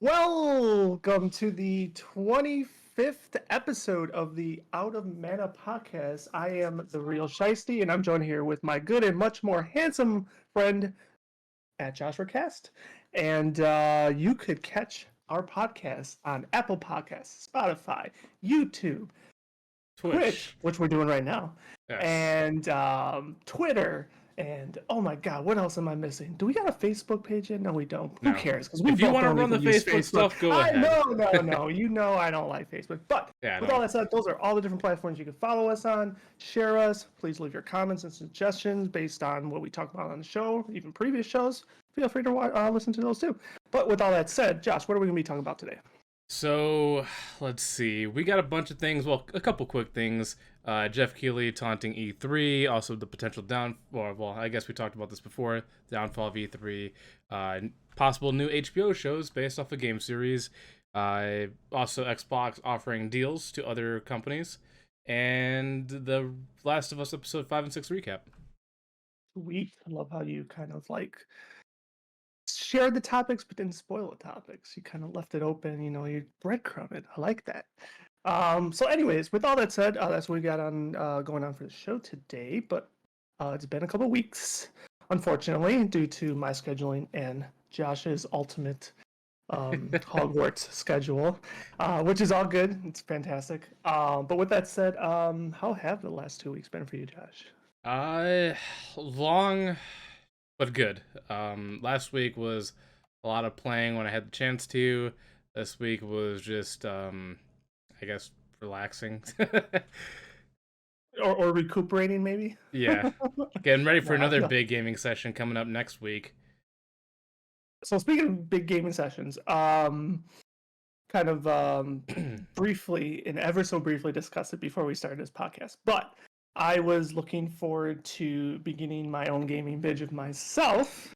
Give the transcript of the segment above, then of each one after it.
Welcome to the 25th episode of the Out of Mana podcast. I am the real Shiesty, and I'm joined here with my good and much more handsome friend at Joshua Cast. And you could catch our podcast on Apple Podcasts, Spotify, YouTube, Twitch, Twitch. which we're doing right now, Yes. and Twitter. And oh my God, what else am I missing? Do we got a Facebook page yet? No, we don't. Who No. cares? Because we If you both want to don't run the even use Facebook Facebook. stuff, go I ahead. no. You know I don't like Facebook. But Yeah, with all no. that said, those are all the different platforms you can follow us on. Share us. Please leave your comments and suggestions based on what we talk about on the show, even previous shows. Feel free to listen to those too. But with all that said, Josh, what are we going to be talking about today? So, let's see. We got a bunch of things. Well, a couple quick things. Geoff Keighley taunting E3. Also, the potential well, I guess we talked about this before. Downfall of E3. Possible new HBO shows based off a game series. Also, Xbox offering deals to other companies. And the Last of Us episode 5 and 6 recap. Sweet. I love how you kind of like shared the topics but didn't spoil the topics. You kind of left it open, you breadcrumb it. I like that. So anyways, with all that said, that's what we got on going on for the show today. But it's been a couple weeks, unfortunately, due to my scheduling and Josh's ultimate Hogwarts schedule, which is all good. It's fantastic. But with that said, how have the last 2 weeks been for you, Josh? Long but good. Last week was a lot of playing when I had the chance to. This week was just, I guess, relaxing. Or recuperating, maybe? Yeah, getting ready for No, I another feel. big gaming session coming up next week. So speaking of big gaming sessions, kind of briefly and ever so briefly discuss it before we started this podcast. But I was looking forward to beginning my own gaming binge of myself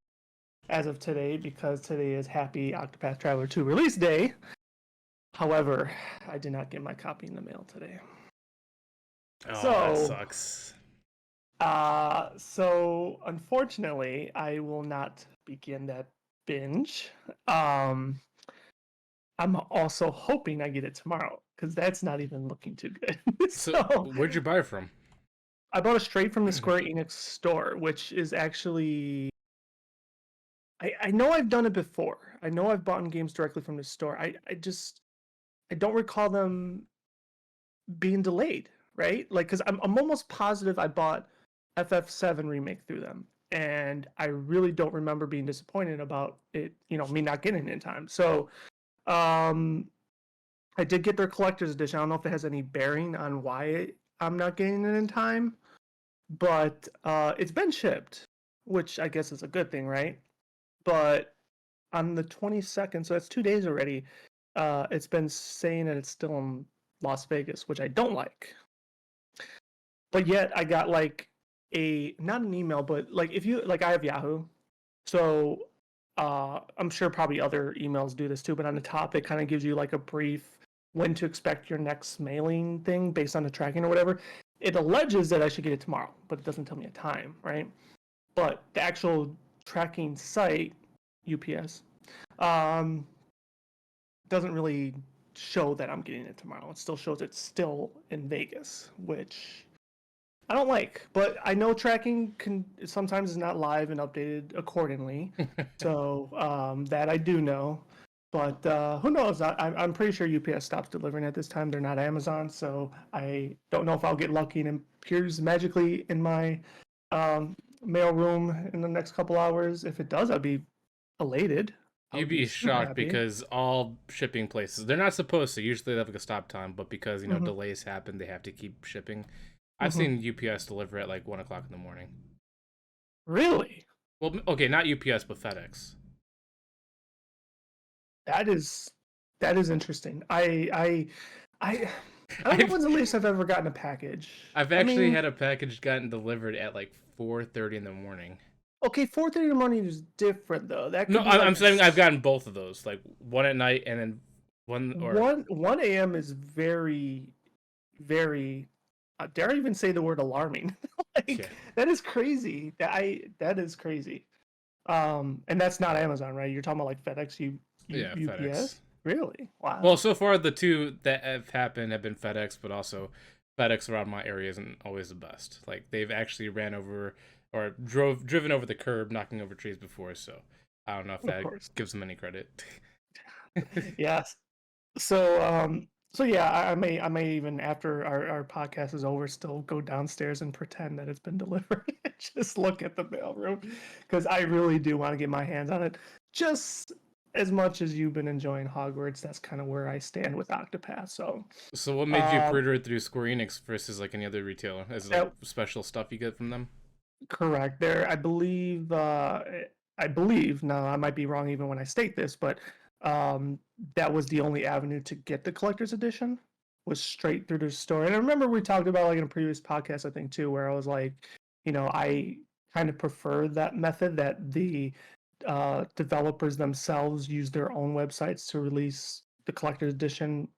as of today because today is Happy Octopath Traveler 2 release day. However, I did not get my copy in the mail today. Oh, that So, sucks. so unfortunately, I will not begin that binge. I'm also hoping I get it tomorrow because that's not even looking too good. So, So where'd you buy it from? I bought it straight from the Square Enix store, which is actually I know I've done it before. I know I've bought games directly from the store. I don't recall them being delayed, right? Like because I'm almost positive I bought FF7 remake through them. And I really don't remember being disappointed about it, me not getting it in time. So um I did get their collector's edition. I don't know if it has any bearing on why I'm not getting it in time, but it's been shipped, which I guess is a good thing, right? But on the 22nd, so that's 2 days already, it's been saying that it's still in Las Vegas, which I don't like. But yet I got like not an email, but like if you like I have Yahoo, so I'm sure probably other emails do this too, but on the top it kind of gives you like a brief when to expect your next mailing thing based on the tracking or whatever. It alleges that I should get it tomorrow, but it doesn't tell me a time, right? But the actual tracking site, UPS, um, doesn't really show that I'm getting it tomorrow. It still shows it's still in Vegas, which I don't like, but I know tracking can sometimes is not live and updated accordingly. So that I do know. But who knows? I'm pretty sure UPS stops delivering at this time. They're not Amazon, so I don't know if I'll get lucky and it appears magically in my mail room in the next couple hours. If it does, I'd be elated. I You'd would be be super shocked happy. because all shipping places, they're not supposed to. Usually they have like a stop time, but because, Hmm. delays happen, they have to keep shipping. I've Hmm. seen UPS deliver at like 1 o'clock in the morning. Really? Well, okay, not UPS, but FedEx. That is that is interesting. I I don't know I've when's the latest I've ever gotten a package. I've I actually mean, had a package gotten delivered at like 4:30 in the morning. okay, 4:30 in the morning is different though. That No, could be I'm like saying I've gotten both of those, like one at night and then one or 1 a.m. is very dare I even say the word alarming. yeah. Like that is crazy. That is crazy. And that's not Amazon, right? You're talking about like FedEx, Yeah, FedEx. UPS? Really? Well, Wow. so far the two that have happened have been FedEx, but also FedEx around my area isn't always the best. Like they've actually ran over or driven over the curb, knocking over trees before. So I don't know if Of that course. gives them any credit. Yes. So so yeah, I may even after our podcast is over still go downstairs and pretend that it's been delivered. Just look at the mailroom because I really do want to get my hands on it. Just as much as you've been enjoying Hogwarts, that's kind of where I stand with Octopath. So So what made you um pre-order through Square Enix versus like any other retailer? Is it like that special stuff you get from them? correct. There, I believe. Now, I might be wrong even when I state this, but that was the only avenue to get the collector's edition was straight through the store. And I remember we talked about like in a previous podcast, I think too, where I was like, I kind of prefer that method that the developers themselves use their own websites to release the collector's edition.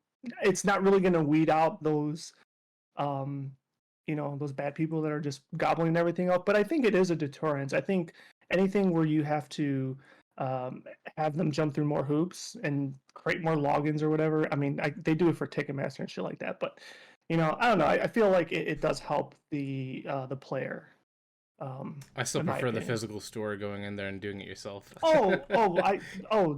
It's not really going to weed out um, those bad people that are just gobbling everything up. But I think it is a deterrent. I think anything where you have to um, have them jump through more hoops and create more logins or whatever. I mean, they do it for Ticketmaster and shit like that. But I don't know. I feel like it does help the player. I still In my prefer the opinion. physical store going in there and doing it yourself.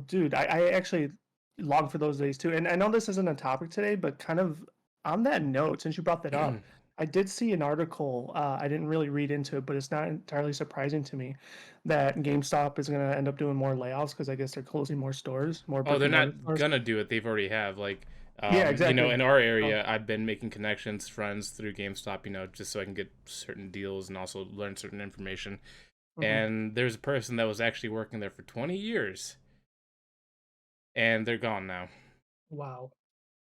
Dude, I actually long for those days too. And I know this isn't a topic today, but kind of on that note, since you brought that up, I did see an article. I didn't really read into it, but it's not entirely surprising to me that GameStop is going to end up doing more layoffs because I guess they're closing more stores, more Oh, brick they're and mortar not stores. gonna do it. They've already have like, Yeah, exactly. in our Oh, area, I've been making connections, friends through GameStop, just so I can get certain deals and also learn certain information. mhm. And there's a person that was actually working there for 20 years, and they're gone now. Wow.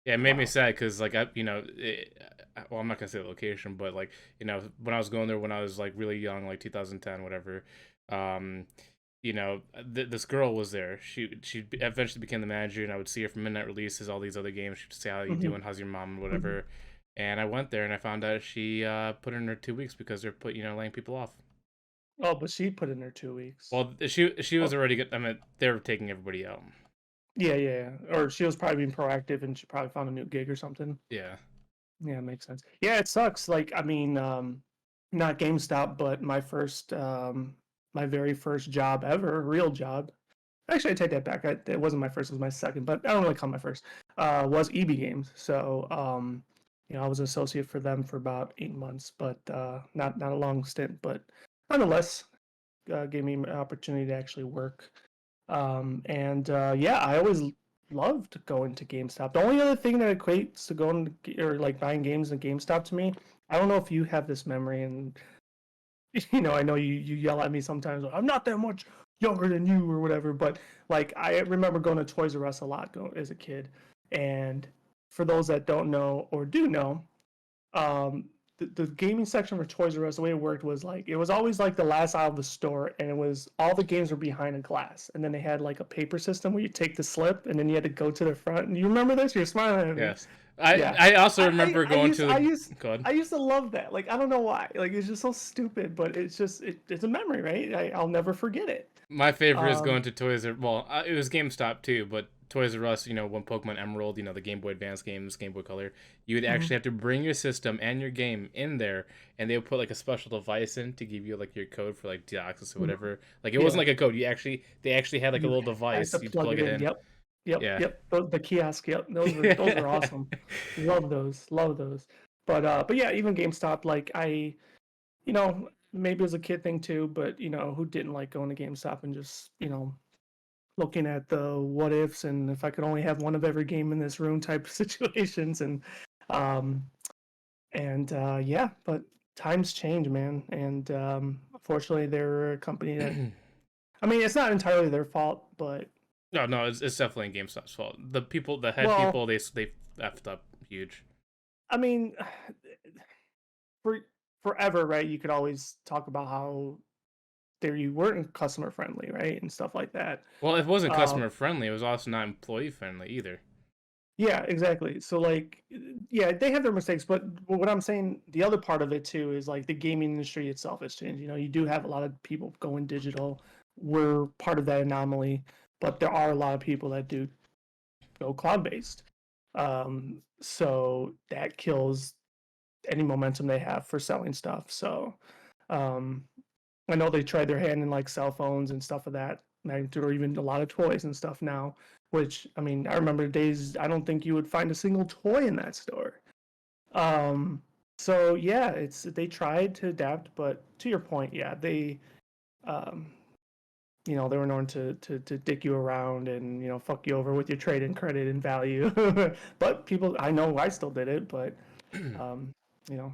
Yeah, it made me Wow. sad because like well, I'm not gonna say the location, but like when I was going there when I was like really young, like 2010, whatever. Um, this girl was there. She eventually became the manager, and I would see her for midnight releases, all these other games. She'd say, "How you Hmm. doing? How's your mom? Hmm. Whatever." And I went there, and I found out she put in her 2 weeks because they're laying people off. Oh, but she put in her 2 weeks. Well, she was Oh, already good. I mean, they were taking everybody out. yeah, yeah, yeah. Or she was probably being proactive and she probably found a new gig or something. Yeah. Yeah, makes sense. Yeah, it sucks. Like, I mean, not GameStop, but my very first job ever, real job. Actually, I take that back. It wasn't my first; it was my second. But I don't really call it my first. Was EB Games. So, I was an associate for them for about 8 months, but not a long stint. But nonetheless, gave me an opportunity to actually work. And yeah, I always loved going to GameStop. The only other thing that equates to going or like buying games at GameStop to me, I don't know if you have this memory, and I know you yell at me sometimes. I'm not that much younger than you or whatever, but like I remember going to Toys R Us a lot as a kid. And for those that don't know or do know, um the gaming section for Toys R Us, the way it worked was like it was always like the last aisle of the store, and it was all the games were behind a glass, and then they had like a paper system where you take the slip, and then you had to go to the front. And you remember this? You're smiling at me. Yes. I Yeah, I also I remember I, I going used to I the. used Go ahead. I used to love that. Like I don't know why. Like it's just so stupid, but it's a memory, right? I'll never forget it. My favorite is Um, going to Toys R. Well, it was GameStop too, but Toys R Us. When Pokemon Emerald, the Game Boy Advance games, Game Boy Color, you would mhm. actually have to bring your system and your game in there, and they would put like a special device in to give you like your code for like Deoxys or Mhm. whatever. Like it wasn't Yeah, like a code. They actually had like a you little had to device. You'd plug plug it it in. in. Yep, yep, Yeah. yep. The kiosk. Yep, those were awesome. Love those. Love those. But yeah, even GameStop. Like maybe it was a kid thing too, but who didn't like going to GameStop and just looking at the what ifs and if I could only have one of every game in this room type of situations um yeah, but times change, man, and unfortunately they're a company that I mean it's not entirely their fault, but No, no, it's definitely GameStop's fault. The head well, people, they effed up huge. I mean for forever, right? You could always talk about how you weren't customer friendly, right, and stuff like that. Well, it wasn't um customer friendly. It was also not employee friendly either. Yeah, exactly. So like, yeah, they have their mistakes, but what I'm saying, the other part of it too is like the gaming industry itself has changed. You do have a lot of people going digital. We're part of that anomaly. but there are a lot of people that do go cloud based. So that kills any momentum they have for selling stuff. So um, I know they tried their hand in like cell phones and stuff of that magnitude, or even a lot of toys and stuff now. Which I mean, I remember days I don't think you would find a single toy in that store. Um, so yeah, it's they tried to adapt, but to your point, yeah, they um, they were known to dick you around and fuck you over with your trade in credit and value. But people, I know I still did it, but um, you know,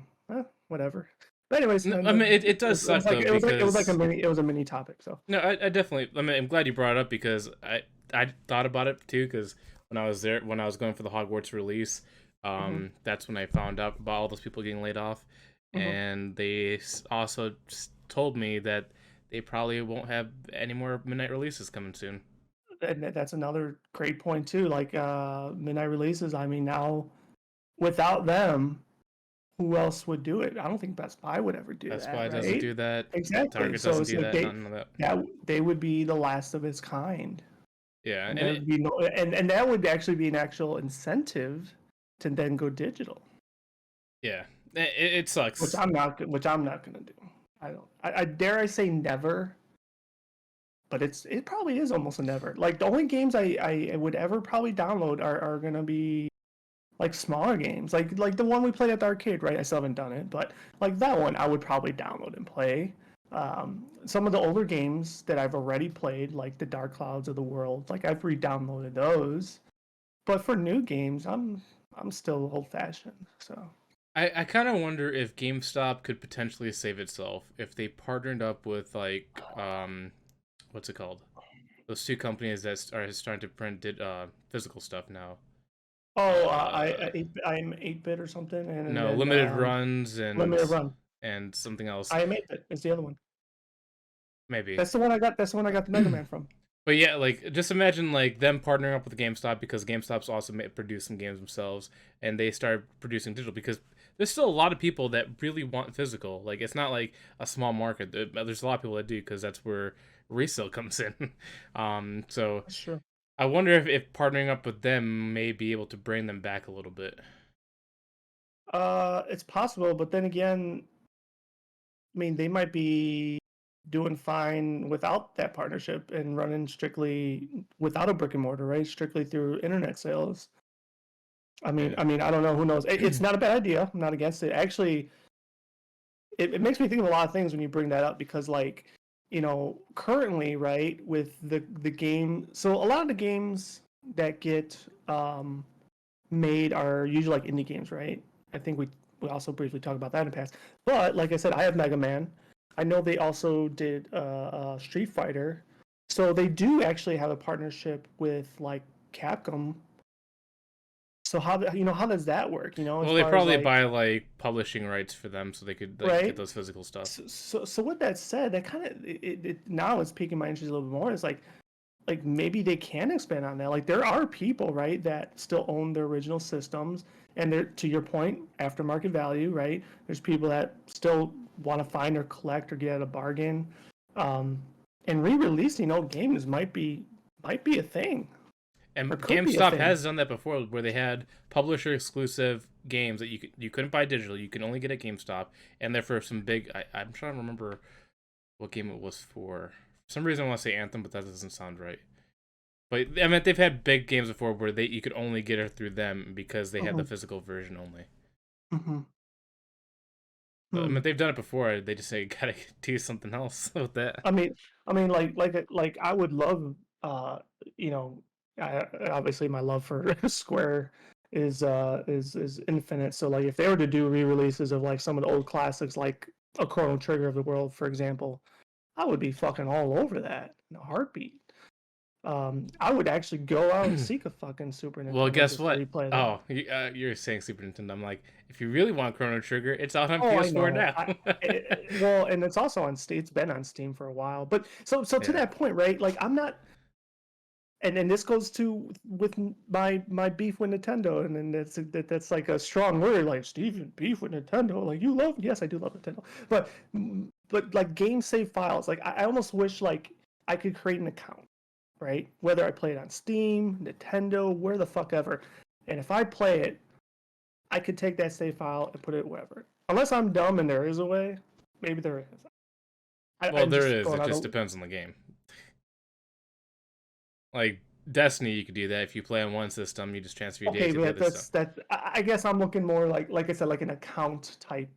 whatever. But anyways, No, I mean, it does it was suck like though because it was a mini topic. So no, I definitely. I mean, I'm glad you brought it up because I thought about it too because when I was going for the Hogwarts release, hmm that's when I found out about all those people getting laid off, hmm and they also told me that they probably won't have any more midnight releases coming soon. and that's another great point too. Like midnight releases. I mean, now without them, who else would do it? I don't think Best Buy would ever do Best that, Buy doesn't right? do that. Exactly. Target So doesn't it's do like that. None of that. they would be the last of its kind, Yeah, and and there would be no, and that would actually be an actual incentive to then go digital, yeah, it sucks. which I'm not gonna do. I don't. I dare I say never, but it probably is almost a never. Like the only games I would ever probably download are gonna be like smaller games, like the one we played at the arcade, right? I still haven't done it, but like that one, I would probably download and play. Some of the older games that I've already played, like the Dark Clouds of the world, like I've re-downloaded those. But for new games, I'm still old fashioned. So I kind of wonder if GameStop could potentially save itself if they partnered up with like what's it called? Those two companies that are starting to print physical stuff now. oh, Uh, I'm 8-bit or something, and no, then limited runs Limited Run. and something else I am 8-bit is the other one. maybe. That's the one I got. That's the one I got the Mega Man from. But yeah, like just imagine like them partnering up with GameStop because GameStop's also produce some games themselves, and they start producing digital because there's still a lot of people that really want physical. Like it's not like a small market. There's a lot of people that do because that's where resale comes in. So That's true. I wonder if partnering up with them may be able to bring them back a little bit. It's possible, but then again, I mean, they might be doing fine without that partnership and running strictly without a brick and mortar, right? Strictly through internet sales. Yeah. I don't know. Who knows? It's not a bad idea. I'm not against it. Actually, it makes me think of a lot of things when you bring that up because, like, currently, right, with the game. So a lot of the games that get made are usually like indie games, right? I think we also briefly talked about that in the past. But like I said, I have Mega Man. I know they also did Street Fighter, so they do actually have a partnership with like Capcom. So how does that work? As Well, they far as probably like buy like publishing rights for them so they could like get right. those physical stuff. So with that said, that kind of now it's piquing my interest a little bit more. It's like maybe they can expand on that. Like there are people, right, that still own their original systems, and they're to your point, aftermarket value, right? There's people that still want to find or collect or get at a bargain, um, and re-releasing old games might be a thing or And could be a GameStop thing. has done that before, where they had publisher exclusive games that you couldn't buy digital, you can only get at GameStop, and they're for some big. I'm trying to remember what game it was for. For some reason, I want to say Anthem, but that doesn't sound right. But I mean, they've had big games before where you could only get it through them because they had Mm-hmm. the physical version only. Mm-hmm. But I mean, Hmm. they've done it before. They just say gotta do something else with that. I mean, like I would love, uh, you know, obviously my love for Square is infinite. So like if they were to do re-releases of like some of the old classics, like a Chrono Trigger of the world, for example, I would be fucking all over that in a heartbeat. I would actually go out and seek a fucking Super Well, Nintendo guess just to what? replay that. Oh, you're saying Super Nintendo. I'm like, if you really want Chrono Trigger, it's out on Oh, I PS4 know. now. Well, and it's also on Steam. It's been on Steam for a while. But so to Yeah. that point, right? Like I'm not, and this goes to with my beef with Nintendo, and then that's like a strong word, like Steven beef with Nintendo. Like you love, yes, I do love Nintendo, but like game save files, like I almost wish like I could create an account, right? Whether I play it on Steam, Nintendo, where the fuck ever. And if I play it, I could take that save file and put it wherever. Unless I'm dumb and there is a way, maybe there is. Well, I'm there just is. going It out just of depends on the game. Like Destiny, you could do that if you play on one system, you just transfer your data okay, to the but other stuff. that's I guess I'm looking more like I said, like an account type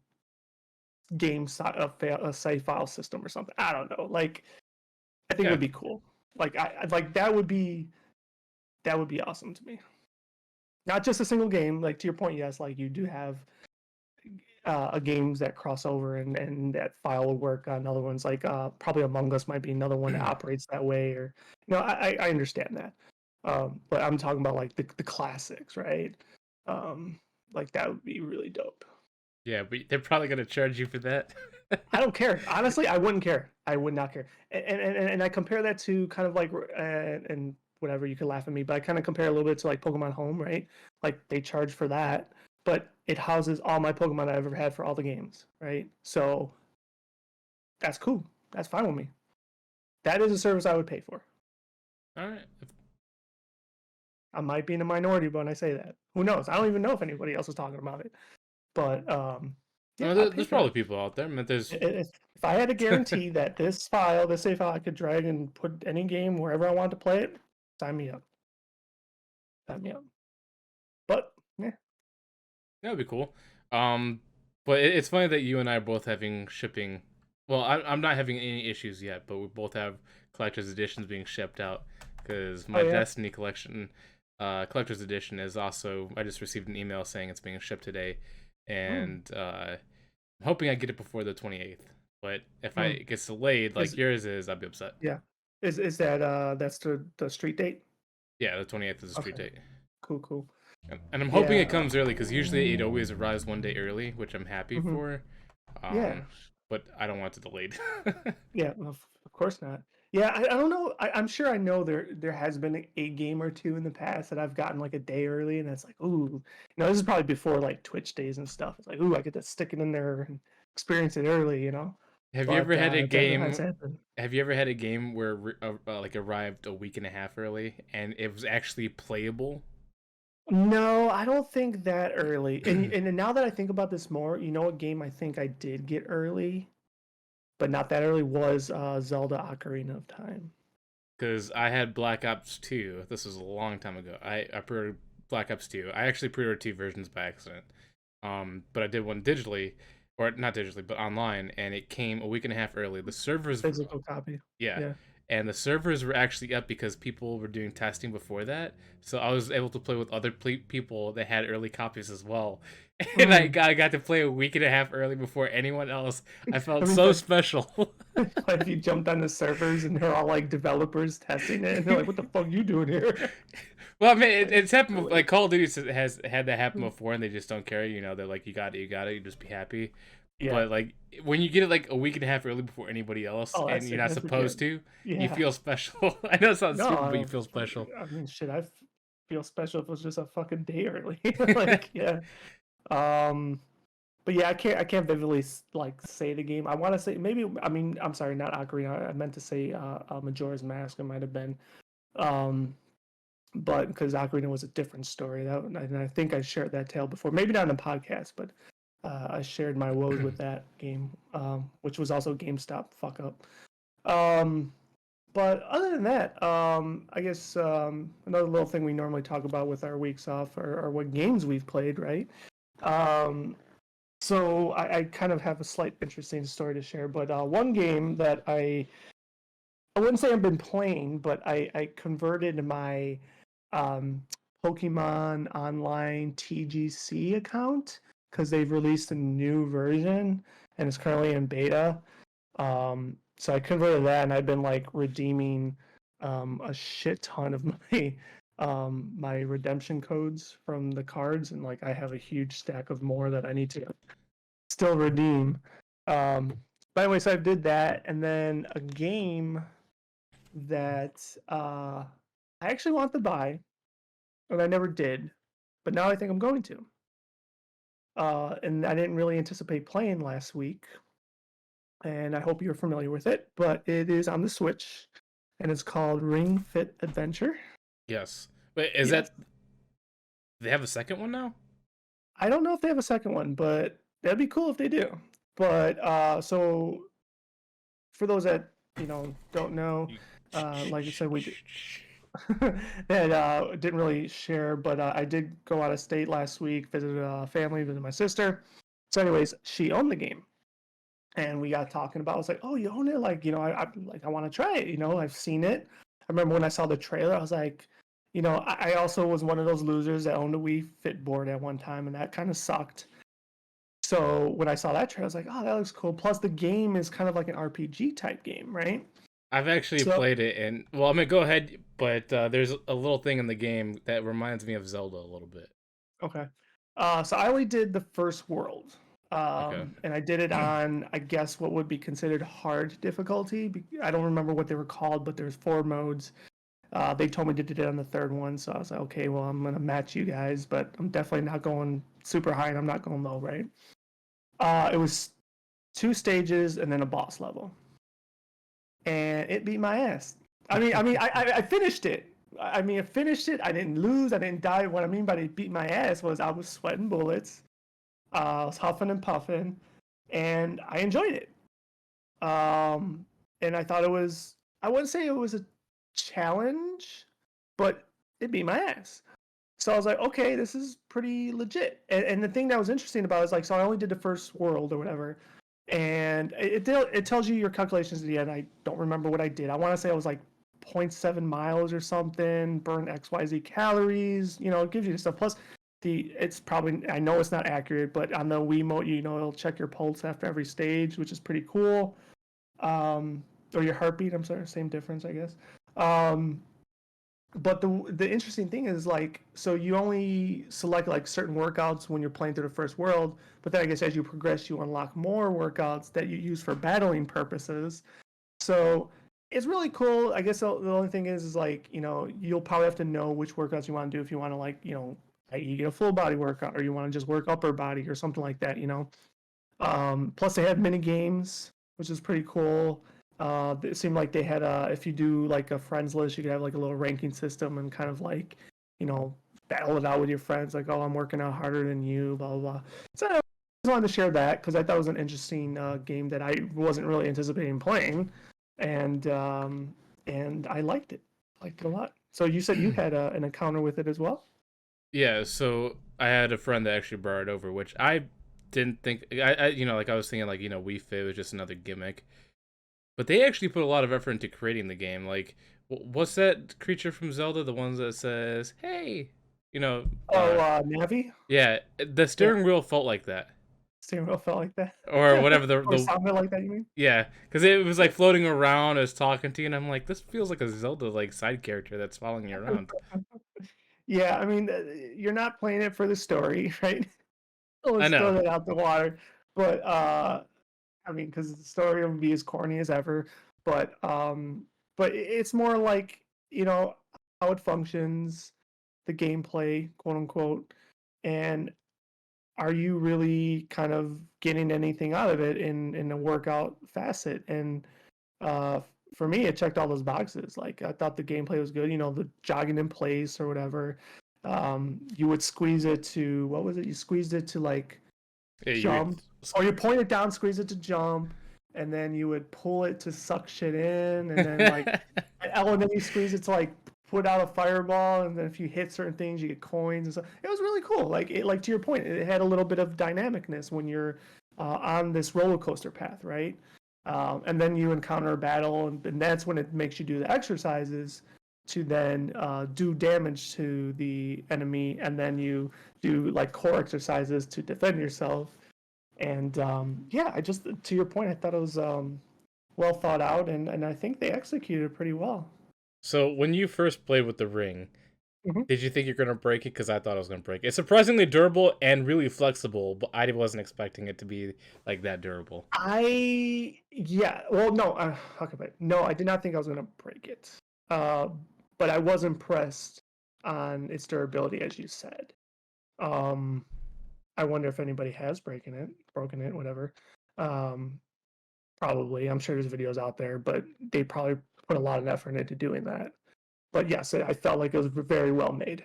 game a save file system or something. I don't know. Like I think it Yeah, would be cool. Like I like that would be awesome to me. Not just a single game. Like to your point, yes, like you do have games that cross over and that file will work on other ones. Like probably Among Us might be another one that operates that way. Or I understand that. But I'm talking about like the classics, right? Like that would be really dope. yeah, but they're probably gonna charge you for that. I don't care. Honestly, I wouldn't care. I would not care. And I compare that to kind of like and whatever, you can laugh at me, but I kind of compare a little bit to like Pokemon Home, right? Like they charge for that, but it houses all my Pokemon I've ever had for all the games, right? So that's cool. That's fine with me. That is a service I would pay for. All right. I might be in a minority when I say that. Who knows? I don't even know if anybody else is talking about it. But yeah, Well, I'd pay there's for probably that. people out there. I mean, there's If I had a guarantee that this save file I could drag and put any game wherever I want to play it, sign me up. Sign me up. But yeah, that would be cool. Um, but it's funny that you and I are both having shipping. Well, I'm not having any issues yet, but we both have collector's editions being shipped out because oh my yeah, Destiny collection, collector's edition is also. I just received an email saying it's being shipped today, mm, and I'm hoping I get it before the 28th. But if mm. it gets delayed like Is yours is, I'll be upset. yeah, is that that's the street date? Yeah, the 28th is the street Okay, date. cool. And I'm hoping it Yeah, comes early because usually it always arrives one day early, which I'm happy hmm for. yeah, But I don't want it delayed. yeah. Of course not. Yeah, I don't know. I'm sure I know there has been a game or two in the past that I've gotten like a day early, and it's like, ooh, this is probably before like Twitch days and stuff. It's like, ooh, I get to stick it in there and experience it early, Have you But ever had a it never has game? happened. Have you ever had a game where like arrived a week and a half early and it was actually playable? No, I don't think that early. And now that I think about this more, you know what game I think I did get early, but not that early was Zelda Ocarina of Time. Because I had Black Ops 2. This was a long time ago. I pre-ordered Black Ops 2. I actually pre-ordered two versions by accident. But I did one digitally, or not digitally, but online, and it came a week and a half early. The servers, Physical copy. yeah, Yeah. and the servers were actually up because people were doing testing before that. So I was able to play with other people that had early copies as well, and I Mm. got to play a week and a half early before anyone else. I I felt mean, so special. what if you jumped on the servers and they're all like developers testing it, and they're like, "What the fuck you doing here?" Well, I mean, Like, it's happened with, really? like Call of Duty has had that happen before, and they just don't care. They're like, you got it, you just be happy. Yeah. But like when you get it like a week and a half early before anybody else, Oh, and that's you're not supposed significant. to, you Yeah. feel special. I know it sounds stupid, but you No, feel special. I mean, shit. Feel special if it was just a fucking day early. Like, yeah. Um, but yeah, I can't vividly like say the game. I want to say maybe. I mean, I'm sorry, not Ocarina. I meant to say Majora's Mask. It might have been. Um, but because Ocarina was a different story. And I think I shared that tale before. Maybe not in a podcast, but I shared my woes with that game, which was also GameStop fuck up. Um, but other than that, I guess another little thing we normally talk about with our weeks off are what games we've played, right? Um, so I kind of have a slight interesting story to share, but one game that I wouldn't say I've been playing, but I converted my um, Pokemon Online TGC account because they've released a new version and it's currently in beta. So I converted that, and I've been like redeeming a shit ton of my redemption codes from the cards, and like I have a huge stack of more that I need to still redeem. But anyway, so I did that, and then a game that I actually want to buy, and I never did, but now I think I'm going to. And I didn't really anticipate playing last week, and I hope you're familiar with it, but it is on the Switch. and it's called Ring Fit Adventure. Yes. Wait, is Yes. that they have a second one now? I don't know if they have a second one, but that'd be cool if they do. But so for those that don't know, You- like I said, we did, that didn't really share, but I did go out of state last week, visit family, visit my sister. So, anyways, she owned the game, and we got talking about. I was like, "Oh, you own it? Like, I want to try it. I've seen it. I remember when I saw the trailer, I was like, I also was one of those losers that owned a Wii Fit board at one time, and that kind of sucked. So when I saw that trailer, I was like, "Oh, that looks cool." Plus, the game is kind of like an RPG type game, right? I've actually So played it, and well, I'm gonna go ahead, but there's a little thing in the game that reminds me of Zelda a little bit. okay. So I only did the first world. Okay. And I did it on, I guess, what would be considered hard difficulty. I don't remember what they were called, but there's 4 modes. They told me to do it on the third one, so I was like, okay, well, I'm gonna match you guys, but I'm definitely not going super high, and I'm not going low, right? It was 2 stages and then a boss level, and it beat my ass. I finished it. I finished it. I didn't lose. I didn't die. What I mean by it beat my ass was I was sweating bullets. I was huffing and puffing, and I enjoyed it. And I thought it was. I wouldn't say it was a challenge, but it beat my ass. So I was like, okay, this is pretty legit. And the thing that was interesting about it is like, so I only did the first world or whatever, and it tells you your calculations at the end. I don't remember what I did. I want to say I was like 0.7 miles or something, burn XYZ calories. It gives you stuff. Plus, it's probably, I know it's not accurate, but on the Wiimote, it'll check your pulse after every stage, which is pretty cool. Um, or your heartbeat. I'm sorry, same difference, I guess. Um, but the interesting thing is like, so you only select like certain workouts when you're playing through the first world, but then I guess as you progress you unlock more workouts that you use for battling purposes. So it's really cool. I guess the only thing is like, you'll probably have to know which workouts you want to do if you want to, like, you get a full body workout or you want to just work upper body or something like that. Plus, they had mini games, which is pretty cool. It seemed like they had if you do like a friends list, you could have like a little ranking system and kind of like, you know, battle it out with your friends. Like, oh, I'm working out harder than you, blah blah blah. So I just wanted to share that because I thought it was an interesting game that I wasn't really anticipating playing, and um, and I liked it a lot. So you said you had an encounter with it as well. Yeah, so I had a friend that actually brought it over, which I didn't think. Like I was thinking, like Wii Fit was just another gimmick, but they actually put a lot of effort into creating the game. Like, what's that creature from Zelda? The ones that says, "Hey," you know, Oh, Navi. yeah, the Yeah, steering wheel felt like that, steering wheel felt like that, or whatever or the sounded like that. You mean? yeah, because it was Yeah. like floating around, it was talking to you, and I'm like, this feels like a Zelda like side character that's following you around. Yeah, I mean, you're not playing it for the story, right? I Let's know. throw that out the water. But I mean, because the story will be as corny as ever. But it's more like how it functions, the gameplay, quote unquote, and are you really kind of getting anything out of it in a workout facet? And uh, for me, it checked all those boxes. Like I thought the gameplay was good. The jogging in place or whatever. You would squeeze it to what was it? You squeezed it to like Yeah, jump, or you point it down, squeeze it to jump, and then you would pull it to suck shit in, and then like, and then you squeeze it to like put out a fireball, and then if you hit certain things, you get coins and stuff. It was really cool. Like to your point, it had a little bit of dynamicness when you're on this roller coaster path, right? And then you encounter a battle, and that's when it makes you do the exercises to then do damage to the enemy, and then you do like core exercises to defend yourself. And yeah, I just to your point, I thought it was well thought out, and I think they executed pretty well. So when you first played with the ring, Mhm. did you think you're gonna break it? Because I thought I was gonna break it. It's surprisingly durable and really flexible, but I wasn't expecting it to be like that durable. Yeah, well, no, how can I? No, I did not think I was gonna break it, uh, but I was impressed on its durability, as you said. Um, I wonder if anybody has broken it, whatever. Um, Probably. I'm sure there's videos out there, but they probably put a lot of effort into doing that. But yes, I felt like it was very well made.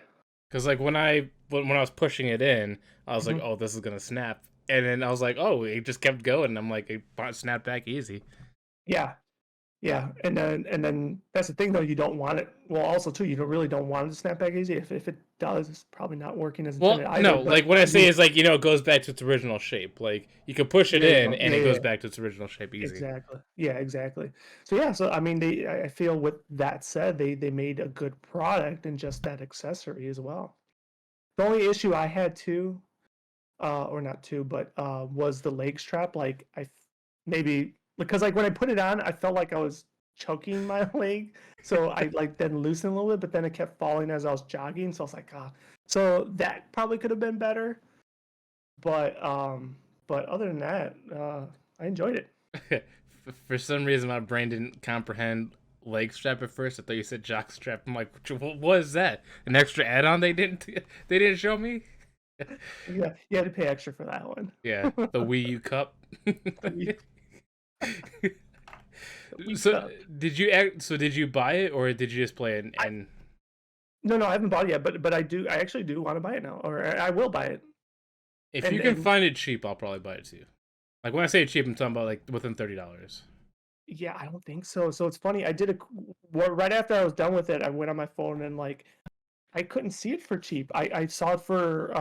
Because like when I was pushing it in, I was like, Mhm. oh, this is gonna snap, and then I was like, oh, it just kept going. And I'm like, it snapped back easy. Yeah, yeah, and then that's the thing though. You don't want it. Well, also too, you really don't want it to snap back easy. If it does, it's probably not working as Well, intended either. no, But like what I I say mean, is like it goes back to its original shape. Like you can push it there you in, go. and Yeah, it yeah, goes yeah. back to its original shape easy. Exactly. Yeah, exactly. So yeah, so I mean, I feel with that said, they made a good product and just that accessory as well. The only issue I had too, or not too, but was the leg strap. Like maybe because like when I put it on, I felt like I was choking my leg, so I like then loosened a little bit, but then it kept falling as I was jogging. So I was like, ah. So that probably could have been better, but other than that, I enjoyed it. For some reason, my brain didn't comprehend leg strap at first. I thought you said jock strap. I'm like, what is that? An extra add-on they didn't show me. Yeah, you had to pay extra for that one. Yeah, the Wii U cup. we, we So cup. did you buy it or did you just play it I and No, no, I haven't bought it yet, but I do. I actually do want to buy it now, or I will buy it. if you can And find it cheap, I'll probably buy it too. Like when I say cheap, I'm talking about like within $30. yeah, I don't think so. So it's funny. I did right after I was done with it. I went on my phone and like I couldn't see it for cheap. I saw it for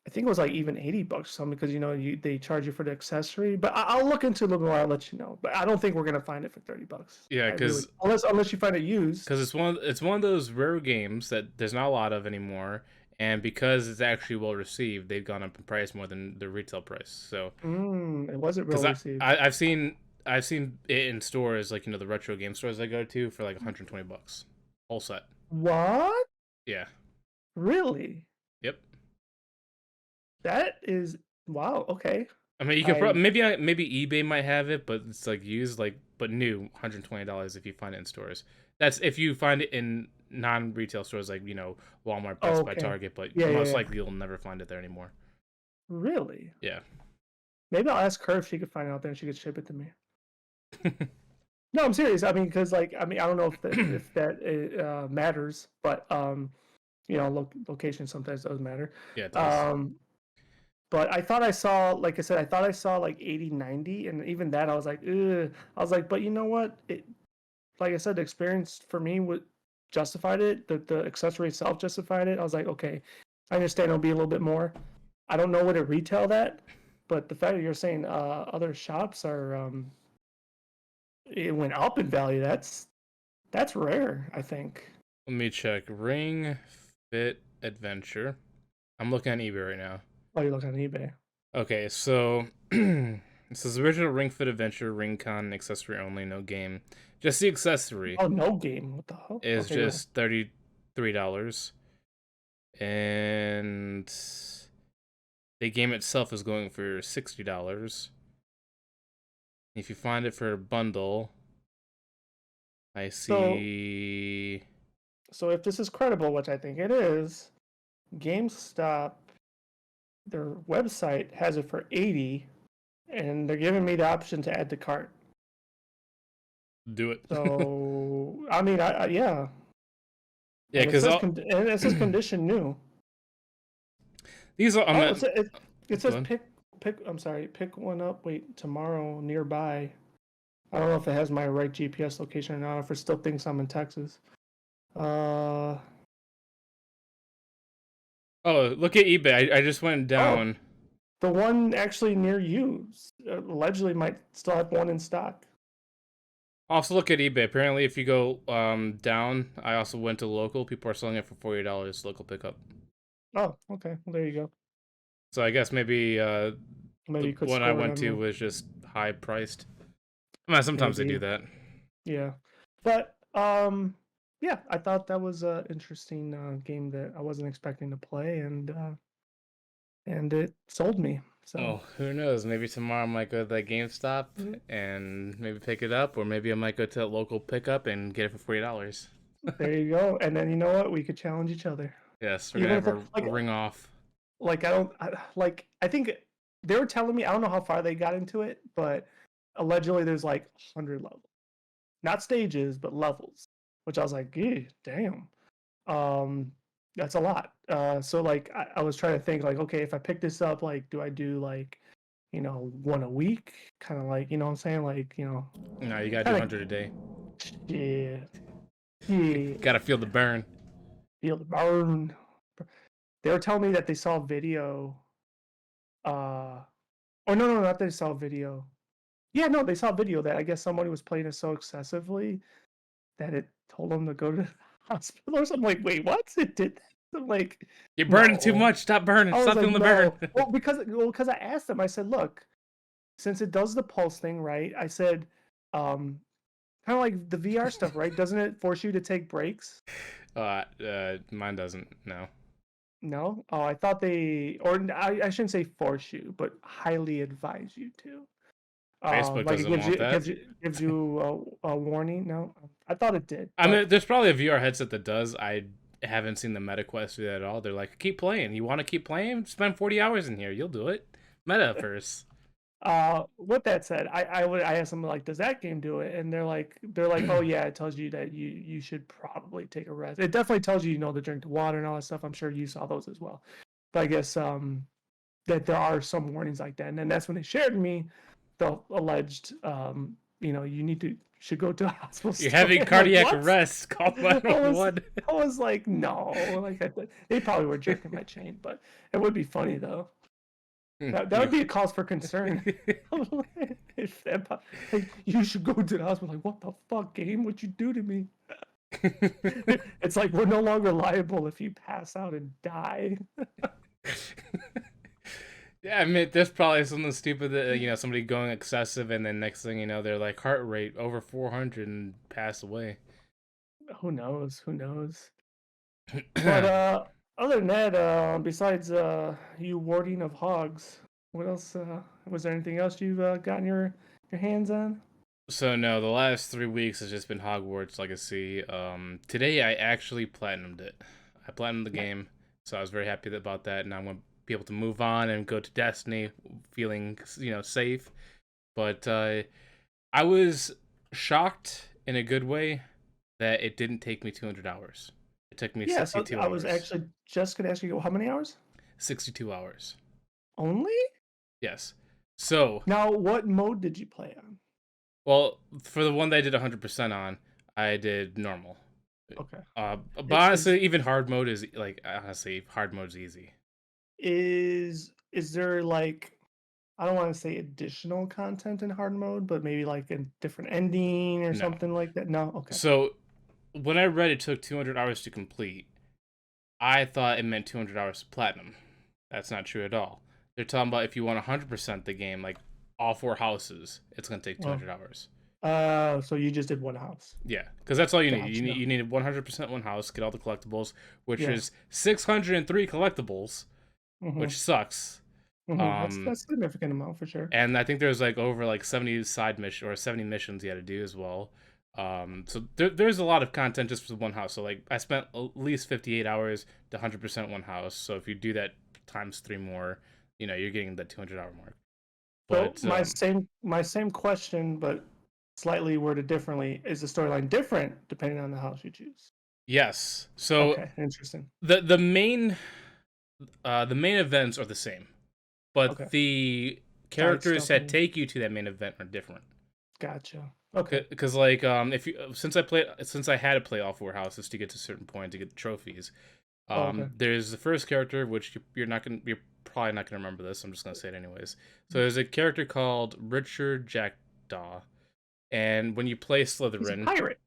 I think it was like even $80 or something because they charge you for the accessory. But I'll look into it a little more. I'll let you know. But I don't think we're gonna find it for $30. Yeah, I really because unless you find it used. it's one of those rare games that there's not a lot of anymore, and because it's actually well received, they've gone up in price more than the retail price. So It wasn't well because received. I've seen it in stores like the retro game stores I go to for like $120 whole set. What? Yeah. Really? Yep. That is wow. Okay. I mean, you could I maybe eBay might have it, but it's like used but new $120 if you find it in stores. That's if you find it in non-retail stores like Walmart, oh, Best Buy, okay. Target, but Yeah, yeah, most yeah. likely you'll never find it there anymore. Really? Yeah. Maybe I'll ask her if she could find it out there and she could ship it to me. No, I'm serious. I mean, because like I mean, I don't know if that matters, but location sometimes does matter. Yeah, it does. Um, but I thought I saw, like I said, I thought I saw like 80, 90, and even that I was like, ugh. I was like, but you know what? Like I said, the experience for me would justified it. The accessory itself justified it. I was like, okay, I understand it'll be a little bit more. I don't know what it retailed at, but the fact that you're saying other shops are it went up in value. That's rare, I think. Let me check. Ring Fit Adventure. I'm looking on eBay right now. Oh, you look on eBay. Okay, so it says original Ring Fit Adventure, Ring Con accessory only, no game. Just the accessory Oh, no game. What the hell? is Okay, go ahead. just $33, and the game itself is going for $60. If you find it for a bundle, I So, see. so if this is credible, which I think it is, GameStop, their website has it for 80, and they're giving me the option to add to cart. Do it. So, I mean, yeah, Yeah, and because it says condition new. these are. Oh, I'm it Go says ahead. pick. I'm sorry, pick one up. Wait, tomorrow nearby. I don't know if it has my right GPS location or not. If it still thinks I'm in Texas. Uh Oh, look at eBay. I just went oh, down. the one actually near you allegedly might still have one in stock. Also, look at eBay. Apparently, if you go down, I also went to local. People are selling it for $40 local pickup. Oh, okay. Well, there you go. So I guess maybe Maybe the you could one I score it went on to me. was just high priced. I mean, sometimes they do Maybe. that. Yeah. But yeah, I thought that was an interesting game that I wasn't expecting to play, and it sold me. So Oh, who knows? Maybe tomorrow I might go to that GameStop mm, and maybe pick it up, or maybe I might go to that local pickup and get it for $40. there you go. And then you know what? We could challenge each other. Yes, we're gonna Even if have it, a ring off. like I think they were telling me I don't know how far they got into it, but allegedly there's like 100 levels. not stages, but levels. Which I was like, "Eh, damn, um, that's a lot." So like I was trying to think like, okay, if I pick this up, like, do I do like, one a week? Kind of like, you know what I'm saying? Like, No, you gotta do kind of 100 a day. yeah, yeah, Gotta feel the burn. feel the burn. They were telling me that they saw a video. Oh no, no, not that they saw a video. Yeah, no, they saw a video that I guess somebody was playing it so excessively that it told them to go to the hospital or something. Like, wait, what? It did that? I'm like, You're burning too no. much. Stop burning. I was Stop like, feeling the burn. no. Well, because I asked them, I said, look, since it does the pulse thing, right? I said, kind of like the VR stuff, right? Doesn't it force you to take breaks? Mine doesn't. No. No? Oh, I thought I shouldn't say force you, but highly advise you to. Facebook Like it doesn't gives you want it that. gives you a warning. No, I thought it did, I but mean, there's probably a VR headset that does. I haven't seen the MetaQuest do that at all. They're like, keep playing. You want to keep playing? Spend 40 hours in here. You'll do it. Metaverse. with that said, I asked them like, does that game do it? And they're like, oh yeah, it tells you that you should probably take a rest. It definitely tells you, to drink the water and all that stuff. I'm sure you saw those as well. But I guess that there are some warnings like that, and then that's when they shared me the alleged you should go to a hospital You're story. having I'm like, cardiac what? arrest. Call I was 911. I was like, no, like they probably were jerking my chain, but it would be funny though. That would You. be a cause for concern. If like, you should go to the hospital. Like, what the fuck, game? What you do to me? It's like we're no longer liable if you pass out and die. Yeah, I mean, there's probably something stupid that somebody going excessive, and then next thing you know, they're like heart rate over 400 and pass away. Who knows? Who knows? But other than that, besides you warding of hogs, what else? Was there anything else you've gotten your hands on? So no, the last 3 weeks has just been Hogwarts Legacy. Today I actually platinumed it. I platinumed the Nice. game, so I was very happy about that, and I'm gonna be able to move on and go to Destiny, feeling safe. But I was shocked in a good way that it didn't take me 200 hours. It took me Yeah, so 62 I was hours. actually just gonna ask you how many hours? 62 hours. Only? Yes. So, Now, what mode did you play on? well, for the one that I did 100% on, I did normal. Okay. But Is is honestly, even hard mode is hard mode's easy. is there like, I don't want to say additional content in hard mode, but maybe like a different ending or No. something like that? No? Okay. So when I read it took 200 hours to complete, I thought it meant 200 hours to platinum. That's not true at all. They're talking about if you want 100% the game, like all 4 houses, it's gonna take Well, 200 hours. so you just did one house. Yeah, because that's all you need. Gotcha. You need 100% one house, get all the collectibles, which Yeah. is 603 collectibles, Mm-hmm. which sucks. Mm-hmm. That's Um, that's a significant amount for sure. and I think there's like over like 70 side mission or 70 missions you had to do as well. So there's a lot of content just for one house. So like I spent at least 58 hours to 100% one house. So if you do that times 3 more, you're getting that 200-hour mark. So But my same question, but slightly worded differently, is the storyline different depending on the house you choose? yes, so Okay, interesting. the main events are the same, Okay, but the side characters stuff that and take you to that main event are different. gotcha. Okay. Because like if you since I had to play all 4 houses to get to a certain point to get the trophies. Oh, okay. There's the first character, which you're probably not gonna remember this. I'm just gonna say it anyways. So there's a character called Richard Jackdaw, and He's a pirate.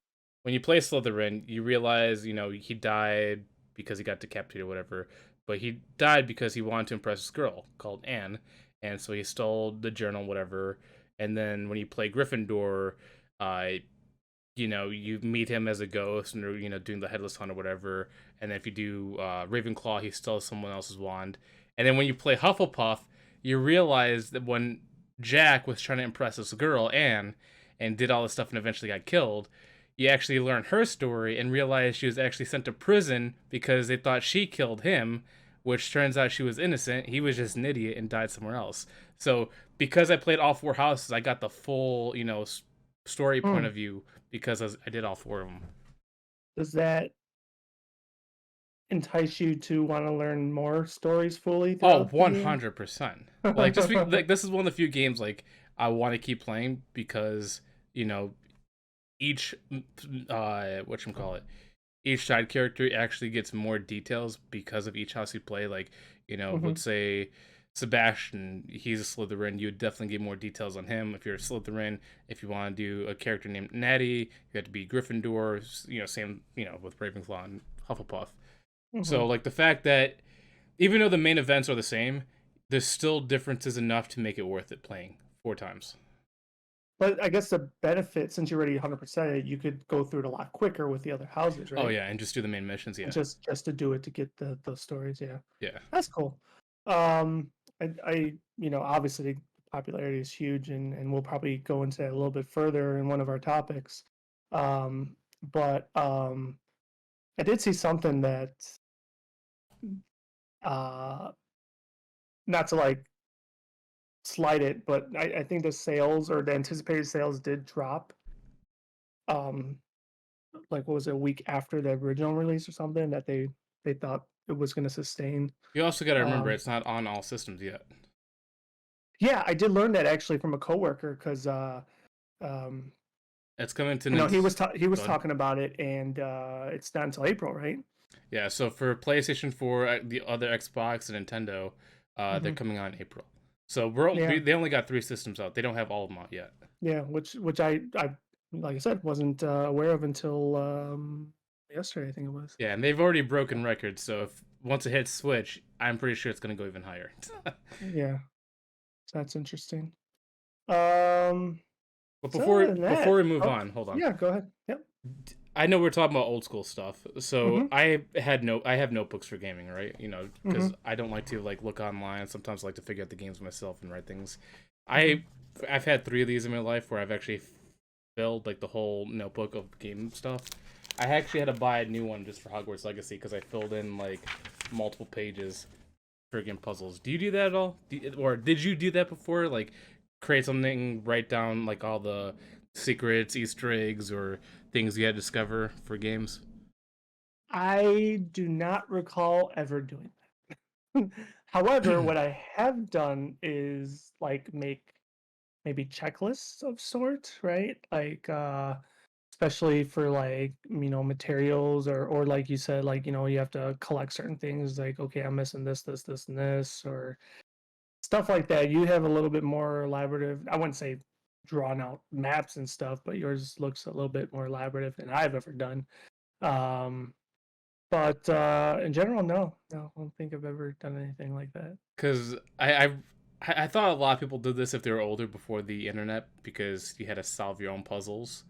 when you play Slytherin, you realize he died because he got decapitated or whatever, but he died because he wanted to impress this girl called Anne, and so he stole the journal, whatever. And then when you play Gryffindor, uh, you meet him as a ghost and doing the headless hunt or whatever. And then if you do Ravenclaw, he steals someone else's wand. And then when you play Hufflepuff, you realize that when Jack was trying to impress this girl, Anne, and did all this stuff and eventually got killed, you actually learn her story and realize she was actually sent to prison because they thought she killed him, which turns out she was innocent. He was just an idiot and died somewhere else. So because I played all 4 houses, I got the full, story point Hmm. of view because I did all four of them. Does that entice you to want to learn more stories fully Oh, throughout the game? 100%. Like like this is one of the few games like I want to keep playing because you know each what you call it, each side character actually gets more details because of each house you play. Like, Hmm. let's say Sebastian, he's a Slytherin. You would definitely get more details on him if you're a Slytherin. If you want to do a character named Natty, you have to be Gryffindor. Same, with Ravenclaw and Hufflepuff. Hmm. So, like, the fact that even though the main events are the same, there's still differences enough to make it worth it playing four times. But I guess the benefit, since you're already 100%, you could go through it a lot quicker with the other houses, Oh right? yeah, and just do the main missions. And Yeah, just to do it to get those stories. Yeah, yeah. that's cool. Um, obviously the popularity is huge, and we'll probably go into that a little bit further in one of our topics. Um, but I did see something that, uh, not to like slight it, but I think the sales or the anticipated sales did drop. Um, like what was it, a week after the original release or something that they thought it was going to sustain. You also got to remember Um, it's not on all systems yet. yeah, I did learn that actually from a coworker because um, It's coming to he was Nintendo. talking about it, and it's not until April, right? Yeah, so for PlayStation 4, the other Xbox and Nintendo, they're Hmm. coming out in April. So Yeah, they only got three systems out. They don't have all of them out yet. yeah, which I like I said wasn't aware of until yesterday. I think it was. Yeah, and they've already broken records. So if once it hits Switch, I'm pretty sure it's gonna go even higher. Yeah, so that's interesting. Um, But so other than before that, we move oh on, hold on. yeah, go ahead. Yep. I know we're talking about old school stuff. So Mm-hmm. I have notebooks for gaming, right? Because Mm-hmm. I don't like to like look online. Sometimes I like to figure out the games myself and write things. Mm-hmm. I I've had three of these in my life where I've actually filled like the whole notebook of game stuff. I actually had to buy a new one just for Hogwarts Legacy because I filled in like multiple pages for game puzzles. Do you do that at all? Or did you do that before? Like create something, write down like all the secrets, Easter eggs, or things you had to discover for games? I do not recall ever doing that. However, what I have done is like make maybe checklists of sort, right? Like especially for like, materials or like you said, like, you have to collect certain things like, okay, I'm missing this, and this, or stuff like that. You have a little bit more elaborative, I wouldn't say drawn out maps and stuff, but yours looks a little bit more elaborative than I've ever done. Um, but in general, no, I don't think I've ever done anything like that. Because I thought a lot of people did this if they were older before the internet because you had to solve your own puzzles.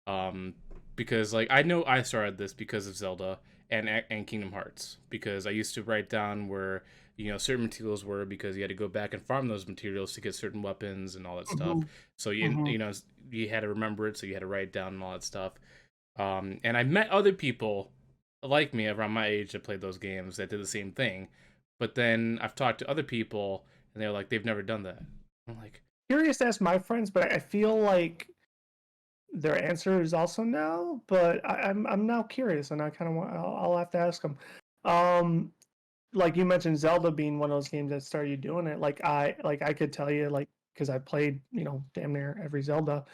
Um, because like I know I started this because of Zelda and Kingdom Hearts because I used to write down where certain materials were because you had to go back and farm those materials to get certain weapons and all that stuff. Hmm. So Hmm. you had to remember it, so you had to write it down and all that stuff. And I met other people like me around my age that played those games that did the same thing. But then I've talked to other people and they're like they've never done that. I'm like, Curious to ask my friends, but I feel like their answer is also no. But I'm now curious, and I kind of want I'll have to ask them. Um, like you mentioned, Zelda being one of those games that started you doing it. Like I could tell you like because I played damn near every Zelda.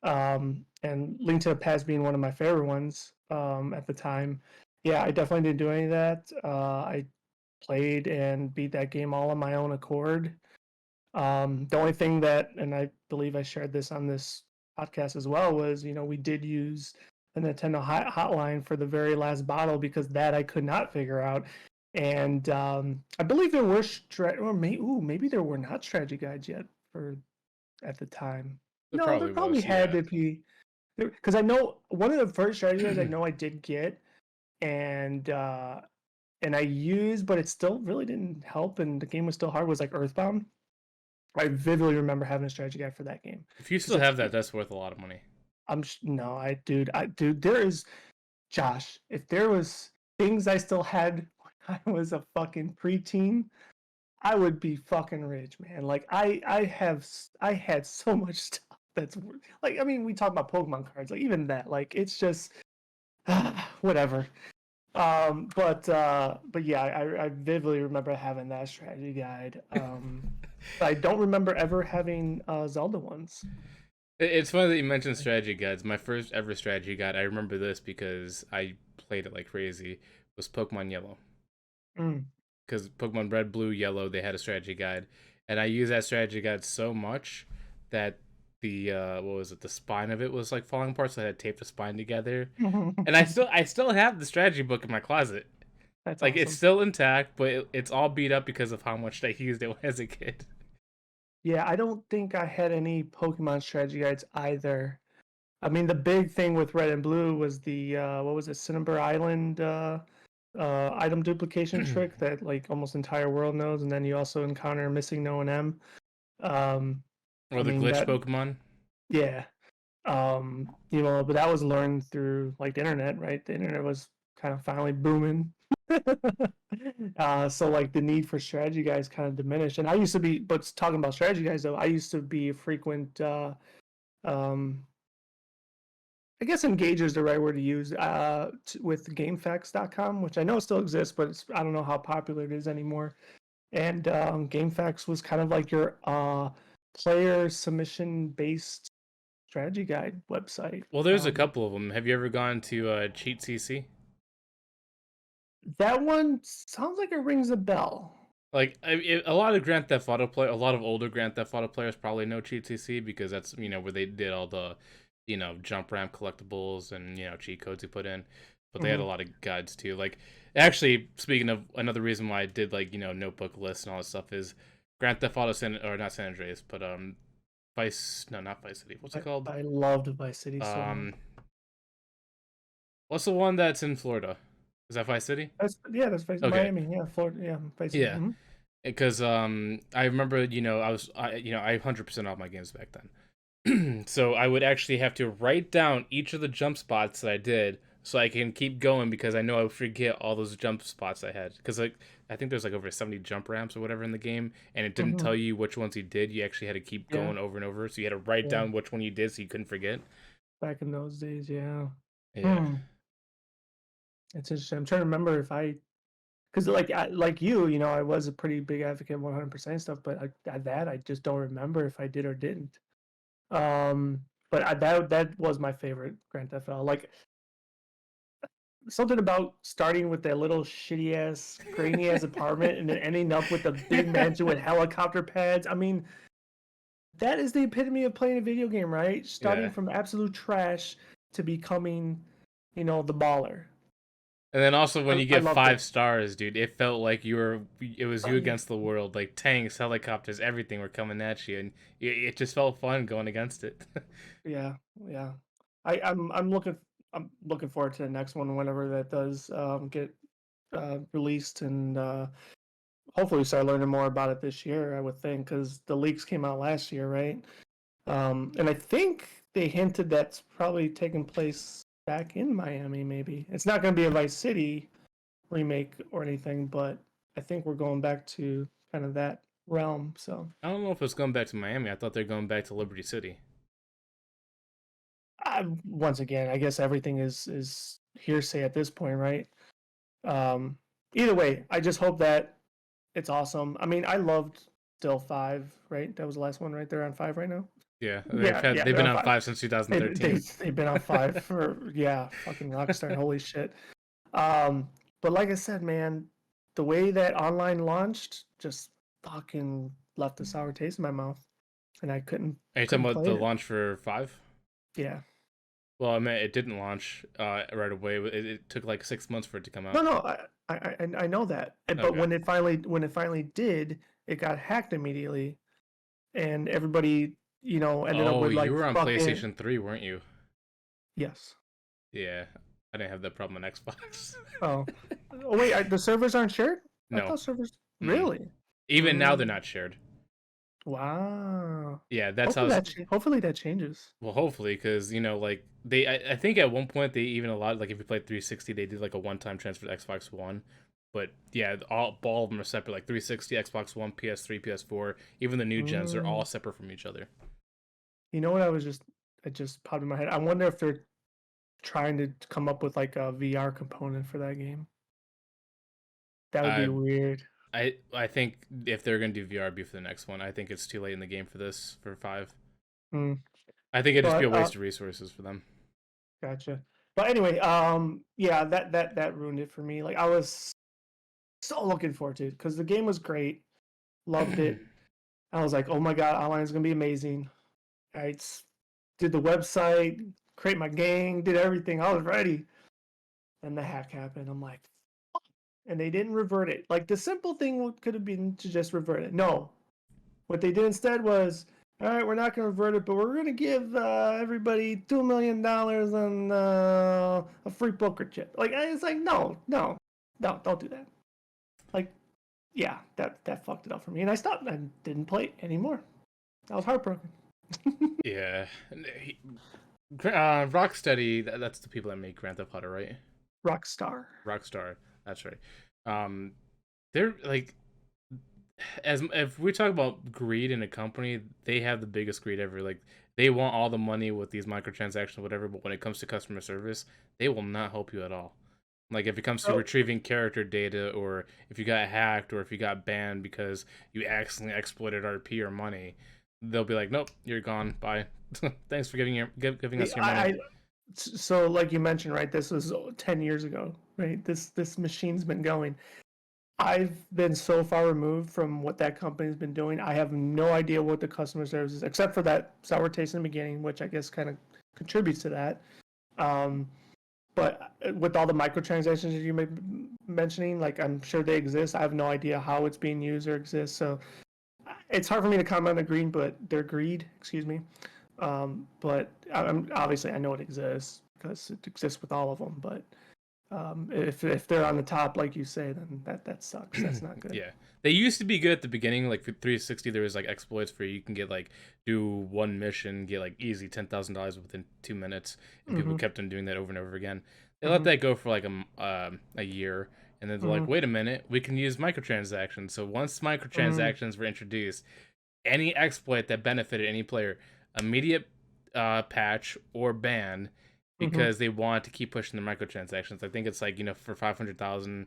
And Link to the Past being one of my favorite ones at the time. Yeah, I definitely didn't do any of that. I played and beat that game all on my own accord. The only thing that, and I believe I shared this on this podcast as well, was we did use the Nintendo hotline for the very last bottle because that I could not figure out. And I believe there were maybe there were not strategy guides yet for at the time. it No, there probably probably was, had yeah. to be because I know one of the first strategy guides I know I did get, and and I used, but it still really didn't help, and the game was still hard. Was like Earthbound. I vividly remember having a strategy guide for that game If you because still have that, that's worth a lot of money. no, dude, there is Josh. If there was things I still had when I was a fucking preteen, I would be fucking rich, man. Like I had so much stuff. that's like, I mean, we talk about Pokemon cards, like even that, like it's just whatever. But yeah, I vividly remember having that strategy guide. I don't remember ever having Zelda ones. It's funny that you mentioned strategy guides. My first ever strategy guide, I remember this because I played it like crazy, was Pokemon Yellow. Mm. Because Pokemon Red, Blue, Yellow, they had a strategy guide, and I used that strategy guide so much that the what was it? The spine of it was like falling apart, so I had to tape the spine together. And I still have the strategy book in my closet. That's Like it's awesome. still intact, but it's all beat up because of how much I used it as a kid. Yeah, I don't think I had any Pokemon strategy guides either. I mean, the big thing with Red and Blue was the what was it, Cinnabar Island item duplication trick that like almost entire world knows, and then you also encounter missing no and M. I Or the mean glitch that, Pokemon. yeah. But that was learned through like the internet, right? The internet was kind of finally booming. So like the need for strategy guys kind of diminished. And I used to be, but talking about strategy guys though, I used to be a frequent um I guess engage is the right word to use with GameFAQs.com, which I know still exists, but I don't know how popular it is anymore. And GameFAQs was kind of like your player submission based strategy guide website. Well, there's a couple of them. Have you ever gone to Cheat CC? That one sounds like it rings a bell. Like a lot of Grand Theft Auto play, a lot of older Grand Theft Auto players probably know Cheat CC because that's where they did all the jump ramp collectibles and cheat codes you put in. But they had a Hmm. lot of guides too. Like actually, speaking of another reason why I did like notebook lists and all this stuff is Grand Theft Auto or not San Andreas, but Vice, no, not Vice City. What's it called? I loved Vice City so much. Um, what's the one that's in Florida? Is that Vice City? That's Okay, Miami. Yeah, Florida. Yeah, Vice City. yeah. Hmm. Because I remember I 100% off my games back then. So I would actually have to write down each of the jump spots that I did so I can keep going because I know I would forget all those jump spots I had. Because like I think there's like over 70 jump ramps or whatever in the game, and it didn't Hmm. tell you which ones you did. You actually had to keep Yeah, going over and over, so you had to write yeah. down which one you did so you couldn't forget. Back in those days, yeah. Yeah. Hmm. It's interesting. I'm trying to remember if because like I was a pretty big advocate of 100% stuff, but I just don't remember if I did or didn't. Um, but that was my favorite Grand Theft Auto. Like something about starting with that little shitty ass, grainy ass apartment and then ending up with a big mansion with helicopter pads. I mean, that is the epitome of playing a video game, right? Starting Yeah. from absolute trash to becoming, the baller. And then also when you I get loved it. 5 stars, dude, it felt like it was you against the world. Like tanks, helicopters, everything were coming at you, and it just felt fun going against it. Yeah, yeah. I'm looking forward to the next one whenever that does get released, and hopefully we start learning more about it this year. I would think because the leaks came out last year, right? And I think they hinted that's probably taking place back in Miami. Maybe it's not going to be a Vice City remake or anything, but I think we're going back to kind of that realm. So I don't know if it's going back to Miami. I thought they're going back to Liberty City. once again, I guess everything is hearsay at this point, right? Um, Either way, I just hope that it's awesome. I mean, I loved Still Five, right? That was the last one, right? They're on five right now. Yeah, Yeah, they've they're been on on five. 5 since They 2013. they they've been on five for fucking Rockstar, holy shit. Um, but like I said, man, the way that online launched just fucking left a sour taste in my mouth, and I Are you talking couldn't about play the it. launch for 5? Yeah, Well, I mean, it didn't launch right away. It took like 6 months for it to come no, out. no, I know that, but Okay. when it finally did, it got hacked immediately, and everybody ended up Oh, with you like were on fucking PlayStation 3, weren't you? yes. Yeah, I didn't have that problem on Xbox. Oh, oh wait, the servers aren't shared? I No. thought servers Mm-mm. really. Even now, they're Mm, not shared. wow. Yeah, that's how. Hopefully that changes. Well, hopefully, because like I think at one point they even allowed like if you played 360, they did like a one-time transfer to Xbox One. But yeah, all of them are separate. Like 360, Xbox One, PS3, PS4, even the new gens are all Mm. separate from each other. You know what it just popped in my head. I wonder if they're trying to come up with like a VR component for that game. That would be I weird. I think if they're gonna do VR, it'd be for the next one. I think it's too late in the game for this for 5. Mm. I think it'd just be a But waste of resources for them. gotcha. But anyway, yeah, that ruined it for me. Like I was so looking forward to it because the game was great, loved it. I was like, oh my god, online is gonna be amazing. Did the website, create my gang, did everything. I was ready, and the hack happened. I'm like, and they didn't revert it. Like the simple thing could have been to just revert it. No, what they did instead was, all right, we're not going to revert it, but we're going to give everybody $2 million on a free poker chip. Like it's like no, don't do that. Like yeah, that fucked it up for me, and I stopped. I didn't play it anymore. I was heartbroken. Yeah. Rocksteady, that's the people that make Grand Theft Auto, right? Rockstar. Rockstar, that's right. Um, they're like, as if we talk about greed in a company, they have the biggest greed ever. Like, they want all the money with these microtransactions, whatever. But when it comes to customer service, they will not help you at all. Like if it comes to Oh, retrieving character data, or if you got hacked, or if you got banned because you accidentally exploited RP or money, they'll be like, "Nope, you're gone. Bye. Thanks for giving us your money." so like you mentioned, right? This was 10 years ago, right? This machine's been going. I've been so far removed from what that company's been doing. I have no idea what the customer service is, except for that sour taste in the beginning, which I guess kind of contributes to that. Um, but with all the microtransactions that you may be mentioning, like I'm sure they exist. I have no idea how it's being used or exists. So it's hard for me to comment on the green, but their greed, excuse me. But I'm obviously I know it exists because it exists with all of them. But if they're on the top, like you say, then that sucks. That's not good. Yeah, they used to be good at the beginning. Like for 360, there was like exploits where you can get like do one mission, get like easy $10,000 within 2 minutes, and people Mm-hmm. kept on doing that over and over again. They let Mm-hmm. that go for like a year, and then they're like, Mm-hmm. wait a minute, we can use microtransactions. So once Mm-hmm. microtransactions were introduced, any exploit that benefited any player, immediate patch or ban, Mm-hmm. because they want to keep pushing the microtransactions. I think it's like, for $500,000,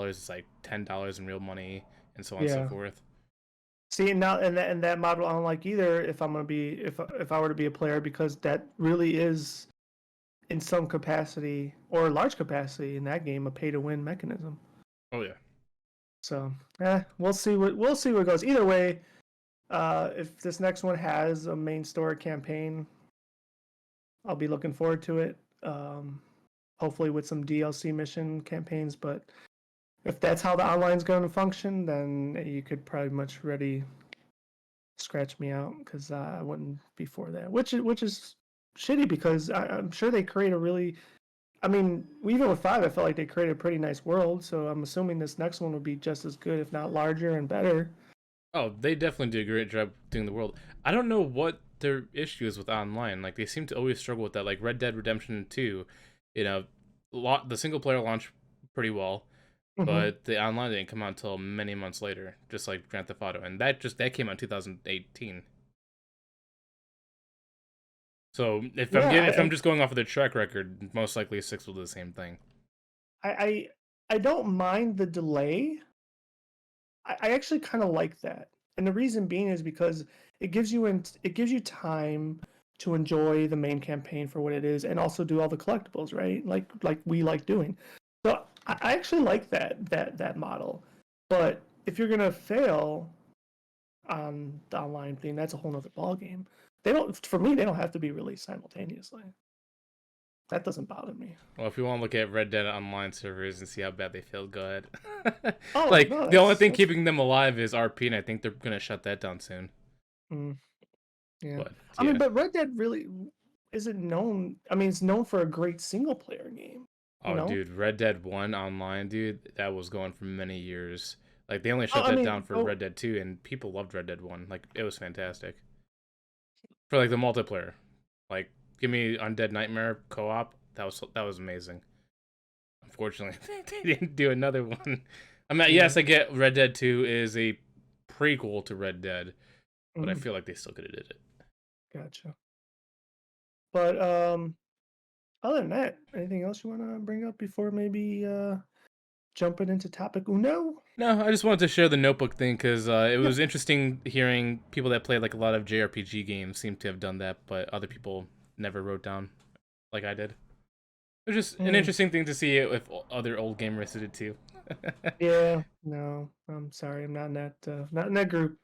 it's like $10 in real money, and so on and so Yeah. forth. See now, and that model I don't like either. If I'm gonna be, if I were to be a player, because that really is in some capacity or large capacity in that game a pay to win mechanism. Oh yeah. So, we'll see what goes. Either way, if this next one has a main story campaign, I'll be looking forward to it. Hopefully with some DLC mission campaigns, but if that's how the online's going to function, then you could probably much ready scratch me out because I wouldn't be for that. Which is shitty because I'm sure they create a really. I mean, even with 5, I felt like they created a pretty nice world. So I'm assuming this next one will be just as good, if not larger and better. Oh, they definitely do a great job doing the world. I don't know what their issue is with online. Like they seem to always struggle with that. Like Red Dead Redemption 2, you know, the single player launched pretty well, Hmm. but the online didn't come out until many months later, just like Grand Theft Auto, and that came out in 2018. So Yeah, if I'm just going off of the track record, most likely 6 will do the same thing. I, I, I don't mind the delay. I actually kind of like that, and the reason being is because it gives you time to enjoy the main campaign for what it is, and also do all the collectibles, right? Like we like doing. So I actually like that model. But if you're gonna fail on the online thing, that's a whole nother ball game. They don't, for me, they don't have to be released simultaneously. That doesn't bother me. Well, if you want to look at Red Dead Online servers and see how bad they feel, go ahead. Oh Like no, the only thing that's keeping them alive is RP, and I think they're gonna shut that down soon. mm, yeah. But I mean, yeah. but Red Dead really isn't known. I mean, it's known for a great single player game. You Oh, know. dude, Red Dead 1 online, dude, that was going for many years. Like, they only Oh, shut I that down mean, for oh, Red Dead 2, and people loved Red Dead 1. Like, it was fantastic. For, like, the multiplayer. Like, give me Undead Nightmare co-op. That was amazing. Unfortunately, they didn't do another one. I mean, yeah. yes, I get Red Dead 2 is a prequel to Red Dead, but I Mm. feel like they still could have did it. Gotcha. But other than that, anything else you want to bring up before maybe jumping into topic uno? No, I just wanted to share the notebook thing because it Yeah. was interesting hearing people that played like a lot of JRPG games seem to have done that, but other people never wrote down like I did. It was just an Mm, interesting thing to see if other old gamers did it too. yeah. No, I'm sorry. I'm not in that not in that group.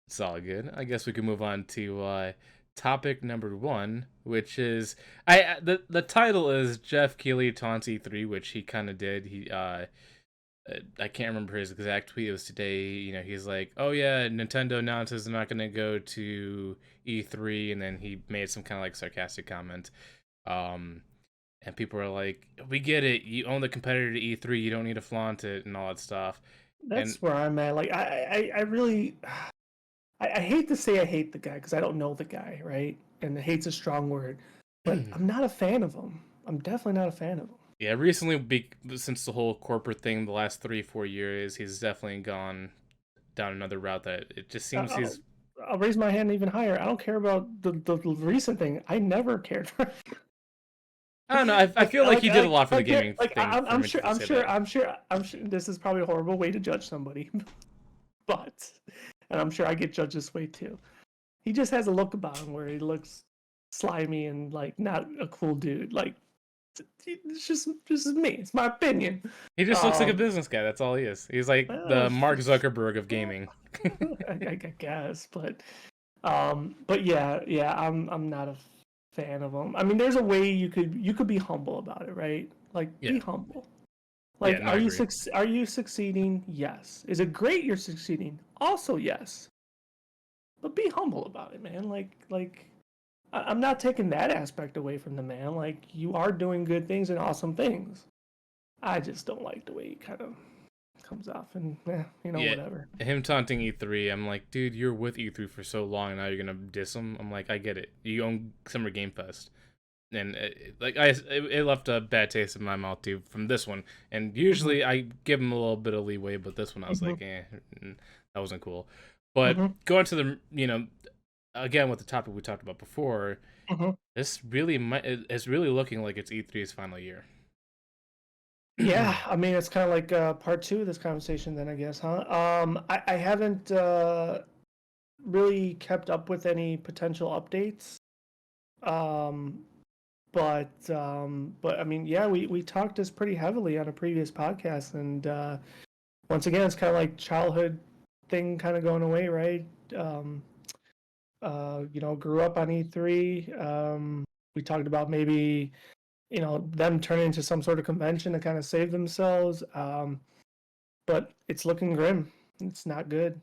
It's all good. I guess we can move on to topic number one, which is the title is Geoff Keighley taunts E3, which he kind of did. I can't remember his exact tweet. It was today. You know, he's like, "Oh yeah, Nintendo announces they're not going to go to E3," and then he made some kind of like sarcastic comment. Um, and people are like, "We get it. You own the competitor to E3. You don't need to flaunt it and all that stuff." And That's where I'm at. Like I really I hate to say I hate the guy because I don't know the guy, right? And hate's a strong word, but I'm not a fan of him. I'm definitely not a fan of him. yeah, recently, since the whole corporate thing, the last 3 4 years, he's definitely gone down another route that it just I- seems I'll, he's. I'll raise my hand even higher. I don't care about the recent thing. I never cared for. I don't know. I feel like he did a lot for the Like, gaming like thing for I'm me sure, to say that. I'm sure. This is probably a horrible way to judge somebody, but, and I'm sure I get judged this way too. He just has a look about him where he looks slimy and like not a cool dude. Like it's just me. It's my opinion. He just looks like a Um, business guy. That's all he is. He's like well, the Mark Zuckerberg of gaming. I guess, but yeah, yeah, I'm not a fan of him. I mean, there's a way you could be humble about it, right? Like, Yeah, be humble. yeah, Like, no, I agree. are you succeeding? Yes. Is it great you're succeeding? Also, yes. But be humble about it, man. I'm not taking that aspect away from the man. Like, you are doing good things and awesome things. I just don't like the way he kind of comes off, and Yeah, whatever. him taunting E3. I'm like, dude, you're with E3 for so long. Now you're gonna diss him. I'm like, I get it. You own Summer Game Fest. And it left a bad taste in my mouth too from this one. And Hmm. usually I give him a little bit of leeway, but this one I was Hmm. like, that wasn't cool. But Hmm. going to the again with the topic we talked about before, Hmm. this really it's really looking like it's E3's final year. Yeah, I mean, it's kind of like part two of this conversation, then I guess, huh? I haven't really kept up with any potential updates. Um, but I mean, yeah, we talked this pretty heavily on a previous podcast, and once again, it's kind of like childhood thing kind of going away, right? Um, Grew up on E3. We talked about maybe them turning into some sort of convention to kind of save themselves. But it's looking grim. It's not good.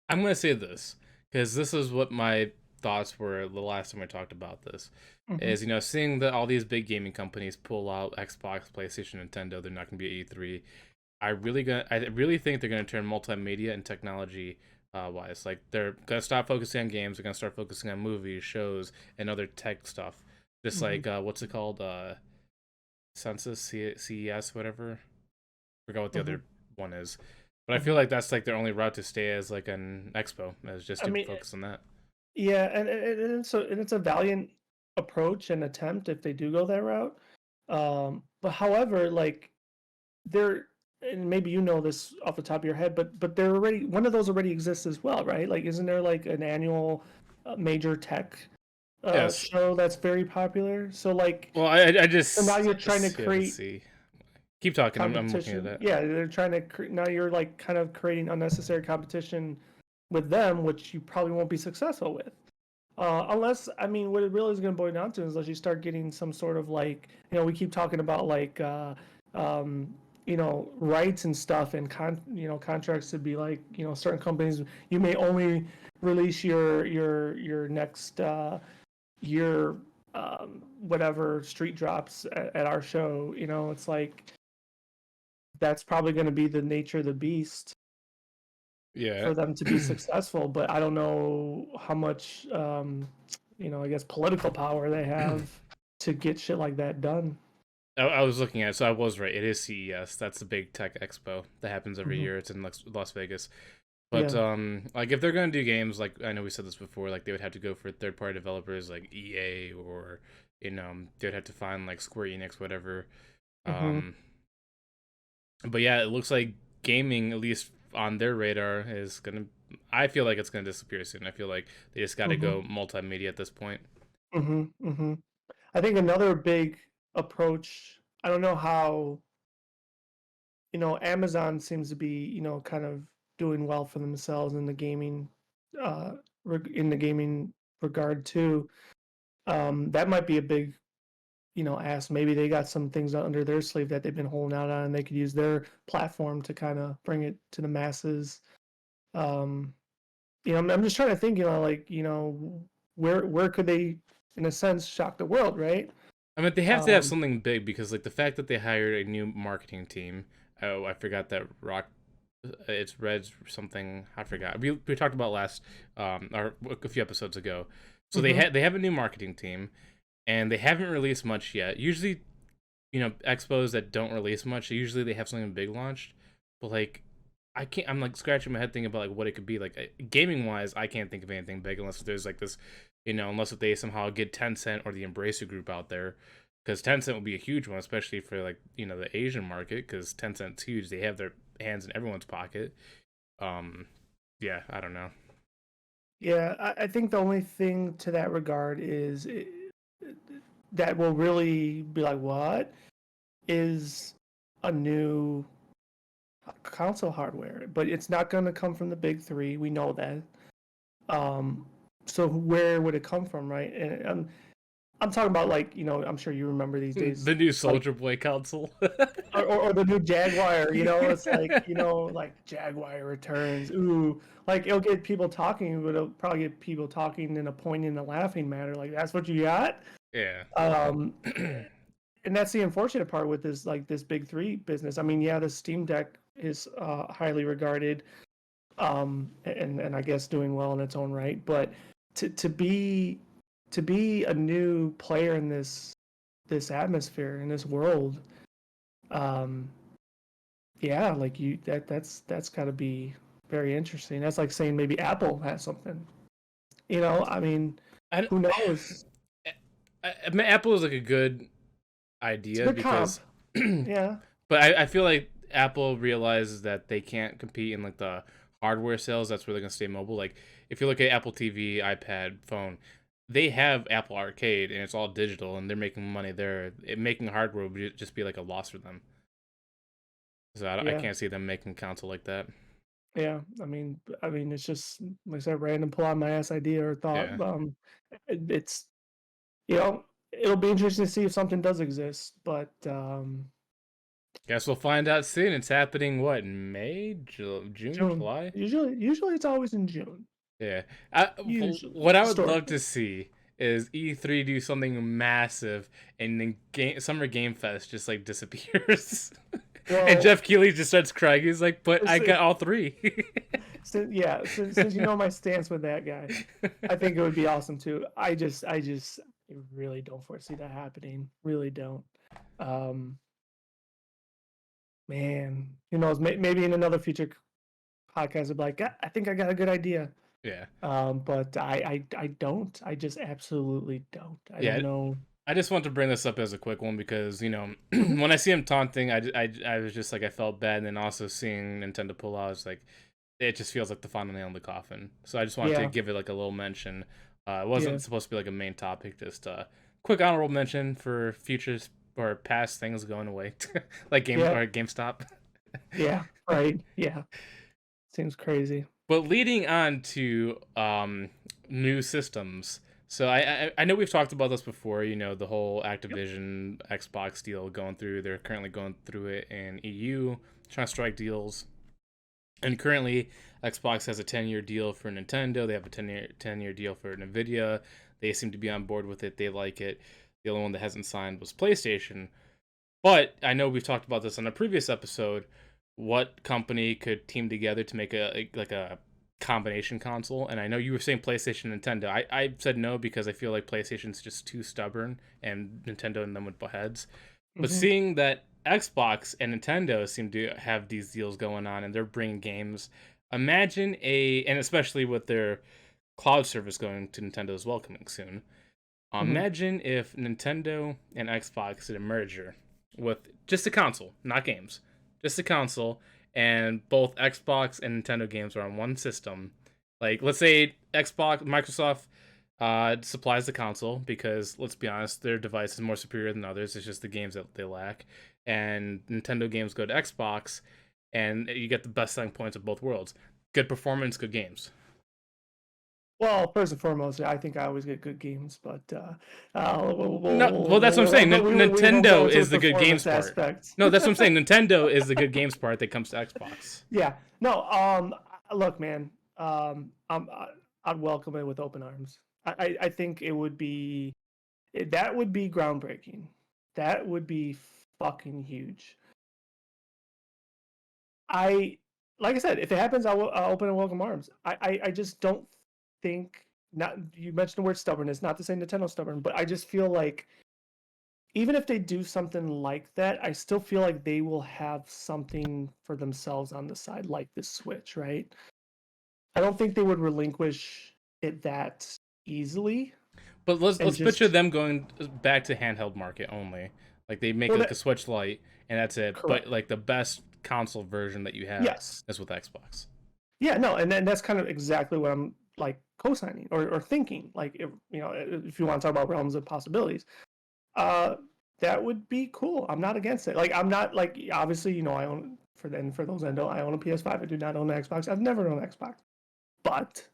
I'm gonna say this because this is what my thoughts were the last time I talked about this. Hmm. Is seeing that all these big gaming companies pull out Xbox, PlayStation, Nintendo, they're not gonna be at E3. I really think they're gonna turn multimedia and technology wise. Like they're gonna stop focusing on games. They're gonna start focusing on movies, shows, and other tech stuff. Just Hmm. like what's it called? Census, CES, whatever. Forgot what the Hmm. other one is. But I feel Hmm. like that's like their only route to stay as like an expo, as just I to mean, focus on that. yeah, and it's a valiant approach and attempt if they do go that route. But however, like there, and maybe you know this off the top of your head, but there already one of those already exists as well, right? Like, isn't there like an annual major tech Yes. show that's very popular? So like, Well, I so now just you're trying to yeah, let's create see. Keep talking. I'm looking at competition. that. Yeah, they're trying to now you're like kind of creating unnecessary competition with them, which you probably won't be successful with. Unless, I mean, what it really is going to boil down to is unless you start getting some sort of like, we keep talking about like, um, rights and stuff and contracts to be like, certain companies, you may only release your next year, whatever street drops at our show. It's like that's probably going to be the nature of the beast Yeah. for them to be successful. But I don't know how much, I guess political power they have to get shit like that done. I was looking at it, so I was right. It is CES. That's the big tech expo that happens every Hmm. year. It's in Las Vegas. But Yeah. like if they're gonna do games, like I know we said this before, like they would have to go for third party developers like EA or they would have to find like Square Enix, whatever. Hmm. Um, but yeah, it looks like gaming, at least on their radar, is gonna. I feel like it's gonna disappear soon. I feel like they just got to Hmm. go multimedia at this point. Hmm. Hmm. I think another big approach, I don't know how, Amazon seems to be, kind of doing well for themselves in the gaming, uh, in the gaming regard too. That might be a big, ask. Maybe they got some things under their sleeve that they've been holding out on, and they could use their platform to kind of bring it to the masses. Um, I'm just trying to think, like, where could they, in a sense, shock the world, right? I mean, they have to have Um, something big because like the fact that they hired a new marketing team. Oh, I forgot that Rock. It's Reds something. I forgot. We talked about last or a few episodes ago. So mhm, they have a new marketing team and they haven't released much yet. Usually, expos that don't release much, usually they have something big launched. But like, I can't. I'm like scratching my head thinking about like what it could be. Like gaming wise, I can't think of anything big unless there's like this, unless if they somehow get Tencent or the Embracer Group out there, because Tencent would be a huge one, especially for like the Asian market, because Tencent's huge. They have their hands in everyone's pocket. Um, yeah, I don't know. yeah, I think the only thing to that regard is that will really be like, what is a new console hardware? But it's not going to come from the big three. We know that. Um, so where would it come from, right? And I'm talking about, like, I'm sure you remember these days, The new like, Soldier Boy console. or the new Jaguar. It's like, like Jaguar returns. Ooh, like it'll get people talking, but it'll probably get people talking in a pointing and a laughing manner. Like, that's what you got. Yeah. Um, and that's the unfortunate part with this, like, this big three business. I mean, yeah, the Steam Deck is highly regarded, and I guess doing well in its own right. But to to be to be a new player in this atmosphere in this world, um, yeah, like that's got to be very interesting. That's like saying maybe Apple has something. I mean, I, who knows? I mean, Apple is like a good It's a idea good comp. because, Yeah. but I feel like Apple realizes that they can't compete in like the hardware sales. That's where they're gonna stay mobile. Like if you look at Apple TV, iPad, phone, they have Apple Arcade and it's all digital and they're making money there. Making hardware would just be like a loss for them. So I Yeah. can't see them making console like that. Yeah. I mean, it's just like I said, random pull out my ass idea or thought. Yeah. It's it'll be interesting to see if something does exist, but Guess we'll find out soon. It's happening what in May, June, June. July? Usually it's always in June. Yeah. Usually, What I would love historically. to see is E3 do something massive and then Summer Game Fest just like disappears. And Well, Geoff Keighley just starts crying. He's like, but I got all three. since you know my stance with that guy, I think it would be awesome too. I really don't foresee that happening. Really don't. Um, Man, who knows? Maybe in another future podcast, I'll be like, I think I got a good idea. Yeah. But I don't. I just absolutely don't. I Yeah. don't know. I just want to bring this up as a quick one because, Hmm. when I see him taunting, I was just like, I felt bad. And then also seeing Nintendo pull out, it's like, it just feels like the final nail in the coffin. So I just wanted to Yeah, give it like a little mention. It yeah, wasn't supposed to be like a main topic, just quick honorable mention for futures or past things going away, like yeah, GameStop. yeah. Right. Yeah. Seems crazy. But leading on to new systems. So I know we've talked about this before. The whole Yep. Activision Xbox deal going through. They're currently going through it in EU, trying to strike deals. And currently, Xbox has a 10-year deal for Nintendo. They have a 10-year deal for Nvidia. They seem to be on board with it. They like it. The only one that hasn't signed was PlayStation. But I know we've talked about this on a previous episode. What company could team together to make a combination console? And I know you were saying PlayStation, Nintendo. I said no because I feel like PlayStation's just too stubborn, and Nintendo and them would butt heads. But Hmm. seeing that Xbox and Nintendo seem to have these deals going on, and they're bringing games, imagine and especially with their cloud service going to Nintendo as well coming soon. Mhm. Imagine if Nintendo and Xbox did a merger with just a console, not games, just a console, and both Xbox and Nintendo games are on one system. Like, let's say Microsoft supplies the console because, let's be honest, their device is more superior than others. It's just the games that they lack. And Nintendo games go to Xbox, and you get the best selling points of both worlds. Good performance, good games. Well, first and foremost, I think I always get good games, but No, well, that's what I'm saying. we won't go Nintendo into the is the good games performance part. aspects. No, that's what I'm saying. Nintendo is the good games part that comes to Xbox. Yeah, no. Look, man. I'd welcome it with open arms. I think it would be that would be groundbreaking. That would be fucking huge. I like I said, if it happens, I'll open and welcome arms. I just don't think not. You mentioned the word stubbornness, not to say Nintendo stubborn, but I just feel like even if they do something like that, I still feel like they will have something for themselves on the side, like the Switch, right? I don't think they would relinquish it that easily But let's and let's picture just them going back to handheld market only. Like they make well like that a Switch Lite and that's it. But correct. like the best console version that you have Yes. is with Xbox. Yeah, no, and then that's kind of exactly what I'm like co-signing or thinking. Like if if you want to talk about realms of possibilities, uh that would be cool. I'm not against it. Like I'm not like obviously, I own for those that know, I own a PS5. I do not own an Xbox. I've never owned an Xbox. But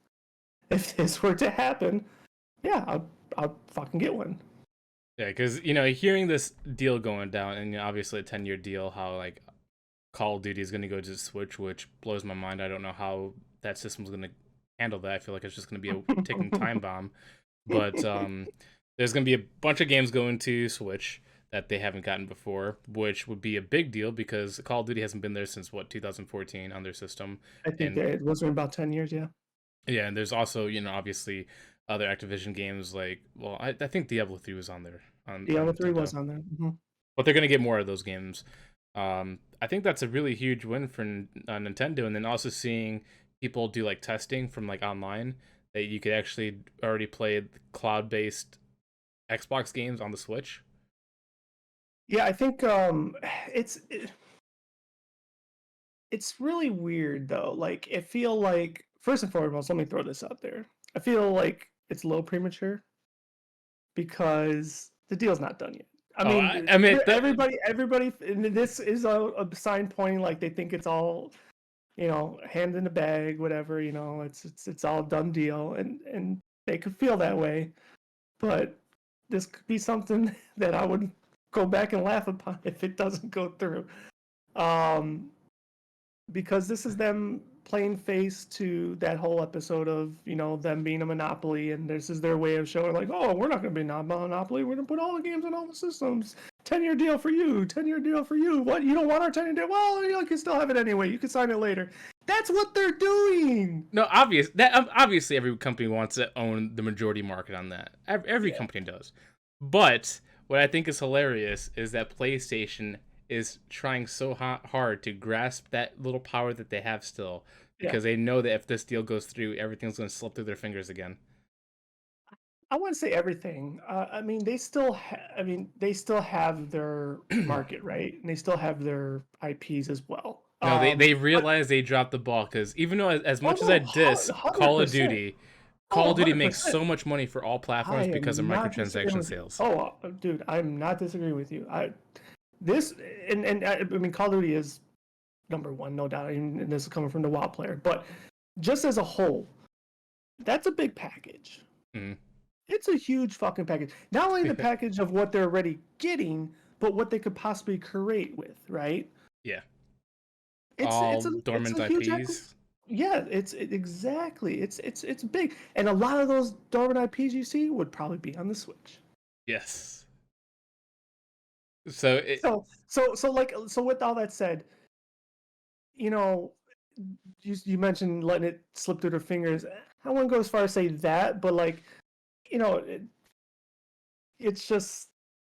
if this were to happen, yeah, I'll fucking get one. Yeah, because hearing this deal going down and obviously a 10-year deal, how like Call of Duty is going to go to Switch, which blows my mind. I don't know how that system's going to handle that. I feel like it's just going to be a ticking time bomb. But there's going to be a bunch of games going to Switch that they haven't gotten before, which would be a big deal because Call of Duty hasn't been there since 2014 on their system. I think And that it was about 10 years, yeah. yeah, and there's also obviously other Activision games like, well, I think Diablo 3 was on there on Diablo 3 Nintendo, was on there. Mhm. but they're going to get more of those games. I think that's a really huge win for Nintendo, and then also seeing people do like testing from like online that you could actually already play cloud-based Xbox games on the Switch. Yeah, I think it's it, it's really weird though. Like I feel like first and foremost, let me throw this out there. I feel like it's a little premature because the deal's not done yet. I Oh, mean, I mean, everybody, and this is a sign pointing like they think it's all, hand in the bag, whatever. It's all done deal, and they could feel that way, but this could be something that I would go back and laugh upon if it doesn't go through. Um, because this is them playing face to that whole episode of them being a monopoly, and this is their way of showing like, oh, we're not going to be not monopoly, we're going to put all the games on all the systems. 10-year deal for you, 10-year deal for you. What, you don't want our 10-year deal? Well, you can still have it anyway, you can sign it later. That's what they're doing. no, obviously every company wants to own the majority market on that. Every Yeah, company does. But what I think is hilarious is that PlayStation is trying so hard to grasp that little power that they have still yeah. because they know that if this deal goes through, everything's going to slip through their fingers again. I wouldn't say everything. I mean, they still have their market, right? And they still have their IPs as well. No, they But realize they dropped the ball because even though as oh much as I no, diss 100%. Call Oh, of Duty makes 100%. so much money for all I platforms because of am not disagreeing microtransaction with you. sales. Oh, dude, I'm not disagreeing with you. This and I mean, Call of Duty is number one, no doubt. And this is coming from the WoW player, but just as a whole, that's a big package. Mm. It's a huge fucking package. Not only the package of what they're already getting, but what they could possibly create with, right? Yeah, It's all it's a it's dormant a huge IPs. yeah, exactly. It's big, and a lot of those dormant IPs you see would probably be on the Switch. Yes. So So with all that said, you know, you mentioned letting it slip through their fingers. I wouldn't go as far as say that, but like, you know, it, it's just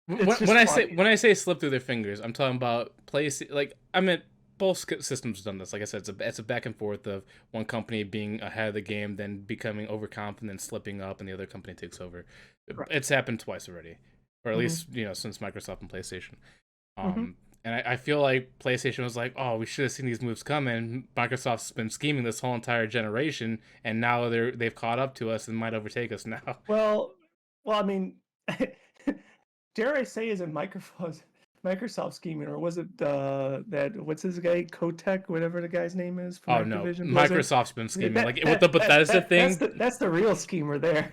when it's when just I say funny. when I say slip through their fingers, I'm talking about place like I meant both systems have done this. Like I said, it's a back and forth of one company being ahead of the game, then becoming overconfident, slipping up, and the other company takes over. Correct. It's happened twice already, or at Hmm. least since Microsoft and PlayStation. Hmm. And I feel like PlayStation was like, oh, we should have seen these moves coming. Microsoft's been scheming this whole entire generation, and now they've caught up to us and might overtake us now. Well, I mean, dare I say, is it Microsoft scheming, or was it that what's his guy, Kotek, whatever the guy's name is from Oh no, Activision Blizzard? Microsoft's been scheming That like with the Bethesda that's thing. the real schemer there.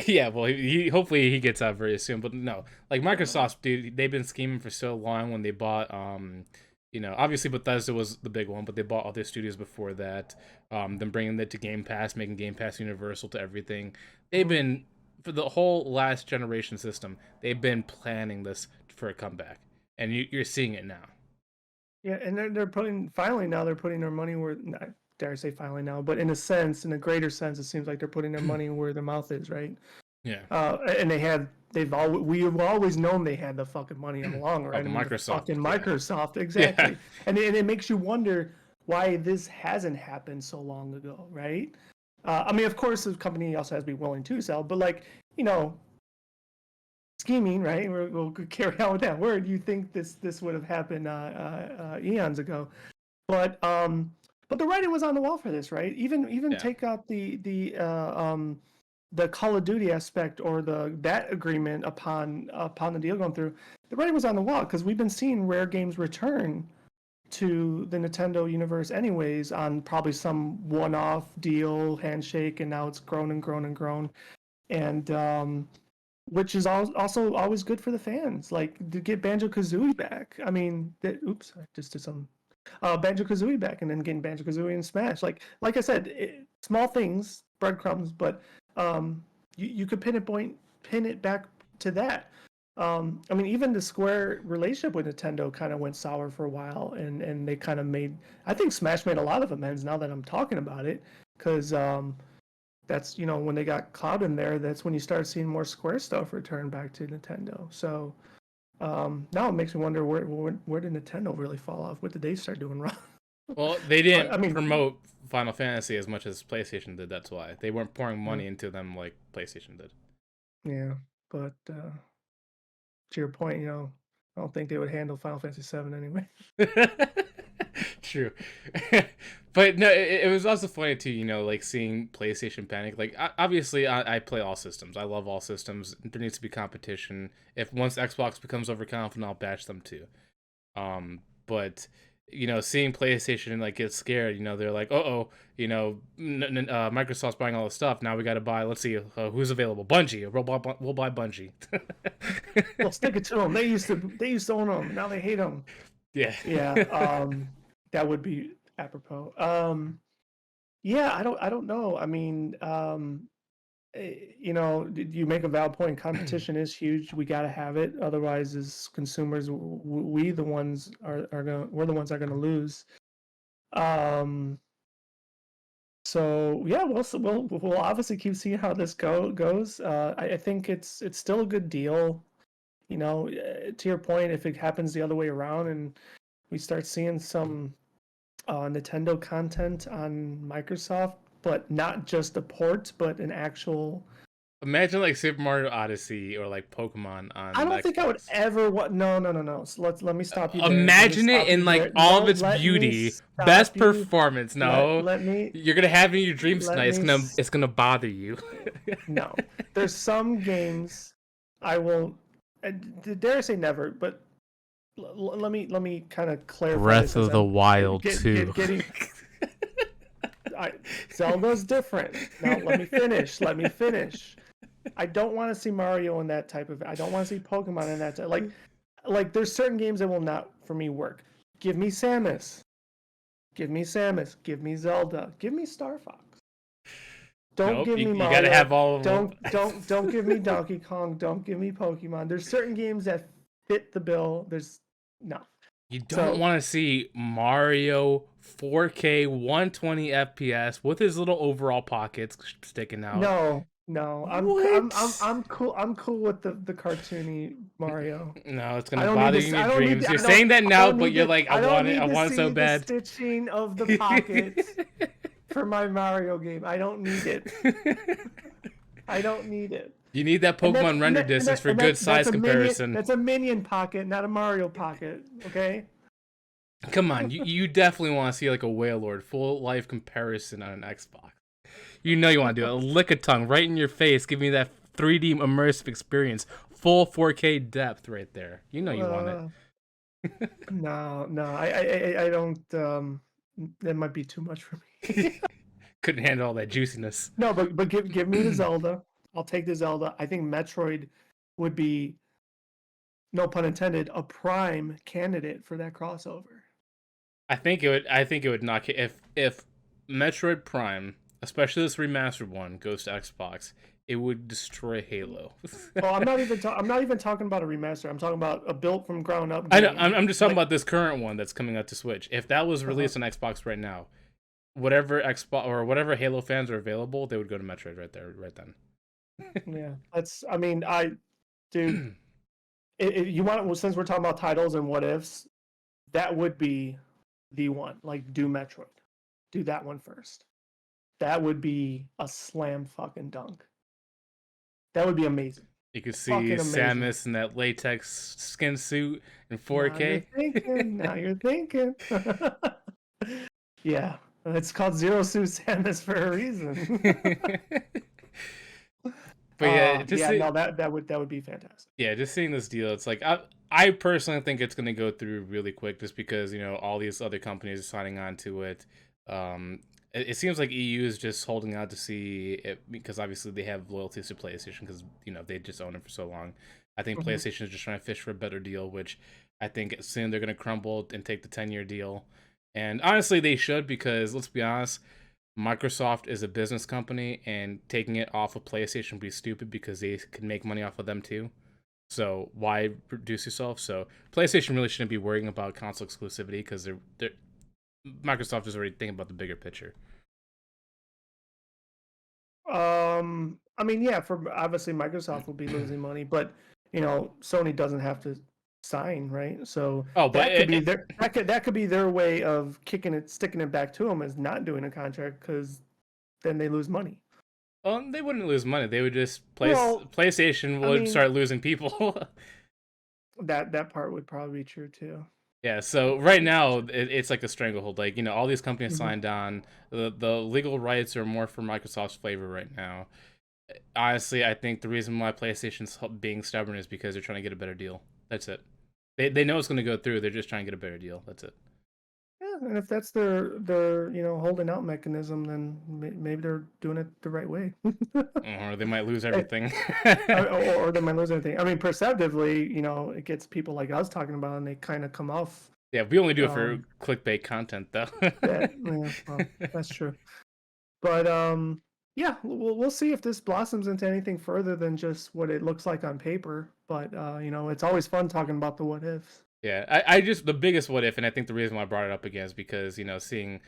Yeah, well, he hopefully he gets out very soon. But no, like Uh, Microsoft, dude, they've been scheming for so long. When they bought, obviously Bethesda was the big one, but they bought other studios before that. Then bringing it to Game Pass, making Game Pass universal to everything. They've mhm. been for the whole last generation system. They've been planning this for a comeback, and you're seeing it now. Yeah, and they're putting finally now they're putting their money where, I dare I say finally now, but in a sense, in a greater sense, it seems like they're putting their money where their mouth is, right? Yeah. And we've always known they had the fucking money all along, Oh, right? I mean, the Microsoft. fucking Yeah. Microsoft, Yeah. exactly. And it makes you wonder why this hasn't happened so long ago, right? I mean, of course, the company also has to be willing to sell, but like, you know, scheming, right? We'll carry on with that word. You think this would have happened eons ago, but but the writing was on the wall for this, right? Even Yeah. take out the Call of Duty aspect or that agreement upon the deal going through. The writing was on the wall because we've been seeing rare games return to the Nintendo universe anyways on probably some one-off deal handshake, and now it's grown and grown and grown, and which is also always good for the fans. Like to get Banjo Kazooie back. I mean, oops, I just did some Banjo Kazooie back, and then getting Banjo Kazooie and Smash. Like I said, small things, breadcrumbs, but you could pin it back to that. I mean, even the Square relationship with Nintendo kind of went sour for a while, and they kind of made. I think Smash made a lot of amends now that I'm talking about it, because that's when they got Cloud in there, that's when you start seeing more Square stuff return back to Nintendo. So now it makes me wonder where did Nintendo really fall off? What did they start doing wrong? Well, they I didn't mean, promote Final Fantasy as much as PlayStation did. That's why they weren't pouring mm, money into them like PlayStation did. yeah, but to your point, I don't think they would handle Final Fantasy VII anyway. True. But no, it was also funny too, like seeing PlayStation panic. Like, obviously, I play all systems. I love all systems. There needs to be competition. If once Xbox becomes overconfident, I'll bash them too. But seeing PlayStation like get scared, they're like, oh, Microsoft's buying all this stuff. Now we got to buy. Let's see who's available. Bungie. We'll buy Bungie. Well, stick it to them. They used to own them. Now they hate them. Yeah. Yeah, that would be apropos. Yeah, I don't know. I mean, you make a valid point. Competition is huge. We got to have it. Otherwise, as consumers, we the ones are going. We're the ones that are going to lose. Um. So yeah, we'll obviously keep seeing how this goes. I think it's still a good deal. To your point, if it happens the other way around and we start seeing some Nintendo content on Microsoft, but not just a port, but an actual. Imagine like Super Mario Odyssey or like Pokemon I on the don't think I would Xbox. ever. What? No, no, no, no. So let me stop you there. Let me Imagine it stop you in like there. all No, of its let me beauty, best stop you. performance. Let No, let me you're gonna have it in your dreams let tonight. It's me. gonna it's gonna bother you. No, there's some games I will. Dare I say never, but let me kind of clarify Breath this as of the I'm Wild too. getting. I, Zelda's different. Now let me finish. Let me finish. I don't want to see Mario in that type of. I don't want to see Pokemon in that. Like there's certain games that will not for me work. Give me Samus. Give me Samus. Give me Zelda. Give me Star Fox. Don't Nope, give you, me you gotta Mario. have all of them. Don't give me Donkey Kong. Don't give me Pokemon. There's certain games that fit the bill. There's no. You don't So want to see Mario 4K 120 FPS with his little overall pockets sticking out. no. No, What? I'm cool. I'm cool with the cartoony Mario. No, it's I gonna don't need bother you this. in your I don't need. dreams. The, You're saying that I now, don't but need you're to. like, I I don't want it. I need to want it so see the bad. stitching of the pockets for my Mario game. I don't need it. I don't need it. You need that And that's Pokemon render distance for good that's size a minion. comparison. That's a minion pocket, not a Mario pocket. Okay. Come on, you definitely want to see like a Wailord full life comparison on an Xbox. You know you want to do it. Lick a tongue right in your face. Give me that 3D immersive experience. Full 4K depth right there. You know you want it. No, no, I don't. That might be too much for me. Couldn't handle all that juiciness. No, but give me the Zelda. I'll take the Zelda. I think Metroid would be, no pun intended, a prime candidate for that crossover. I think it would. I think it would knock it if Metroid Prime, especially this remastered one, goes to Xbox. It would destroy Halo. Oh, I'm not even talking about a remaster. I'm talking about a built from ground up I know. game. I'm just talking about this current one that's coming out to Switch. If that was Uh-huh. released on Xbox right now, whatever Xbox or whatever Halo fans are available, they would go to Metroid right there, right then. Yeah, that's. I mean, dude. You want, well, since we're talking about titles and what ifs, that would be the one. Like, do Metroid, do that one first. That would be a slam fucking dunk. That would be amazing. You could see Fucking amazing. Samus in that latex skin suit in Now you're 4K. thinking. Now you're thinking. Yeah, it's called Zero Suit Samus for a reason. But yeah, just Yeah, no, that would be fantastic. yeah, just seeing this deal, it's like I personally think it's gonna go through really quick, just because all these other companies are signing on to it. It seems like EU is just holding out to see it, because obviously they have loyalties to PlayStation, because they just own it for so long. I think Mhm. PlayStation is just trying to fish for a better deal, which I think soon they're gonna crumble and take the 10-year deal. And honestly, they should, because let's be honest, Microsoft is a business company, and taking it off of PlayStation would be stupid, because they can make money off of them too. So why reduce yourself? So PlayStation really shouldn't be worrying about console exclusivity, because they're Microsoft is already thinking about the bigger picture. I mean, yeah, for obviously Microsoft will be losing money, but Sony doesn't have to sign, right? So Oh, but that could be that could be their way of sticking it back to them, is not doing a contract, because then they lose money. well, they wouldn't lose money. They would just Well, PlayStation I would mean, start losing people. that part would probably be true too. Yeah, so right now it's like a stranglehold. Like all these companies Mhm. signed on. The legal rights are more for Microsoft's flavor right now. Honestly, I think the reason why PlayStation's being stubborn is because they're trying to get a better deal. That's it. They know it's going to go through. They're just trying to get a better deal. That's it. Yeah, and if that's their holding out mechanism, then maybe they're doing it the right way. Or they might lose Eh, everything. or they might lose anything. I mean, perceptively, it gets people like us talking about, and they kind of come off. Yeah, we only do it for Um, clickbait content, though. yeah, well, that's true. But yeah, we'll see if this blossoms into anything further than just what it looks like on paper. But it's always fun talking about the what ifs. Yeah, I just the biggest what if, and I think the reason why I brought it up again is because seeing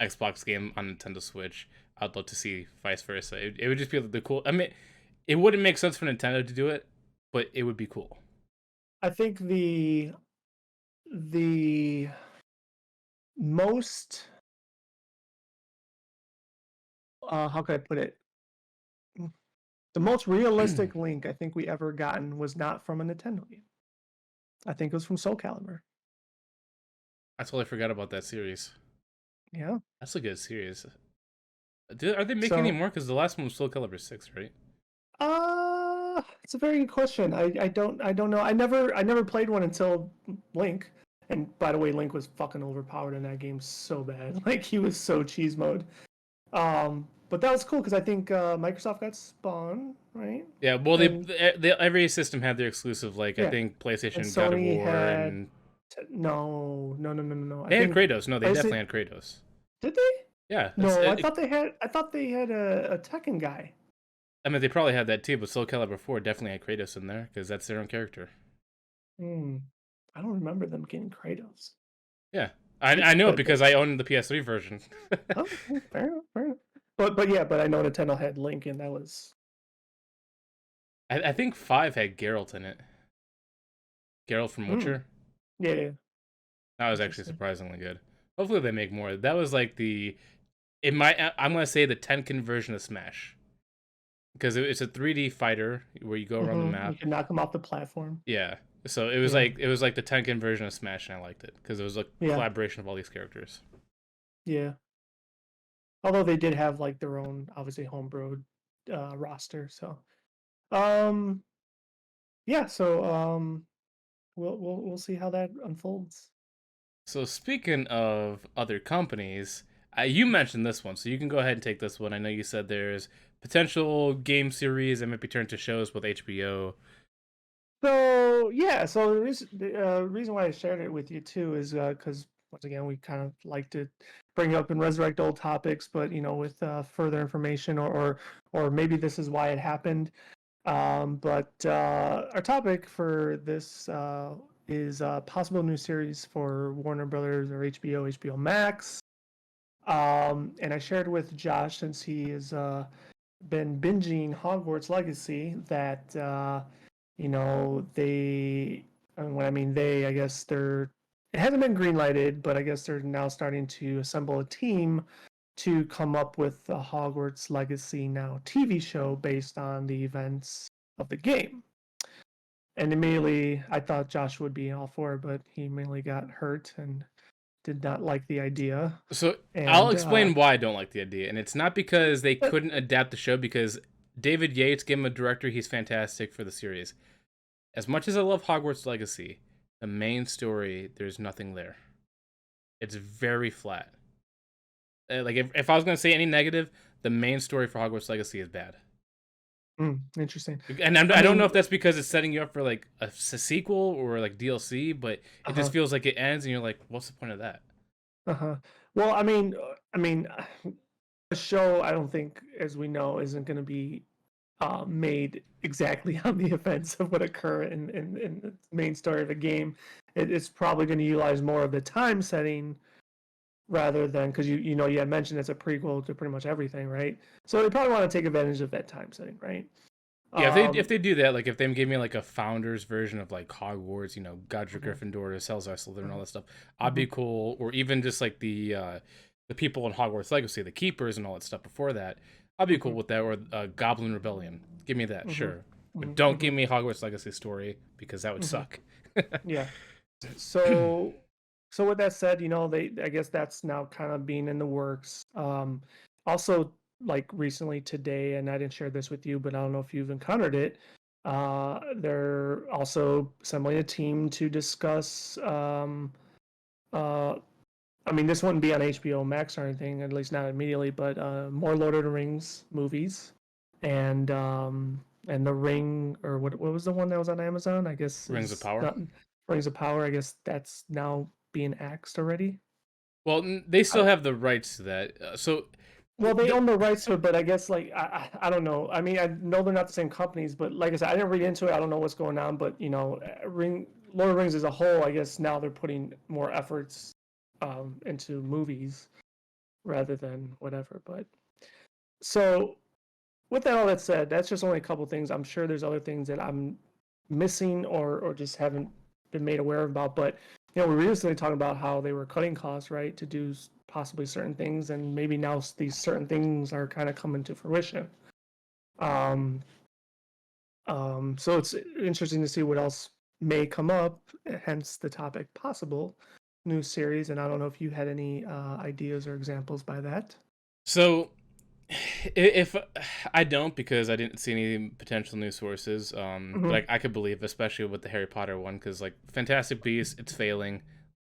Xbox game on Nintendo Switch, I'd love to see vice versa. It would just be the cool. I mean, it wouldn't make sense for Nintendo to do it, but it would be cool. I think the most how could I put it? The most realistic link I think we ever gotten was not from a Nintendo game. I think it was from Soul Calibur. I totally forgot about that series. Yeah. That's a good series. Are they making any So, more? Because the last one was Soul Calibur 6, right? it's a very good question. I don't know. I never played one until Link. And by the way, Link was fucking overpowered in that game so bad. Like, he was so cheese mode. But that was cool because I think Microsoft got Spawn, right? Yeah, well, And every system had their exclusive. Like I yeah, think and PlayStation, God of Sony War, had and no, no, no, no, no, no. I they had think Kratos. No, they definitely PlayStation, had Kratos. did they? Yeah, No, I thought they had a Tekken guy. I mean, they probably had that too, but Soul Calibur 4 definitely had Kratos in there because that's their own character. Hmm. I don't remember them getting Kratos. Yeah, I know it But because I own the PS3 version. oh, fair enough, fair enough. But yeah, but I know Nintendo had Link, and that was I think 5 had Geralt in it. Geralt from Mm. Witcher. Yeah, yeah. That was actually Interesting. surprisingly good. Hopefully they make more. That was like the it might I'm gonna say the Tenkin version of Smash because it's a 3D fighter where you go around the You map. can knock them off the platform. Yeah. So Yeah, it was like the Tenkin version of Smash, and I liked it because it was a yeah, collaboration of all these characters. yeah. Although they did have like their own, obviously homebrewed roster. So, um, yeah. So, we'll see how that unfolds. So speaking of other companies, you mentioned this one, so you can go ahead and take this one. I know you said there's potential game series that might be turned to shows with HBO. So yeah, so the reason why I shared it with you too is because once again we kind of like to bring up and resurrect old topics, but with further information or maybe this is why it happened. But our topic for this is a possible new series for Warner Brothers or HBO Max. And I shared with Josh since he has been binging Hogwarts Legacy that they, and when I mean they, I guess they're, it hasn't been greenlighted, but I guess they're now starting to assemble a team to come up with the Hogwarts Legacy now TV show based on the events of the game. And immediately I thought Josh would be all for it, but he mainly got hurt and did not like the idea. So I'll And explain why I don't like the idea, and it's not because they but couldn't adapt the show. Because David Yates, give him a director, he's fantastic for the series. As much as I love Hogwarts Legacy, the main story, there's nothing there. It's very flat. Like if I was gonna say any negative, the main story for Hogwarts Legacy is bad. interesting. And I I don't know mean, if that's because it's setting you up for like a sequel or like DLC, but it just uh-huh, feels like it ends, and you're like, what's the point of that? uh-huh. Well, I mean, the show I don't think, as we know, isn't going to be made exactly on the events of what occur in the main story of the game. It's probably going to utilize more of the time setting rather than because you had mentioned it's a prequel to pretty much everything, right? So they probably want to take advantage of that time setting, right? Yeah, if Um, they do that, like if they gave me like a founder's version of like Hogwarts, Godric mhm, Gryffindor, Salazar Slytherin, all mhm, that stuff, I'd be mhm, cool. Or even just like the people in Hogwarts Legacy, the keepers and all that stuff before that, I'd be cool mhm, with that. Or Goblin Rebellion, give me that, mhm, sure, but mhm, don't give mhm, me Hogwarts Legacy story because that would mhm. suck. Yeah. So, so with that said, I guess that's now kind of being in the works. Also, like recently today, and I didn't share this with you, but I don't know if you've encountered it. They're also assembling a team to discuss. Uh, I mean, this wouldn't be on HBO Max or anything, at least not immediately, but more Lord of the Rings movies, and the Ring, or what was the one that was on Amazon? I guess Rings of is Power. not Rings of Power. I guess that's now being axed already. Well, they I still don't, have the rights to that. well, they The, own the rights to it, but I guess like I don't know. I mean, I know they're not the same companies, but like I said, I didn't read into it. I don't know what's going on, but Lord of the Rings as a whole, I guess now they're putting more efforts into movies rather than whatever. But so with all that said, that's just only a couple things. I'm sure there's other things that I'm missing or just haven't been made aware about. But we were recently talking about how they were cutting costs, right, to do possibly certain things, and maybe now these certain things are kind of coming to fruition. Um, so it's interesting to see what else may come up. Hence the topic, possible new series. And I don't know if you had any ideas or examples by that. so if I don't because I didn't see any potential news sources, Mm-hmm. but I could believe, especially with the Harry Potter one, because like Fantastic Beasts, it's failing.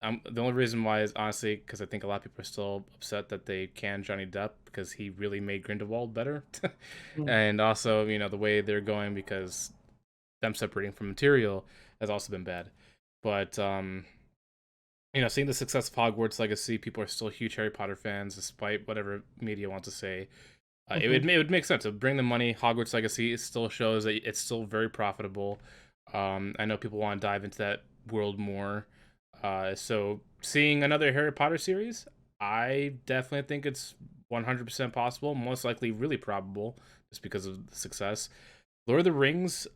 The only reason why is honestly because I think a lot of people are still upset that they canned Johnny Depp because he really made Grindelwald better, and also the way they're going because them separating from material has also been bad. But seeing the success of Hogwarts Legacy, people are still huge Harry Potter fans, despite whatever media wants to say. Mm-hmm. It would make sense to bring the money. Hogwarts Legacy still shows that it's still very profitable. I know people want to dive into that world more. So seeing another Harry Potter series, I definitely think it's 100% possible. Most likely, really probable, just because of the success. Lord of the Rings,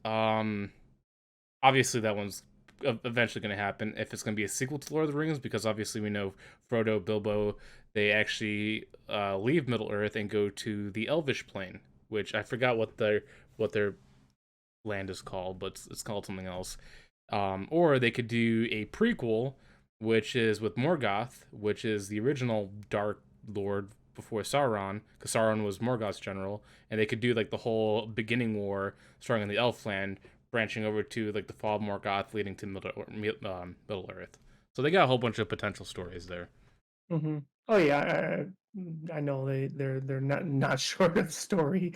obviously that one's eventually going to happen if it's going to be a sequel to Lord of the Rings, because obviously we know Frodo, Bilbo, they actually leave Middle Earth and go to the Elvish plane, which I forgot what their land is called, but it's called something else. Or they could do a prequel, which is with Morgoth, which is the original Dark Lord before Sauron, because Sauron was Morgoth's general, and they could do like the whole beginning war starting in the Elfland, branching over to like the fall of Morgoth, leading to Middle Earth. So they got a whole bunch of potential stories there. Hmm. Oh yeah, I know they're not short of story,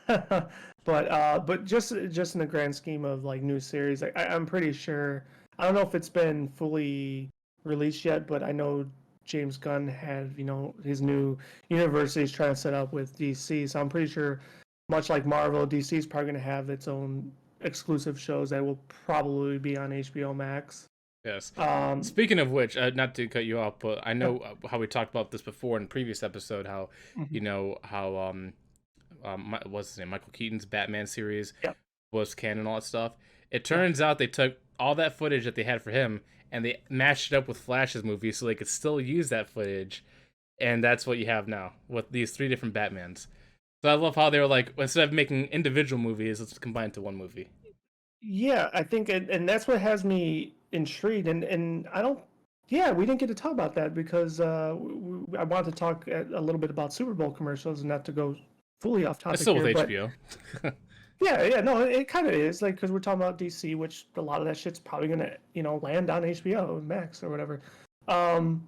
but just in the grand scheme of like new series, I'm pretty sure. I don't know if it's been fully released yet, but I know James Gunn had his new universe he's trying to set up with DC. So I'm pretty sure, much like Marvel, DC is probably going to have its own exclusive shows that will probably be on HBO Max. Yes. Um, Speaking of which, not to cut you off, but I yeah. know how we talked about this before in a previous episode. How Mhm. how what's his name? Michael Keaton's Batman series Yep. was canon, and all that stuff. It Yeah. turns out they took all that footage that they had for him and they matched it up with Flash's movie, so they could still use that footage, and that's what you have now with these three different Batmans. So I love how they were like, instead of making individual movies, let's combine it to one movie. Yeah, I think, and that's what has me intrigued. And I don't, yeah, we didn't get to talk about that because I wanted to talk a little bit about Super Bowl commercials and not to go fully off It's topic still with here, but HBO. yeah, no, it kind of is like because we're talking about DC, which a lot of that shit's probably gonna land on HBO Max or whatever. Um,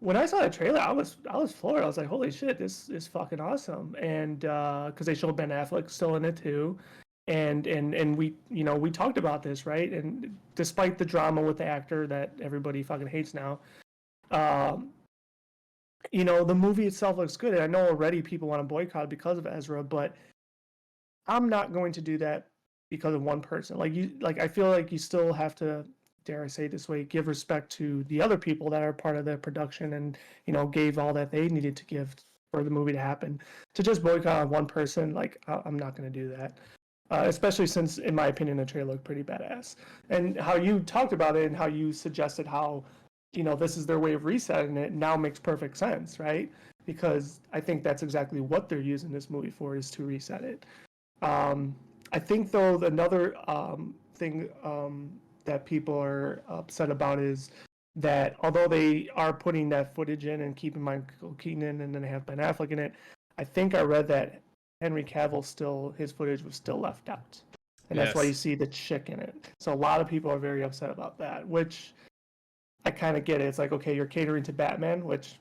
when I saw the trailer, I was floored. I was like, holy shit, this is fucking awesome. And because they showed Ben Affleck still in it too, and we talked about this, right? And despite the drama with the actor that everybody fucking hates now, um, the movie itself looks good. And I know already people want to boycott because of Ezra, but I'm not going to do that because of one person. Like I feel like you still have to, dare I say it this way, give respect to the other people that are part of the production and gave all that they needed to give for the movie to happen. To just boycott one person, like I'm not going to do that. Especially since, in my opinion, the trailer looked pretty badass. And how you talked about it and how you suggested how, this is their way of resetting it now makes perfect sense, right? Because I think that's exactly what they're using this movie for is to reset it. Um, I think though another thing that people are upset about is that although they are putting that footage in and keeping Michael Keaton in, and then they have Ben Affleck in it, I think I read that Henry Cavill still his footage was still left out, and that's why you Yes. see the chick in it. So a lot of people are very upset about that, which I kind of get it. It's like, okay, you're catering to Batman, which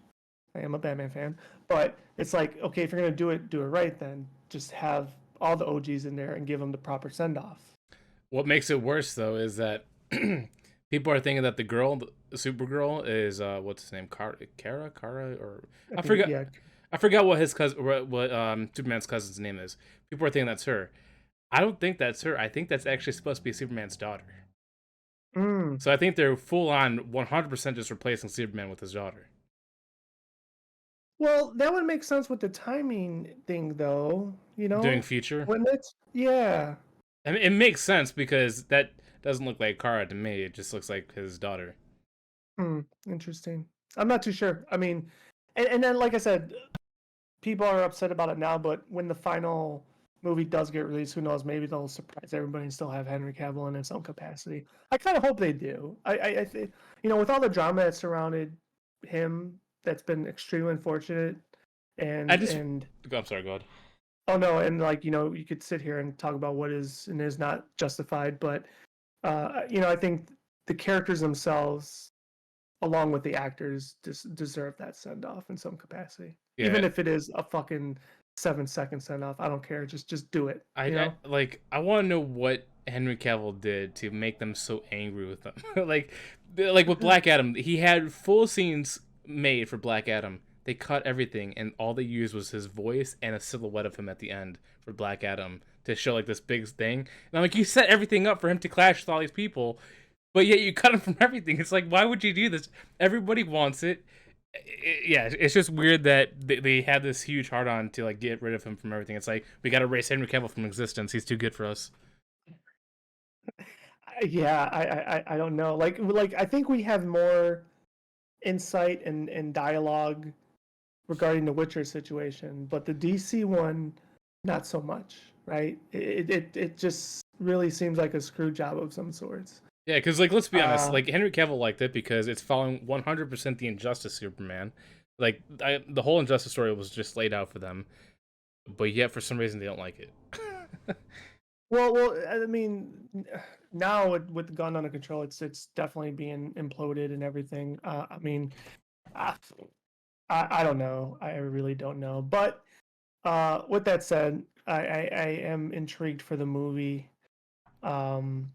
I am a Batman fan, but it's like, okay, if you're gonna do it right, then just have all the OGs in there and give them the proper send off. What makes it worse though is that people are thinking that the girl, the Supergirl, is what's his name, Kara, or I I think, forgot. yeah. I forgot what his cousin, what Superman's cousin's name is. People are thinking that's her. I don't think that's her. I think that's actually supposed to be Superman's daughter. Mm. So I think they're full on 100% just replacing Superman with his daughter. Well, that would make sense with the timing thing, though. Doing future. Wouldn't it? Yeah. I mean, it makes sense because that doesn't look like Kara to me. It just looks like his daughter. Hmm. Interesting. I'm not too sure. I mean, and then like I said, people are upset about it now, but when the final movie does get released, who knows? Maybe they'll surprise everybody and still have Henry Cavill in some capacity. I kind of hope they do. I think with all the drama that surrounded him, that's been extremely unfortunate. I And just, and I'm sorry, go ahead. oh no, and like you could sit here and talk about what is and is not justified, but I think the characters themselves along with the actors deserve that send off in some capacity. Yeah, Even if it is a fucking 7 second send off, I don't care. Just do it. I like. I want to know what Henry Cavill did to make them so angry with him. like with Black Adam, he had full scenes made for Black Adam. They cut everything, and all they used was his voice and a silhouette of him at the end for Black Adam to show like this big thing. And I'm like, you set everything up for him to clash with all these people, but yet you cut him from everything. It's like, why would you do this? Everybody wants it. Yeah, it's just weird that they had this huge hard on to like get rid of him from everything. It's like we got to erase Henry Cavill from existence. He's too good for us. Yeah, I don't know. Like I think we have more insight and dialogue regarding the Witcher situation, but the DC one, not so much, right? It just really seems like a screw job of some sorts. Yeah, because like let's be honest, Uh, like Henry Cavill liked it because it's following 100% the Injustice Superman. Like the whole Injustice story was just laid out for them, but yet for some reason they don't like it. well, I mean, now with the gun under control, it's definitely being imploded and everything. I mean, I, I don't know. I really don't know. But with that said, I am intrigued for the movie. Um,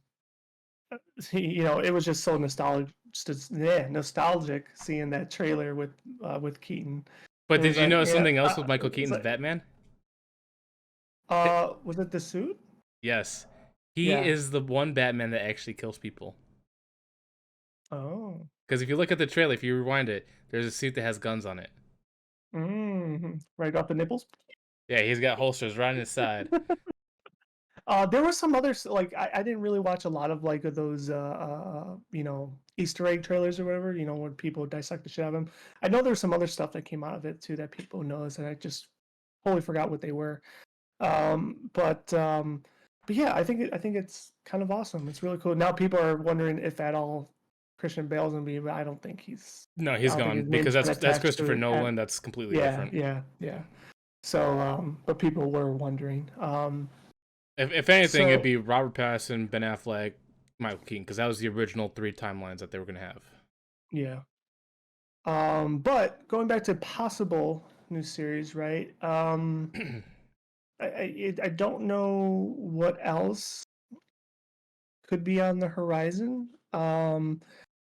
it was just so nostalgic, just, yeah, nostalgic seeing that trailer with Keaton. But It did was you like, know yeah, something else with Michael it's Keaton's like, Batman? was it the suit? Yes, he Yeah. is the one Batman that actually kills people. Oh. Because if you look at the trailer, if you rewind it, there's a suit that has guns on it. Right off the nipples. Yeah, he's got holsters right on his side. There was some others like I didn't really watch a lot of like of those Easter egg trailers or whatever, when people dissect the shit out of them. I know there's some other stuff that came out of it too that people noticed, and I just totally forgot what they were. Um, but um, but yeah, I think it's kind of awesome. It's really cool. Now people are wondering if at all Christian Bale's gonna be, but I don't think No, I he's don't think gone his because name's been that's attached to Christopher it. Nolan. That's completely Yeah, different. yeah, yeah. So, but people were wondering. If anything, it'd So be Robert Pattinson, Ben Affleck, Michael Keaton, because that was the original three timelines that they were gonna have. yeah. But going back to possible new series, right? I don't know what else could be on the horizon.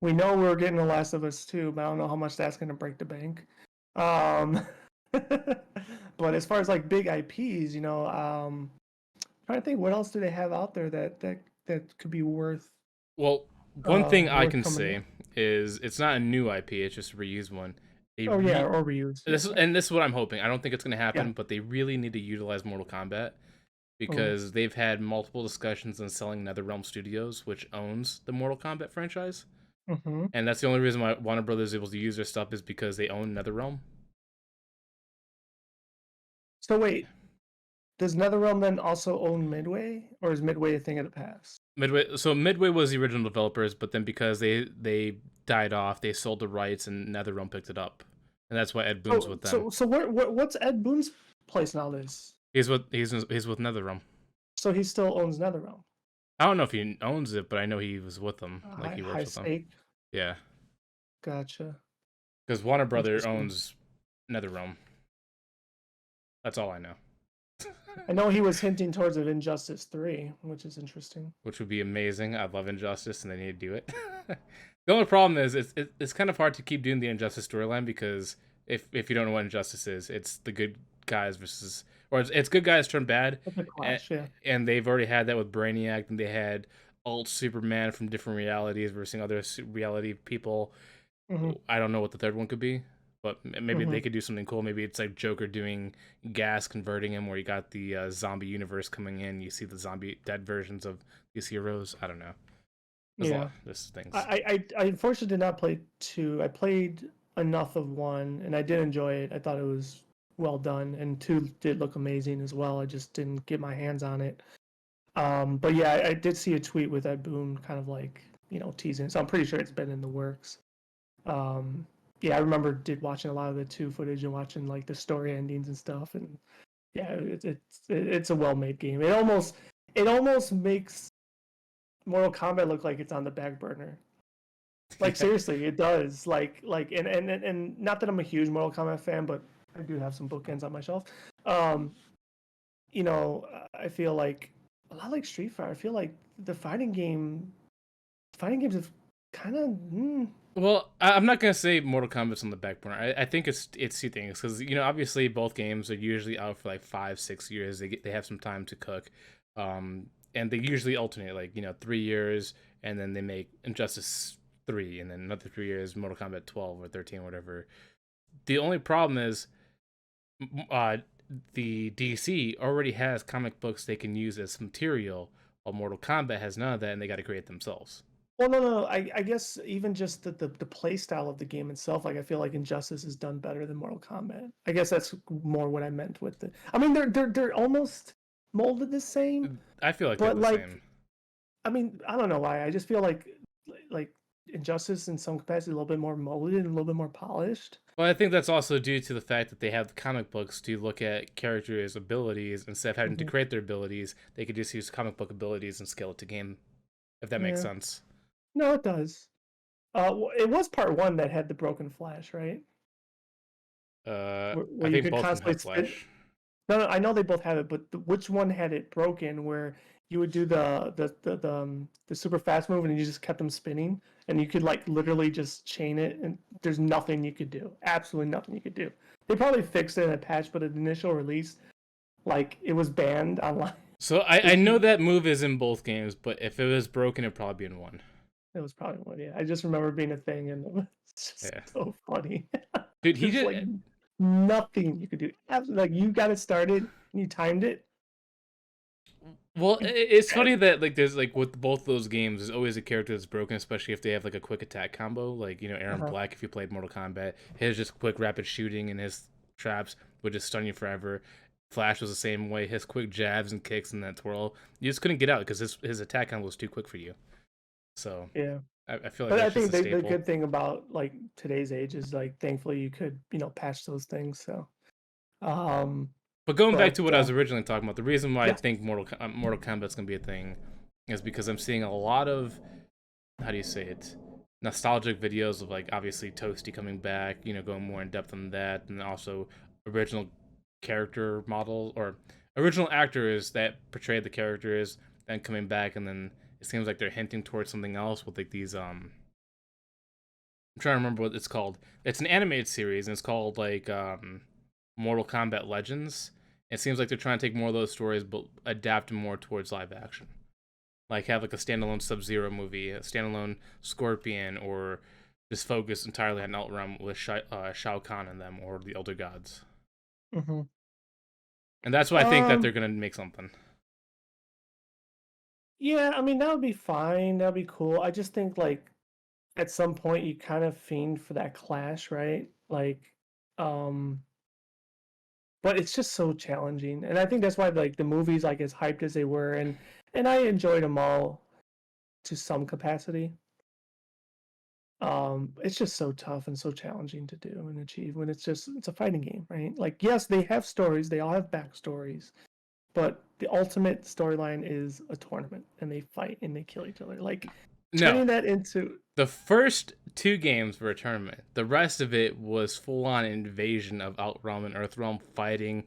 We know we're getting The Last of Us 2, but I don't know how much that's going to break the bank. Um, but as far as like big IPs, trying to think what else do they have out there that could be Well, one thing I worth can coming say up. is it's not a new IP; it's just a reused one. They Oh yeah, re or reuse. Yeah, this is, yeah, and this is what I'm hoping. I don't think it's gonna yeah. happen, but they really need to utilize Mortal Kombat Oh, because they've had multiple discussions on selling NetherRealm Studios, which owns the Mortal Kombat franchise, mm-hmm. and that's the only reason why Warner Brothers is able to use their stuff is because they own NetherRealm. So wait, does NetherRealm then also own Midway, or is Midway a thing of the past? Midway was the original developers, but then because they died off, they sold the rights and NetherRealm picked it up, and that's why Ed Boon's So with them. so so what's Ed Boon's place nowadays? He's with NetherRealm. So he still owns NetherRealm. I don't know if he owns it, but I know he was with them. Like he High works with them. stake. Yeah, Gotcha. because Warner Brother Interesting. owns NetherRealm. That's all I know. I know he was hinting towards an Injustice 3, which is interesting. Which would be amazing. I love Injustice, and they need to do it. The only problem is it's kind of hard to keep doing the Injustice storyline because if you don't know what Injustice is, it's the good guys versus or it's good guys turn bad, It's a and, clash, yeah. and they've already had that with Brainiac, and they had alt Superman from different realities versus other reality people. Hmm. I don't know what the third one could be, but maybe Hmm. they could do something cool. Maybe it's like Joker doing gas converting him, where you got the zombie universe coming in. You see the zombie dead versions of these heroes. I don't know. There's a Yeah. lot. There's things. I unfortunately did not play 2. I played enough of 1, and I did enjoy it. I thought it was well done, and 2 did look amazing as well. I just didn't get my hands on it. But yeah, I did see a tweet with Ed Boon kind of like, teasing. So I'm pretty sure it's been in the works. Um, yeah, I remember did watching a lot of the 2 footage and watching like the story endings and stuff. And yeah, it's a well-made game. It almost makes Mortal Kombat look like it's on the back burner. Like Yeah. seriously, it does. And not that I'm a huge Mortal Kombat fan, but I do have some bookends on my shelf. Um, I feel like a lot like Street Fighter. I feel like the fighting games have kind of. Well, I'm not gonna say Mortal Kombat's on the back burner. I think it's two things because obviously both games are usually out for like 5-6 years. They have some time to cook, and they usually alternate like 3 years, and then they make Injustice 3, and then another 3 years Mortal Kombat 12 or 13 or whatever. The only problem is, the DC already has comic books they can use as material, while Mortal Kombat has none of that, and they got to create themselves. Well, no. I guess even just the play style of the game itself, like I feel like Injustice is done better than Mortal Kombat. I guess that's more what I meant with it. I mean, they're almost molded the same, I feel like they're but the same. like, I mean, I don't know why. I just feel like Injustice in some capacity a little bit more molded and a little bit more polished. Well, I think that's also due to the fact that they have the comic books to look at characters' abilities instead of having to Hmm. create their abilities. They could just use comic book abilities and scale it to game, if that makes Yeah, sense. no, it does. It was part one that had the broken flash, right? I Where you think could both of them constantly have spin. Flash. No, I know they both have it, but which one had it broken? Where you would do the super fast move and you just kept them spinning, and you could like literally just chain it, and there's nothing you could do. Absolutely nothing you could do. They probably fixed it in a patch, but at the initial release, like it was banned online. So I Like know you, that move is in both games, but if it was broken, it'd probably be in one. it was probably one. Yeah, I just remember being a thing, and it was just Yeah, so funny. dude, he There's just like nothing you could do. Absolutely, like you got it started, and you timed it. well, You it's funny dead. that like there's like with both those games, there's always a character that's broken, especially if they have like a quick attack combo. Like Aaron Uh-huh. Black, if you played Mortal Kombat, his just quick rapid shooting and his traps would just stun you forever. Flash was the same way. His quick jabs and kicks and that twirl, you just couldn't get out because his attack combo was too quick for you. So Yeah. I feel like But I that's just think a the staple. good thing about like today's age is like thankfully you could patch those things. So, um, But going back but to what I was originally talking about, the reason why I yeah, think Mortal Kombat's gonna be a thing is because I'm seeing a lot of, how do you say it, nostalgic videos of like obviously Toasty coming back, going more in depth on that, and also original character models or original actors that portrayed the characters, then coming back, and then it seems like they're hinting towards something else with like these. I'm trying to remember what it's called. It's an animated series, and it's called like Mortal Kombat Legends. It seems like they're trying to take more of those stories, but adapt them more towards live action. Like have like a standalone Sub Zero movie, a standalone Scorpion, or just focus entirely on Outrealm with Shao Kahn and them, or the Elder Gods. hmm And that's why I think that they're um, gonna make something. yeah. I mean that would be fine. That'd be cool. I just think like at some point you kind of fiend for that clash, right? Like, um, but it's just so challenging, and I think that's why like the movies like as hyped as they were, and I enjoyed them all to some capacity. It's just so tough and so challenging to do and achieve when it's a fighting game, right? Like yes, they have stories, they all have backstories, but the ultimate storyline is a tournament and they fight and they kill each other. Like No, turning that into the first two games were a tournament. The rest of it was full on invasion of Outrealm and Earthrealm fighting.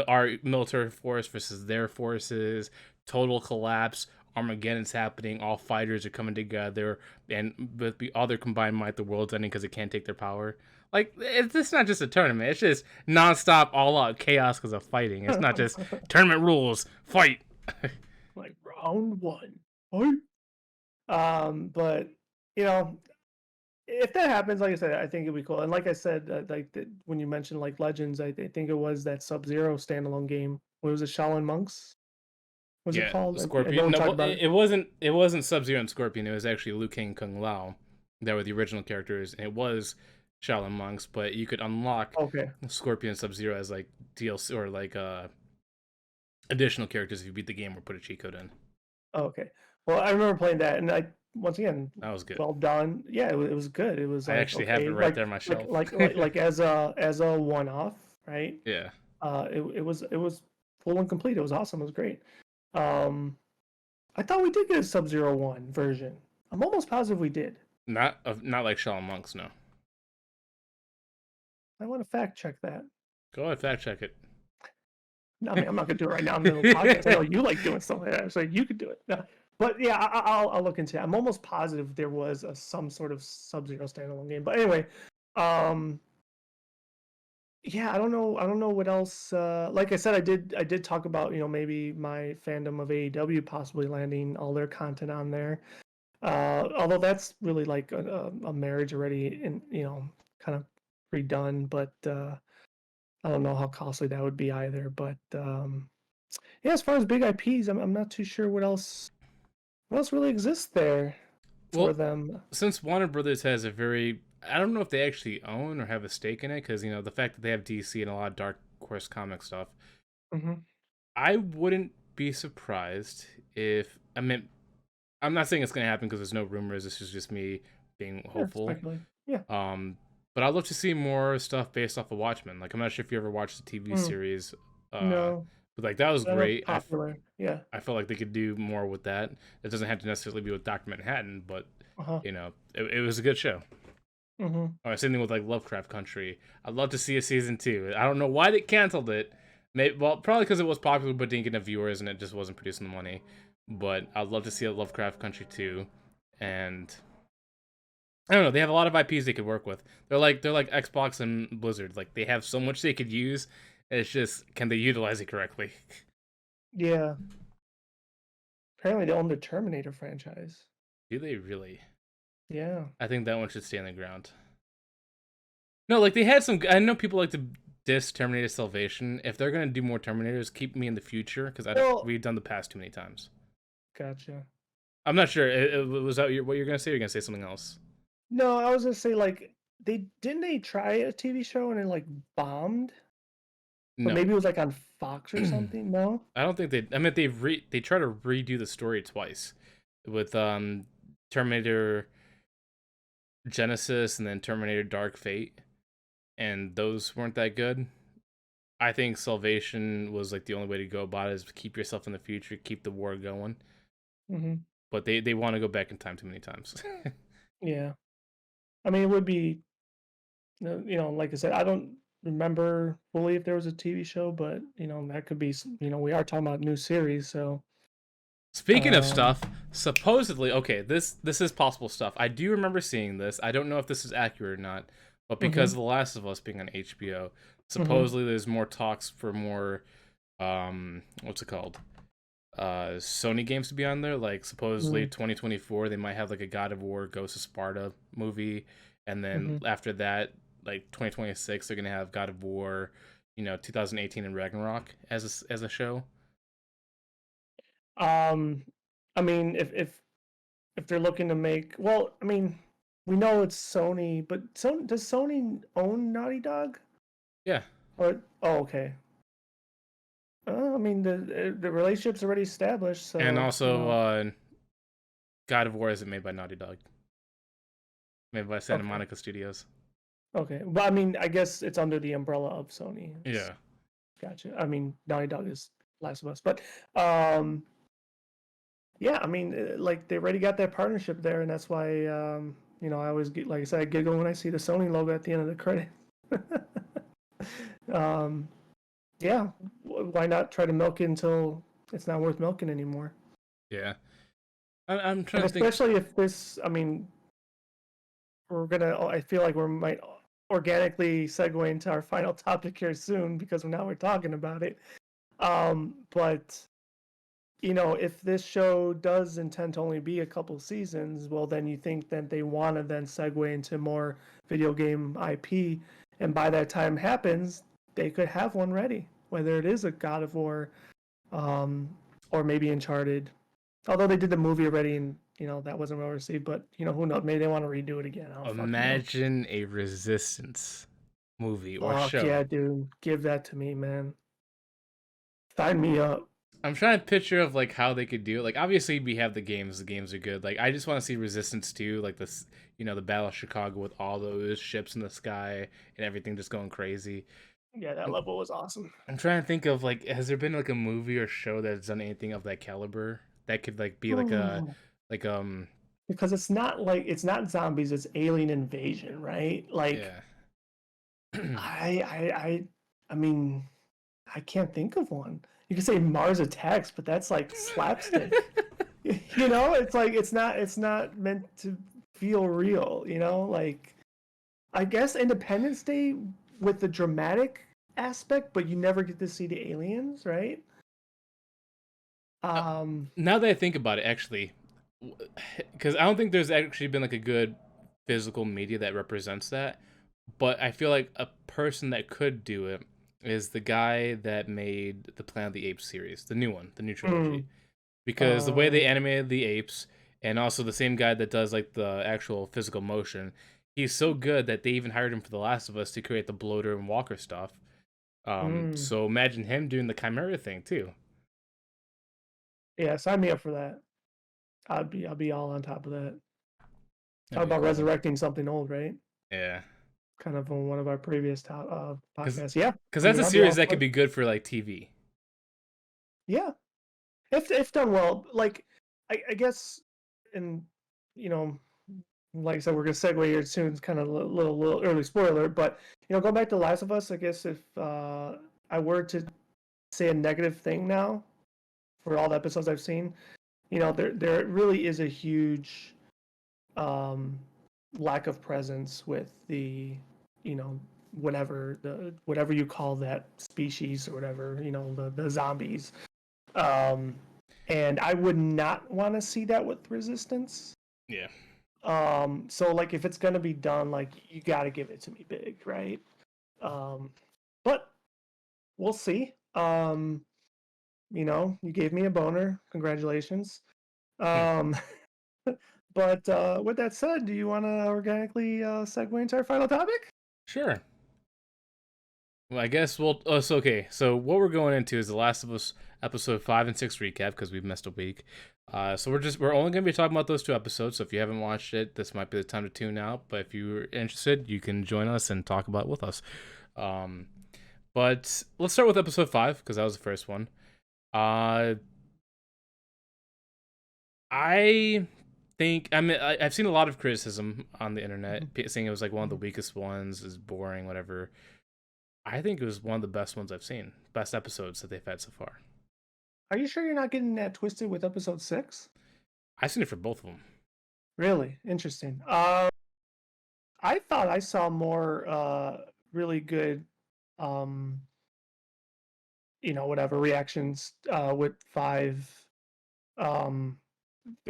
Our military force versus their forces. Total collapse. Armageddon's happening. All fighters are coming together, and with the other combined might, the world's ending because it can't take their power. Like it's not just a tournament. It's just nonstop, all out chaos because of fighting. It's not just tournament rules. Fight. like round one. Fight. But you know, if that happens, like I said, I think it'd be cool. And like I said, when you mentioned like Legends, I think it was that Sub Zero standalone game. What was it, Shaolin Monks? Was it Yeah, called? I know Scorpion. we No, talked well, about it. it wasn't. It wasn't Sub Zero and Scorpion. It was actually Liu Kang, Kung Lao, that were the original characters, and it was Shaolin monks. But you could unlock Okay. Scorpion and Sub Zero as like DLC or like additional characters if you beat the game or put a cheat code in. Oh, okay. Well, I remember playing that, and I once again, That was good. well done. Yeah, it was good. It was I like actually have it okay, right there on my shelf. like as a one off, right? Yeah, It was full and complete. It was awesome. It was great. Um, I thought we did get a Sub Zero one version. I'm almost positive we did. not like Shaolin monks. No, I want to fact check that. go ahead, fact check it. No, I mean, I'm not gonna do it right now in the middle of the podcast. I know you like doing stuff like that, so you could do it. No. But yeah, I'll look into it. I'm almost positive there was some sort of Sub Zero standalone game. But anyway, um, yeah, I don't know what else. Like I said, I did talk about maybe my fandom of AEW possibly landing all their content on there. Although that's really like a marriage already, and kind of redone, but I don't know how costly that would be either. But yeah, as far as big IPs, I'm not too sure what else really exists there for Well, them. since Warner Brothers has a very, I don't know if they actually own or have a stake in it, because the fact that they have DC and a lot of Dark Horse comic stuff, Hmm. I wouldn't be surprised if, I mean, I'm not saying it's gonna happen because there's no rumors. This is just me being Yeah, hopeful. speculate. Yeah. Um, but I'd love to see more stuff based off of Watchmen. Like, I'm not sure if you ever watched the TV Mm, series, uh, no, but like that was I know great. popular. Yeah. I felt like they could do more with that. It doesn't have to necessarily be with Doctor Manhattan, but Uh-huh. it was a good show. Hmm. Or same thing with like Lovecraft Country. I'd love to see a season 2. I don't know why they canceled it. Maybe, well, probably because it was popular but didn't get enough viewers and it just wasn't producing the money. But I'd love to see a Lovecraft Country 2. And I don't know. They have a lot of IPs they could work with. They're like Xbox and Blizzard. Like they have so much they could use. It's just, can they utilize it correctly? Yeah. Apparently, they own the Terminator franchise. Do they really? Yeah. I think that one should stay on the ground. No, like they had some. I know people like to diss Terminator Salvation. If they're gonna do more Terminators, keep me in the future because I don't. Well, We've done the past too many times. gotcha. I'm not sure. Was that what you're gonna say? Or you're gonna say something else? No, I was gonna say like they try a TV show and it like bombed, but No, maybe it was like on Fox or I something. No. don't think they. I mean, they try to redo the story twice with Terminator Genesis and then Terminator Dark Fate, and those weren't that good. I think Salvation was like the only way to go about it is keep yourself in the future, keep the war going. Hmm. But they want to go back in time too many times. Yeah. I mean, it would be, like I said, I don't remember fully if there was a TV show, but that could be. We are talking about new series, so Speaking of um, stuff, supposedly, okay, this is possible stuff. I do remember seeing this. I don't know if this is accurate or not, but because hmm of The Last of Us being on HBO, hmm supposedly there's more talks for more what's it called? Sony games to be on there. Like supposedly hmm 2024 they might have like a God of War Ghost of Sparta movie, and then hmm after that, like 2026 they're gonna have God of War, 2018 and Ragnarok as a show. um, I mean, if they're looking to make, well, I mean, we know it's Sony, but does Sony own Naughty Dog? Yeah. Or oh, okay. I mean, the relationship's already established, And so also, God of War isn't made by Naughty Dog, made by Santa okay, Monica Studios. okay. But I mean, I guess it's under the umbrella of Sony. Yeah. Gotcha. I mean, Naughty Dog is Last of Us, but um, yeah. I mean, like they already got that partnership there, and that's why I always get, like I said, I giggle when I see the Sony logo at the end of the credit. um, yeah. Why not try to milk it until it's not worth milking anymore? Yeah. I'm And trying to think. especially if this, I mean, I feel like we might organically segue into our final topic here soon because now we're talking about it. But if this show does intend to only be a couple seasons, well, then you think that they want to then segue into more video game IP, and by that time happens, they could have one ready, whether it is a God of War, um, or maybe Uncharted. Although they did the movie already, and that wasn't well received, but who knows? Maybe they want to redo it again. I don't fucking know. Imagine a Resistance movie or Fuck show. yeah, dude. Give that to me, man. Sign me up. I'm trying to picture of like how they could do it. Like obviously we have the games. The games are good. Like I just want to see Resistance 2, like this, the Battle of Chicago with all those ships in the sky and everything just going crazy. Yeah, that I'm, level was awesome. I'm trying to think of like, has there been like a movie or show that's done anything of that caliber that could like be like a Oh, like because it's not zombies, it's alien invasion, right? Like yeah. I mean, I can't think of one. You could say Mars Attacks, but that's like slapstick. It's like it's not meant to feel real, like I guess Independence Day with the dramatic aspect, but you never get to see the aliens, right? Uh, Um, Now that I think about it, actually, because I don't think there's actually been like a good physical media that represents that. but I feel like a person that could do it is the guy that made the Planet of the Apes series, the new one, the new trilogy, Mm, because the way uh, they animated the apes, and also the same guy that does like the actual physical motion, he's so good that they even hired him for The Last of Us to create the bloater and walker stuff. mm. So imagine him doing the Chimera thing too. Yeah, sign me up for that. I'll be all on top of that. Talk That'd be about cool. resurrecting something old, right? Yeah, Kind of on one of our previous because podcasts. Yeah, because I that's mean, a I'll be series all that for could it. be good for like TV. Yeah, if done well, like I guess, and you know, like I said, we're gonna segue here soon. It's kind of a little early spoiler, but going back to Last of Us, I guess if I were to say a negative thing now for all the episodes I've seen, there really is a huge um, lack of presence with the you know whatever you call that species or whatever the zombies, um, and I would not want to see that with Resistance. Yeah. So like if it's gonna be done, like you got to give it to me big, right? um, but we'll see. You gave me a boner, congratulations. Hmm. um, but with that said, do you want to organically segue into our final topic? Sure. Well, I guess we'll. Oh, so okay. So what we're going into is The Last of Us episode 5 and 6 recap because we've missed a week. So we're only going to be talking about those two episodes. So if you haven't watched it, this might be the time to tune out. But if you're interested, you can join us and talk about it with us. Um, but let's start with episode 5 because that was the first one. Uh, I think I've seen a lot of criticism on the internet saying it was like one of the weakest ones, is boring, whatever. I think it was one of the best ones I've seen. Best episodes that they've had so far. Are you sure you're not getting that twisted with episode 6? I've seen it for both of them. Really interesting. I thought I saw more really good, um, whatever reactions with 5, um,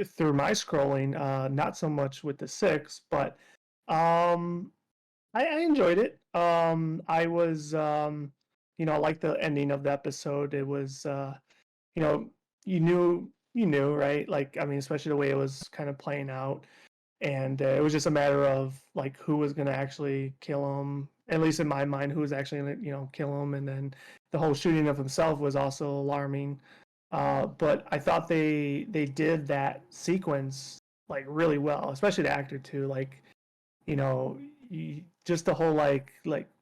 through my scrolling. Not so much with the 6, but um, I enjoyed it. I was, I like the ending of the episode. It was, you know, you knew, right? Like, I mean, especially the way it was kind of playing out, and it was just a matter of like who was gonna actually kill him. At least in my mind, who was actually gonna, kill him, and then the whole shooting of himself was also alarming. But I thought they did that sequence like really well, especially the actor too. Like, you know, just the whole like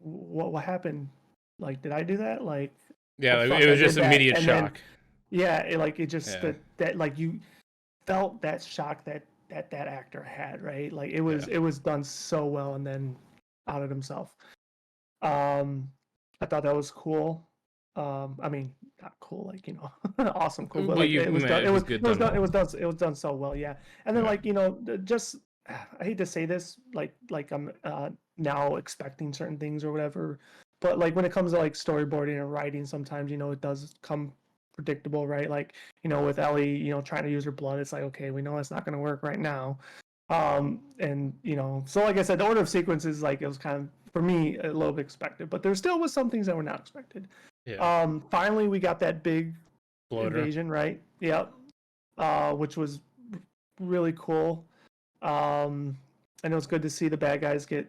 what happened? Like, did I do that? Like, Yeah, oh like, it fuck, I was did just that. immediate And then shock. yeah, it just Yeah, that like you felt that shock that actor had, right? Like it yeah. was it was done so well, and then outed himself. Um, I thought that was cool. I mean, not cool, like awesome, cool, but But like it was done. it was good It was done done. It well. was done. It was done so well, yeah. And then Yeah, like just I hate to say this, like I'm now expecting certain things or whatever, but like when it comes to like storyboarding and writing, sometimes it does come predictable, right? Like with Ellie, trying to use her blood, it's like okay, we know it's not going to work right now. And so like I said, the order of sequences, like it was kind of for me a little bit expected, but there still was some things that were not expected. yeah. Finally we got that big Bloater. invasion, right? Yep. Which was really cool. And it was good to see the bad guys get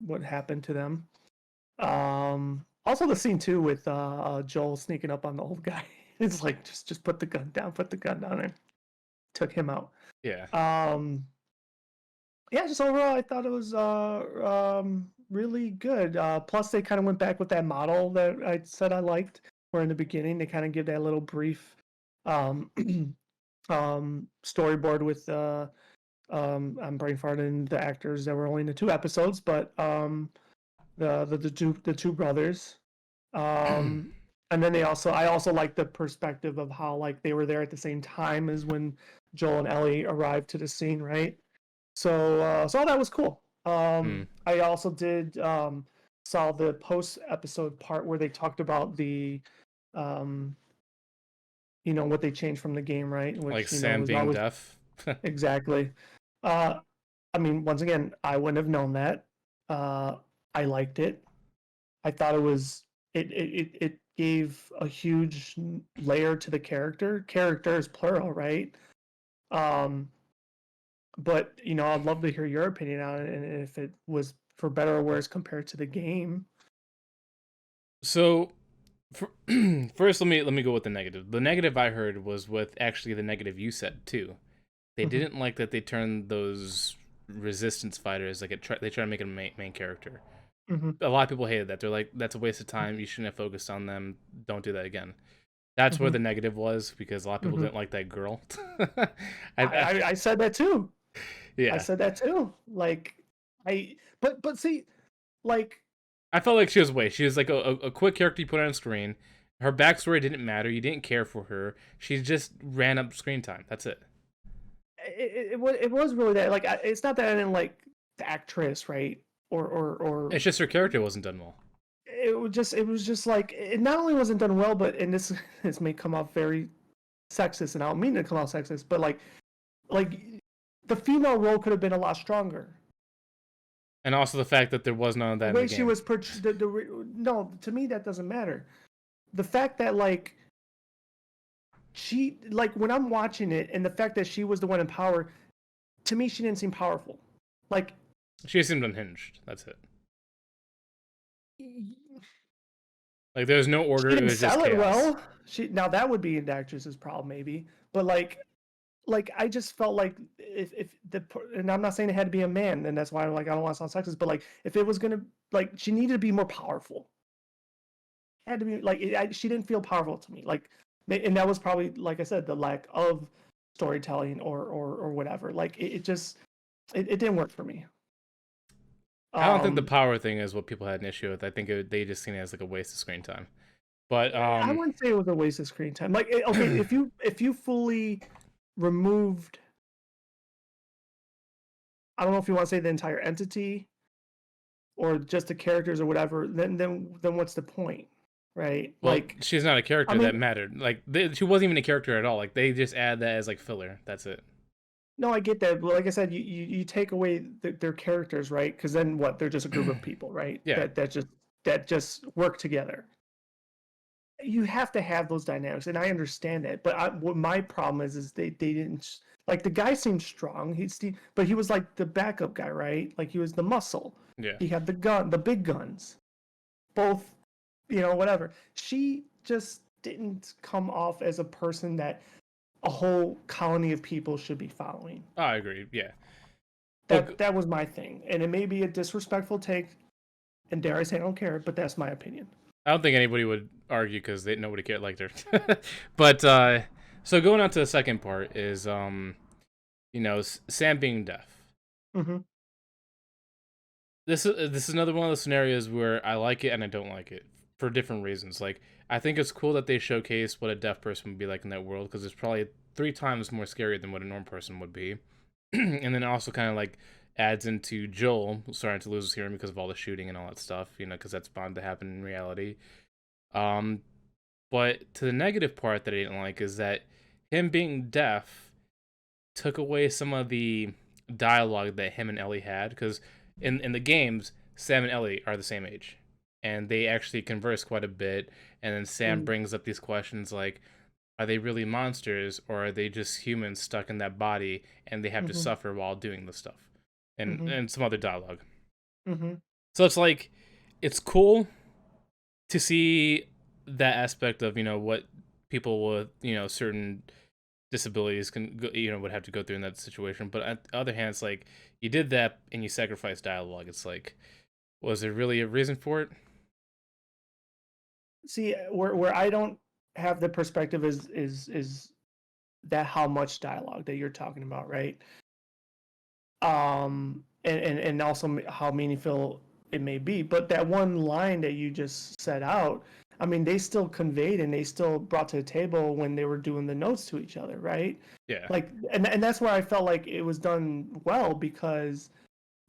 what happened to them. Also the scene too with Joel sneaking up on the old guy. It's like just put the gun down, and took him out. Yeah. Um, yeah, just overall, I thought it was really good. Plus, they kind of went back with that model that I said I liked. Where in the beginning they kind of give that little brief um, storyboard with I'm brain farting the actors that were only in the 2 episodes, but the two brothers. Um, and then I also like the perspective of how like they were there at the same time as when Joel and Ellie arrived to the scene, right? So all that was cool. Hmm. I also did saw the post episode part where they talked about the um, what they changed from the game, right? Like Which Sam was being always deaf. exactly. Uh, I mean, once again, I wouldn't have known that. Uh, I liked it. I thought it gave a huge layer to the character. Character is plural, right? Um, but I'd love to hear your opinion on it, and if it was for better or worse compared to the game. So, for, first, let me go with the negative. The negative I heard was with actually the negative you said too. They Mm-hmm. didn't like that they turned those resistance fighters they try to make it a main character. Mm-hmm. A lot of people hated that. They're like, that's a waste of time. You shouldn't have focused on them. Don't do that again. That's where Mm-hmm. the negative was because a lot of people Mm-hmm. didn't like that girl. I said that too. I Yeah, said that too. Like but see, like I felt like she was She was like a quick character you put on screen. Her backstory didn't matter. You didn't care for her. She just ran up screen time. That's it. it was really that. Like it's not that I didn't like the actress, right? Or It's just her character wasn't done well. it was just like it not only wasn't done well, but and this may come off very sexist, and I don't mean to come off sexist, but like the female role could have been a lot stronger. And also the fact that there was none of The that in the way she game. was portrayed, no, to me that doesn't matter. The fact that like she like when I'm watching it, and the fact that she was the one in power, to me she didn't seem powerful. Like She seemed unhinged. That's it. Like there was no she order. It didn't was just sell it chaos. well. She now that would be the actress's problem maybe, but like I just felt like if the and I'm not saying it had to be a man, and that's why I'm like I don't want to sound sexist, but like if it was gonna like she needed to be more powerful. It had to be like she didn't feel powerful to me. Like and that was probably like I said the lack of storytelling or whatever. Like it just it didn't work for me. I don't think the Um, power thing is what people had an issue with. I think they just seen it as like a waste of screen time. But I wouldn't say it was a waste of screen time. Like okay, if you fully removed, I don't know if you want to say the entire entity or just the characters or whatever, then what's the point, right? well, Like, she's not a I character that mean, mattered. Like she wasn't even a character at all. Like they just add that as like filler. That's it. no, I get that, but like I said, you take away their characters, right? Because then what? They're just a group of people, right? Yeah, That just work together. You have to have those dynamics, and I understand that. But what my problem is they didn't like the guy seemed strong. But he was like the backup guy, right? Like he was the muscle. yeah. He had the gun, the big guns, both, whatever. She just didn't come off as a person that a whole colony of people should be following. Oh, I agree. Yeah, That but that was my thing, and it may be a disrespectful take, and dare I say I don't care, but that's my opinion. I don't think anybody would argue because nobody cared liked her. But so going on to the second part is Sam being deaf. Mm-hmm. This is another one of those scenarios where I like it and I don't like it for different reasons. Like I think it's cool that they showcase what a deaf person would be like in that world because it's probably 3 times more scary than what a normal person would be. And then also kind of like adds into Joel starting to lose his hearing because of all the shooting and all that stuff, because that's bound to happen in reality. Um, but to the negative part that I didn't like is that him being deaf took away some of the dialogue that him and Ellie had because in the games, Sam and Ellie are the same age, and they actually converse quite a bit. And then Sam brings up these questions like, "Are they really monsters, or are they just humans stuck in that body, and they have to Mm-hmm. suffer while doing this stuff?" And Mm-hmm. and some other dialogue. Mm-hmm. So it's like, it's cool to see that aspect of what people with certain disabilities would have to go through in that situation. But on the other hand, it's like you did that and you sacrificed dialogue. It's like, was there really a reason for it? See, where I don't have the perspective is that how much dialogue that you're talking about, right? And also how meaningful it may be. But that one line that you just set out, I mean, they still conveyed and they still brought to the table when they were doing the notes to each other, right? Yeah, Like, and that's where I felt like it was done well because,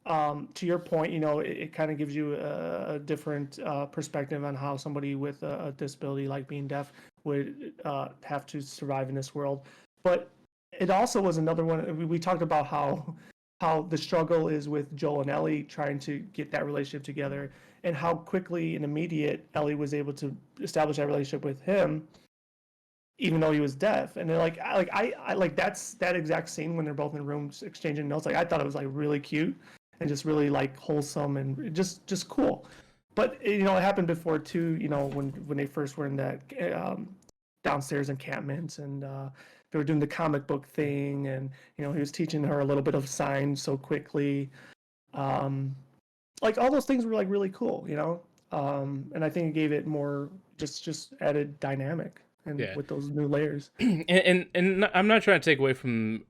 to your point, it kind of gives you a different perspective on how somebody with a disability like being deaf would have to survive in this world. But it also was another one. We talked about how how the struggle is with Joel and Ellie trying to get that relationship together, and how quickly and immediate Ellie was able to establish that relationship with him, even though he was deaf. And they're I like that's that exact scene when they're both in rooms exchanging notes. Like I thought it was like really cute and just really like wholesome and just cool. But you know, it happened before too. You know, when they first were in that downstairs encampment and they were doing the comic book thing, and you know, he was teaching her a little bit of signs so quickly. Um, like all those things were like really cool, you know. And I think it gave it more just added dynamic and Yeah. with those new layers. I'm not trying to take away from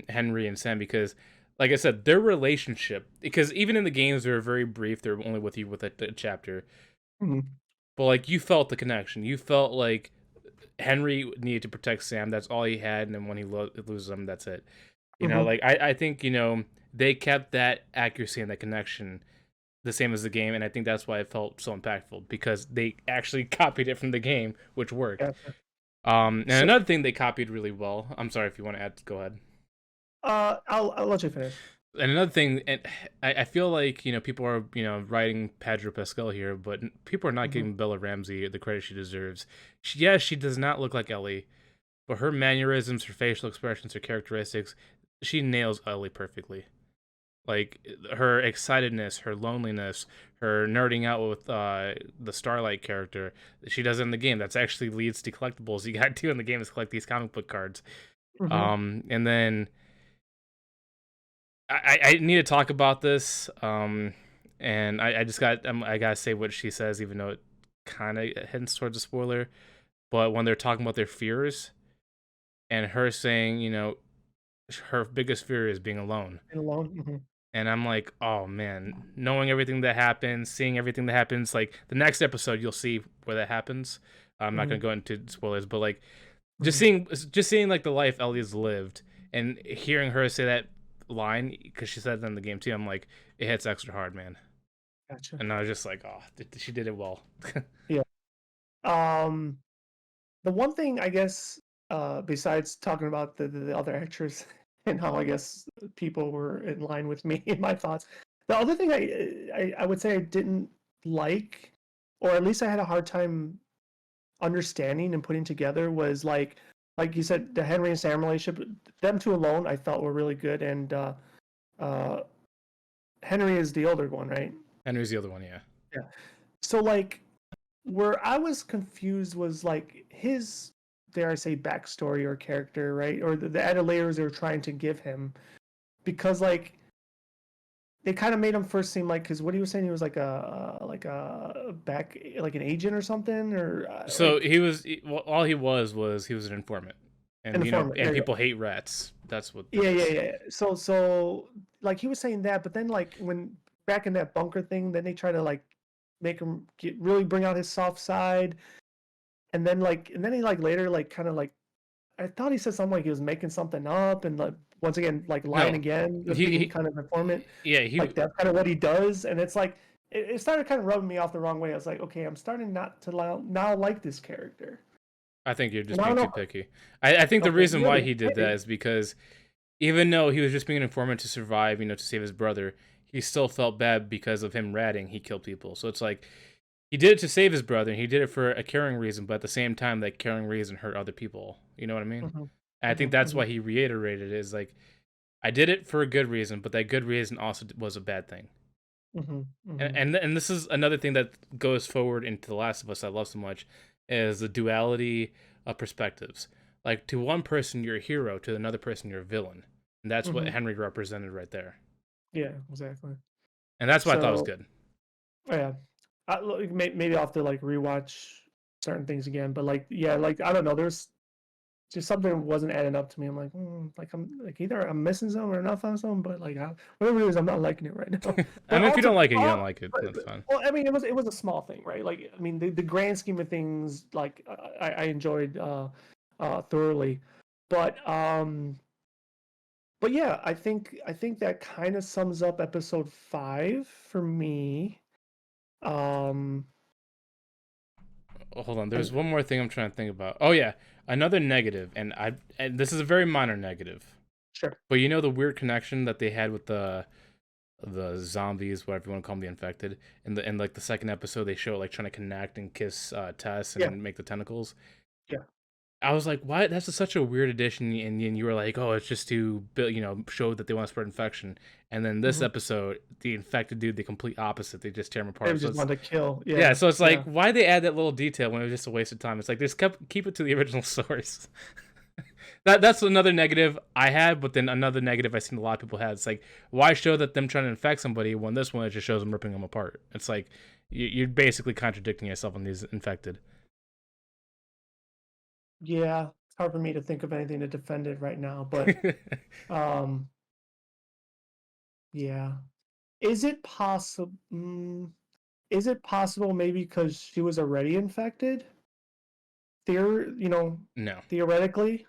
Henry and Sam because, like I said, their relationship, because even in the games they were very brief. They're only with you with a chapter, Mhm. but like you felt the connection. You felt like Henry needed to protect Sam. That's all he had, and then when he loses him, that's it. You know, Mhm. like I think they kept that accuracy and that connection the same as the game, and I think that's why it felt so impactful because they actually copied it from the game, which worked. Gotcha. And So, another thing they copied really well. I'm sorry if you want to add. Go ahead. I'll let you finish. And another thing, and I feel like people are writing Pedro Pascal here, but people are not Mhm. giving Bella Ramsey the credit she deserves. Yes, she does not look like Ellie, but her mannerisms, her facial expressions, her characteristics, she nails Ellie perfectly. Like her excitedness, her loneliness, her nerding out with the Starlight character that she does in the game. That's actually leads to collectibles. You got to in the game is collect these comic book cards. Mhm. And then I need to talk about this. And I just I gotta say what she says, even though it kind of hints towards a spoiler. But when they're talking about their fears and her saying, her biggest fear is being alone. And alone. Mhm. And I'm like, oh man, knowing everything that happens, seeing everything that happens, like the next episode, you'll see where that happens. I'm not gonna Mhm. go into spoilers, but like Mhm. just seeing like the life Ellie's lived and hearing her say that line because she said it in the game too. I'm like, it hits extra hard, man. Gotcha. And I was just like, oh, she did it well. Yeah. Um, the one thing I guess, besides talking about the other actress and how I guess people were in line with me in my thoughts, the other thing I would say I didn't like, or at least I had a hard time understanding and putting together was like you said, the Henry and Sam relationship. Them two alone, I felt were really good, and uh, Henry is the older one, right? Henry's the other one, yeah. Yeah. So like where I was confused was like his, dare I say, backstory or character, right? Or the added layers they were trying to give him, because like they kind of made him first seem like, because what he was saying, he was like a back like an agent or something, or So like he was well, all he was an informant, an and informant. and There you people go. hate rats. That's what that Yeah, yeah, is. yeah. So like he was saying that, but then like when back in that bunker thing, then they try to like make him really bring out his soft side, and then he like later like kind of like, I thought he said something like he was making something up and like once again like lying No, again with being he kind of informant. yeah Like that's kind of what he does, and it's like it started kind of rubbing me off the wrong way. I was like, okay, I'm starting not to now like this character, I think you're and just I being don't too know. picky. I think the Okay, reason why maybe, he did that maybe. is because even though he was just being an informant to survive, to save his brother, he still felt bad because of him ratting. He killed people, so it's like he did it to save his brother, and he did it for a caring reason. But at the same time, that caring reason hurt other people. You know what I mean? Hmm. And I think Hmm. that's Hmm. why he reiterated is like I did it for a good reason, but that good reason also was a bad thing. Hmm. And Hmm. and this is another thing that goes forward into The Last of Us I love so much is the duality of perspectives. Like to one person you're a hero, to another person you're a villain. And that's what Hmm. Henry represented right there. Yeah, exactly. And that's what I thought was So good. yeah, maybe I'll have to like rewatch certain things again, but like yeah, like I don't know, there's just something wasn't adding up to me. I'm like, like I'm like either I'm missing some or not finding some, but like whatever it is, I'm not liking it right now. I But mean if you don't ultimately, like it, you don't like it. That's fine. well, I mean, it was a small thing, right? Like I mean, the grand scheme of things, like I enjoyed thoroughly, but yeah, I think that kind of sums up episode 5 for me. Um, Oh, hold on, there's and one more thing I'm trying to think about. Oh yeah, another negative, and this is a very minor negative. Sure. But you know the weird connection that they had with the zombies, whatever you want to call them, the infected. In like the second episode, they show like trying to connect and kiss Tess Yeah. and make the tentacles. Yeah. I was like, "What? That's such a weird addition." And you were like, "Oh, it's just to show that they want to spread infection." And then this Hmm. episode, the infected dude, the complete opposite. They just tear him They apart. So just it's wanted to kill. yeah. Yeah. So it's like, Yeah. why they add that little detail when it was just a waste of time? It's like just keep it to the original source. That's another negative I had, but then another negative I've seen a lot of people had. It's like, why show that them trying to infect somebody when this one it just shows them ripping them apart? It's like you're basically contradicting yourself on these infected. Yeah. It's hard for me to think of anything to defend it right now, but um, yeah. Is it possible? Is it possible maybe because she was already infected? You know, No, theoretically,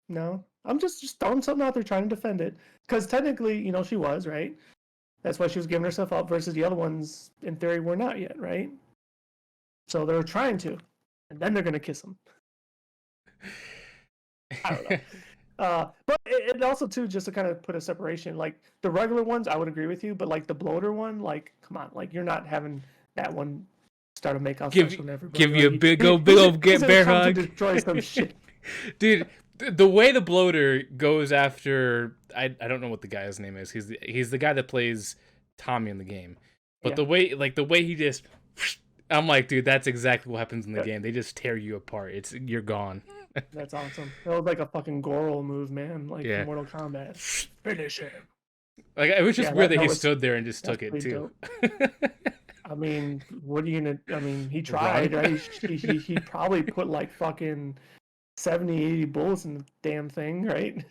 no. I'm just throwing something out there trying to defend it because technically, she was right. That's why she was giving herself up versus the other ones, in theory, were not yet, right? So they're trying to, and then they're gonna kiss him. I don't know. But it also too, just to kind of put a separation, like the regular ones, I would agree with you, but like the bloater one, like come on, like you're not having that one start a make out give session with everybody. give you a Like, big old he's gonna bear come to hug, destroy some shit. dude. The way the bloater goes after I don't know what the guy's name is. He's the guy that plays Tommy in the game, but Yeah, the way he just I'm like, dude, that's exactly what happens in the that, game. They just tear you apart. You're gone. that's awesome. That was like a fucking Goro move, man, like from Yeah. Mortal Kombat. Finish him. Like it was just Yeah, weird that that he was stood there and just that's took it pretty too. dope. I mean, what are you gonna? I mean, he Run. tried, right? He probably put like fucking 70, 80 bullets in the damn thing, right?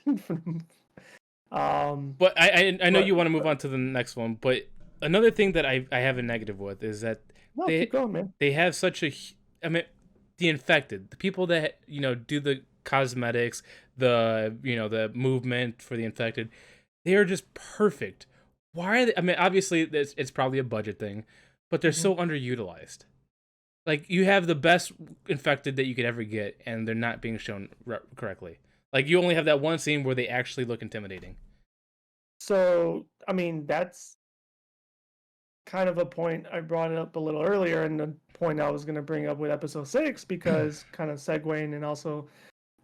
But I know but you want to move on to the next one, but another thing that I have a negative with is that no, keep they going, man. they have such a I mean the infected, the people that do the cosmetics, the movement for the infected, they are just perfect. Why are they? I mean, obviously it's probably a budget thing, but they're Hmm. so underutilized. Like you have the best infected that you could ever get, and they're not being shown correctly. Like you only have that one scene where they actually look intimidating. So, I mean, that's kind of a point I brought it up a little earlier, and the point I was going to bring up with episode 6, because kind of segueing and also,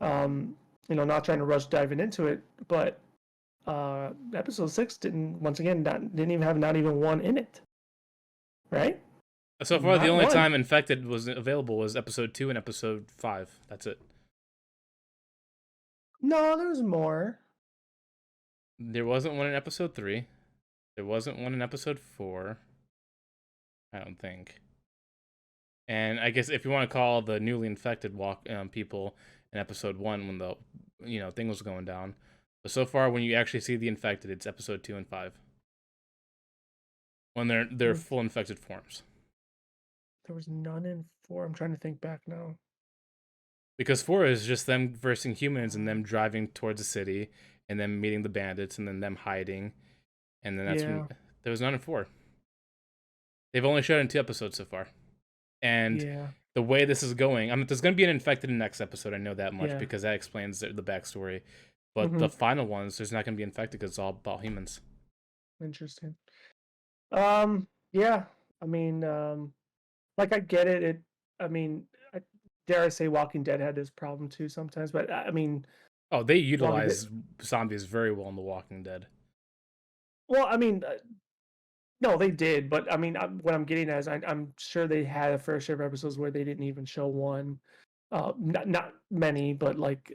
not trying to rush diving into it, but episode 6 didn't, once again, didn't even have not even one in it, right? So far, the Not only one. time infected was available was episode 2 and episode 5. That's it. No, there's more. There wasn't one in episode 3. There wasn't one in episode 4. I don't think. And I guess if you want to call the newly infected people in episode 1 when the thing was going down, but so far when you actually see the infected, it's episode 2 and 5 when they're There full infected forms. was none in 4. I'm trying to think back now. Because 4 is just them versing humans and them driving towards the city and then meeting the bandits and then them hiding, and then that's when Yeah, there was none in 4. They've only showed it in 2 episodes so far. And yeah, the way this is going, I mean, there's going to be an infected in the next episode. I know that much yeah. because that explains the backstory. But Hmm. the final ones, there's not going to be infected because it's all about humans. Interesting. Yeah. I mean, like I get it. I mean, dare I say, Walking Dead had this problem too sometimes. But I mean, Oh, they Walking Dead. utilize zombies very well in The Walking Dead. Well, I mean, no, they did. But I mean, what I'm getting at is I'm sure they had a fair share of episodes where they didn't even show one. Not many, but like,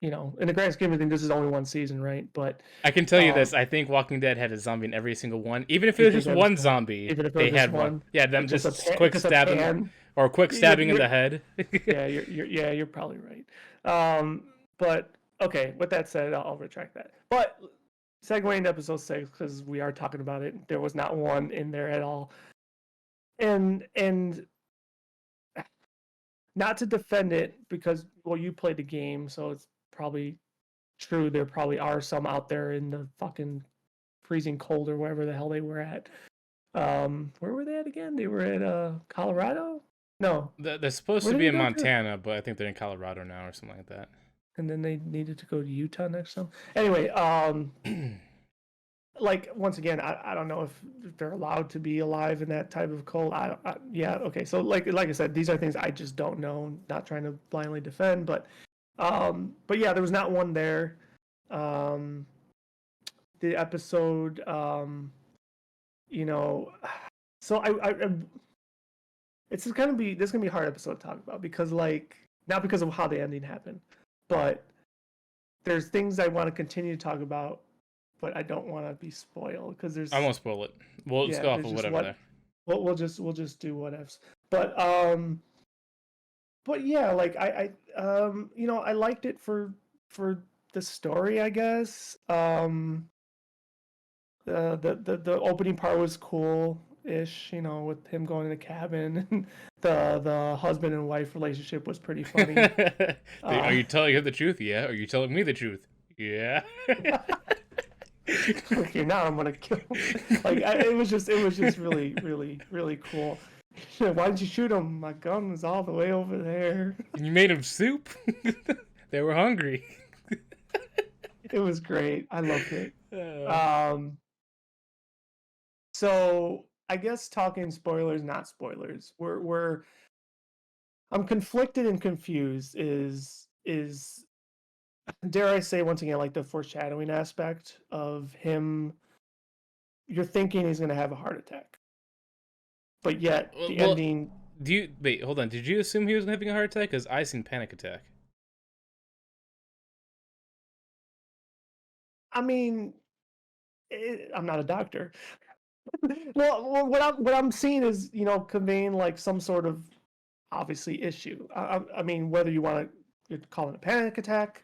in the grand scheme of things, this is only one season, right? But I can tell you this: um, I think Walking Dead had a zombie in every single one. Even if it you was think just that was one true? zombie, Even if it they was just had one. one, Yeah, them like just quick just a stabbing pan. or quick stabbing in You're, the head. yeah, you're probably right. But okay, with that said, I'll retract that. But segueing to episode 6, because we are talking about it, there was not one in there at all. And not to defend it, because well, you played the game, so it's probably true. There probably are some out there in the fucking freezing cold or wherever the hell they were at. Where were they at again? They were at Colorado? No. They're supposed Where to did be they in go to? Montana, but I think they're in Colorado now or something like that. and then they needed to go to Utah next time. Anyway, like once again, I don't know if they're allowed to be alive in that type of cult. Yeah, okay. So like I said, these are things I just don't know. Not trying to blindly defend, but yeah, there was not one there. Um, the episode, you know, so I it's gonna be this is gonna be a hard episode to talk about because like not because of how the ending happened, but there's things I want to continue to talk about, but I don't want to be spoiled because I there's won't spoil it. We'll just yeah go off there's of just whatever what there. we'll just do what ifs. But yeah, like you know I liked it for the story I guess. The opening part was cool ish, you know, with him going to the cabin. And the husband and wife relationship was pretty funny. Are Uh, you telling her the truth? Yeah. Are you telling me the truth? Yeah. okay, now I'm gonna kill him. Like it was just really, really, really cool. Why didn't you shoot him? My gun was all the way over there. And you made them soup. They were hungry. It was great. I loved it. Uh, Um, so I guess talking spoilers, not spoilers. We're I'm conflicted and confused. Is dare I say once again like the foreshadowing aspect of him? You're thinking he's gonna have a heart attack, but yet the well, ending. do you wait? Hold on. Did you assume he was having a heart attack? Because I seen panic attack. I mean, I'm not a doctor. Well, what I'm seeing is conveying like some sort of obviously issue. I mean, whether you want to call it a panic attack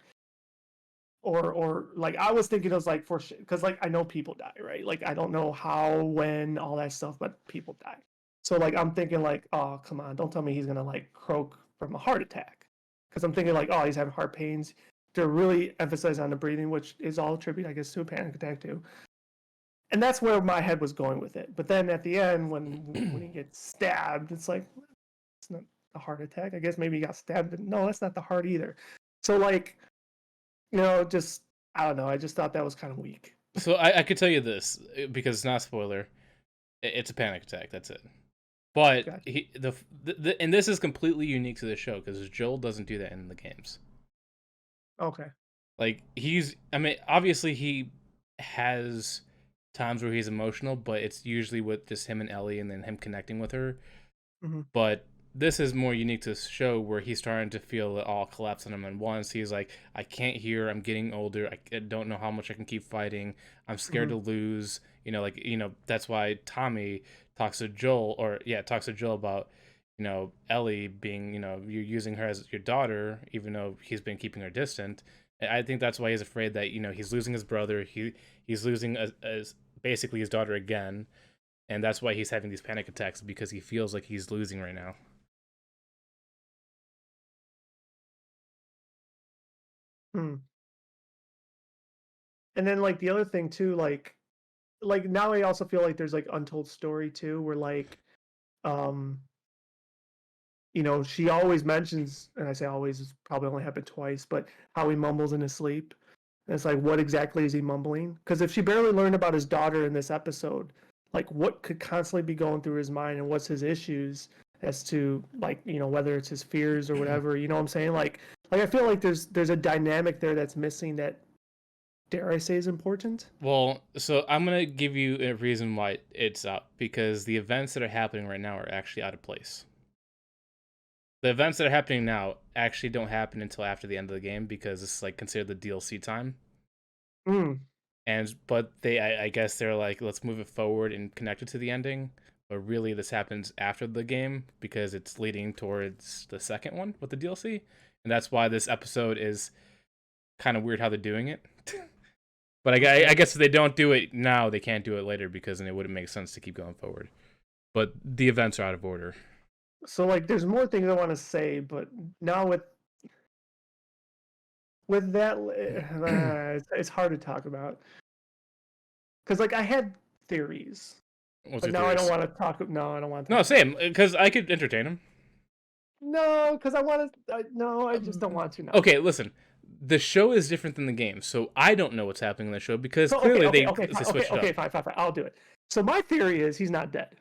or like I was thinking it was like for because like I know people die, right? Like I don't know how, when, all that stuff, but people die. So like I'm thinking like, oh come on, don't tell me he's gonna like croak from a heart attack, because I'm thinking like, oh, he's having heart pains. To really emphasize on the breathing, which is all attributed, I guess, to a panic attack too. And that's where my head was going with it. But then at the end, when he gets stabbed, it's like it's not a heart attack. I guess maybe he got stabbed, but no, that's not the heart either. So like, just I don't know. I just thought that was kind of weak. So I could tell you this because it's not a spoiler. It's a panic attack. That's it. But Gotcha. and this is completely unique to the show because Joel doesn't do that in the games. Okay. Like I mean, obviously he has times where he's emotional, but it's usually with just him and Ellie and then him connecting with her. Mm-hmm. But this is more unique to this show where he's starting to feel it all collapse on him at once. He's like, I can't hear. I'm getting older. I don't know how much I can keep fighting. I'm scared Mm-hmm. to lose. That's why Tommy talks to Joel, talks to Joel about, Ellie being, you're using her as your daughter, even though he's been keeping her distant. I think that's why he's afraid that, he's losing his brother. He's losing as basically his daughter again. And that's why he's having these panic attacks because he feels like he's losing right now. Hmm. And then like the other thing too, like now I also feel like there's like untold story too, where like um she always mentions, and I say always, it's probably only happened twice, but how he mumbles in his sleep. And it's like, what exactly is he mumbling? Because if she barely learned about his daughter in this episode, like what could constantly be going through his mind and what's his issues as to like, whether it's his fears or whatever, you know what I'm saying? Like I feel like there's a dynamic there that's missing that dare I say is important. Well, so I'm gonna give you a reason why it's up because the events that are happening right now are actually out of place. The events that are happening now actually don't happen until after the end of the game because it's like considered the DLC time. Mm. But I guess they're like, let's move it forward and connect it to the ending. But really, this happens after the game because it's leading towards the second one with the DLC, and that's why this episode is kind of weird how they're doing it. But I guess if they don't do it now, they can't do it later because then it wouldn't make sense to keep going forward. But the events are out of order. So like there's more things I want to say, but now with that it's hard to talk about because like I had theories, What's but your now I don't theories? want to talk. No, I don't want to No, talk about same, because I could entertain them. no, because I want to. No, I just don't want to now. Okay, listen. the show is different than the game, so I don't know what's happening in the show because So clearly they okay, switched it up. fine. I'll do it. So my theory is he's not dead.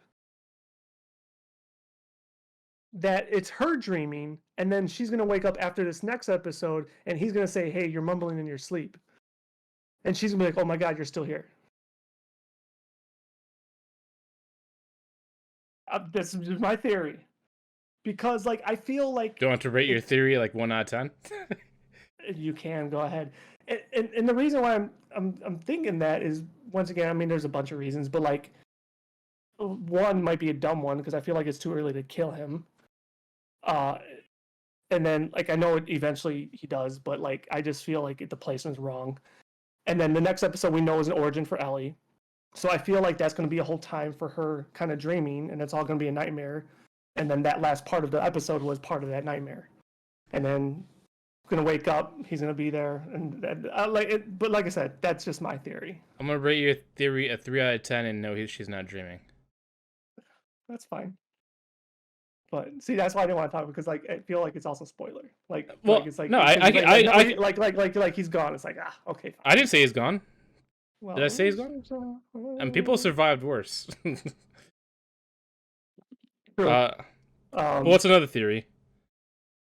That it's her dreaming, and then she's gonna wake up after this next episode, and he's gonna say, "Hey, you're mumbling in your sleep," and she's gonna be like, "Oh my God, you're still here." This is my theory, because like I feel like Do you want to rate your theory like 1 out of 10? you can go ahead, and the reason why I'm thinking that is, once again, I mean, there's a bunch of reasons, but like one might be a dumb one because I feel like it's too early to kill him. Uh, and then like I know it eventually he does, but like I just feel like the placement's wrong. And then the next episode we know is an origin for Ellie, so I feel like that's going to be a whole time for her kind of dreaming, and it's all going to be a nightmare. And then that last part of the episode was part of that nightmare, and then going to wake up, he's going to be there, and like it. But like I said, that's just my theory. I'm gonna rate your theory a 3 out of 10 and no, she's not dreaming. That's fine. But see, that's why I didn't want to talk, because like I feel like it's also spoiler. Well, like it's like no, like he's gone. It's like, okay, fine. I didn't say he's gone. Well, Did I say he's gone? And people survived worse. True. What's another theory?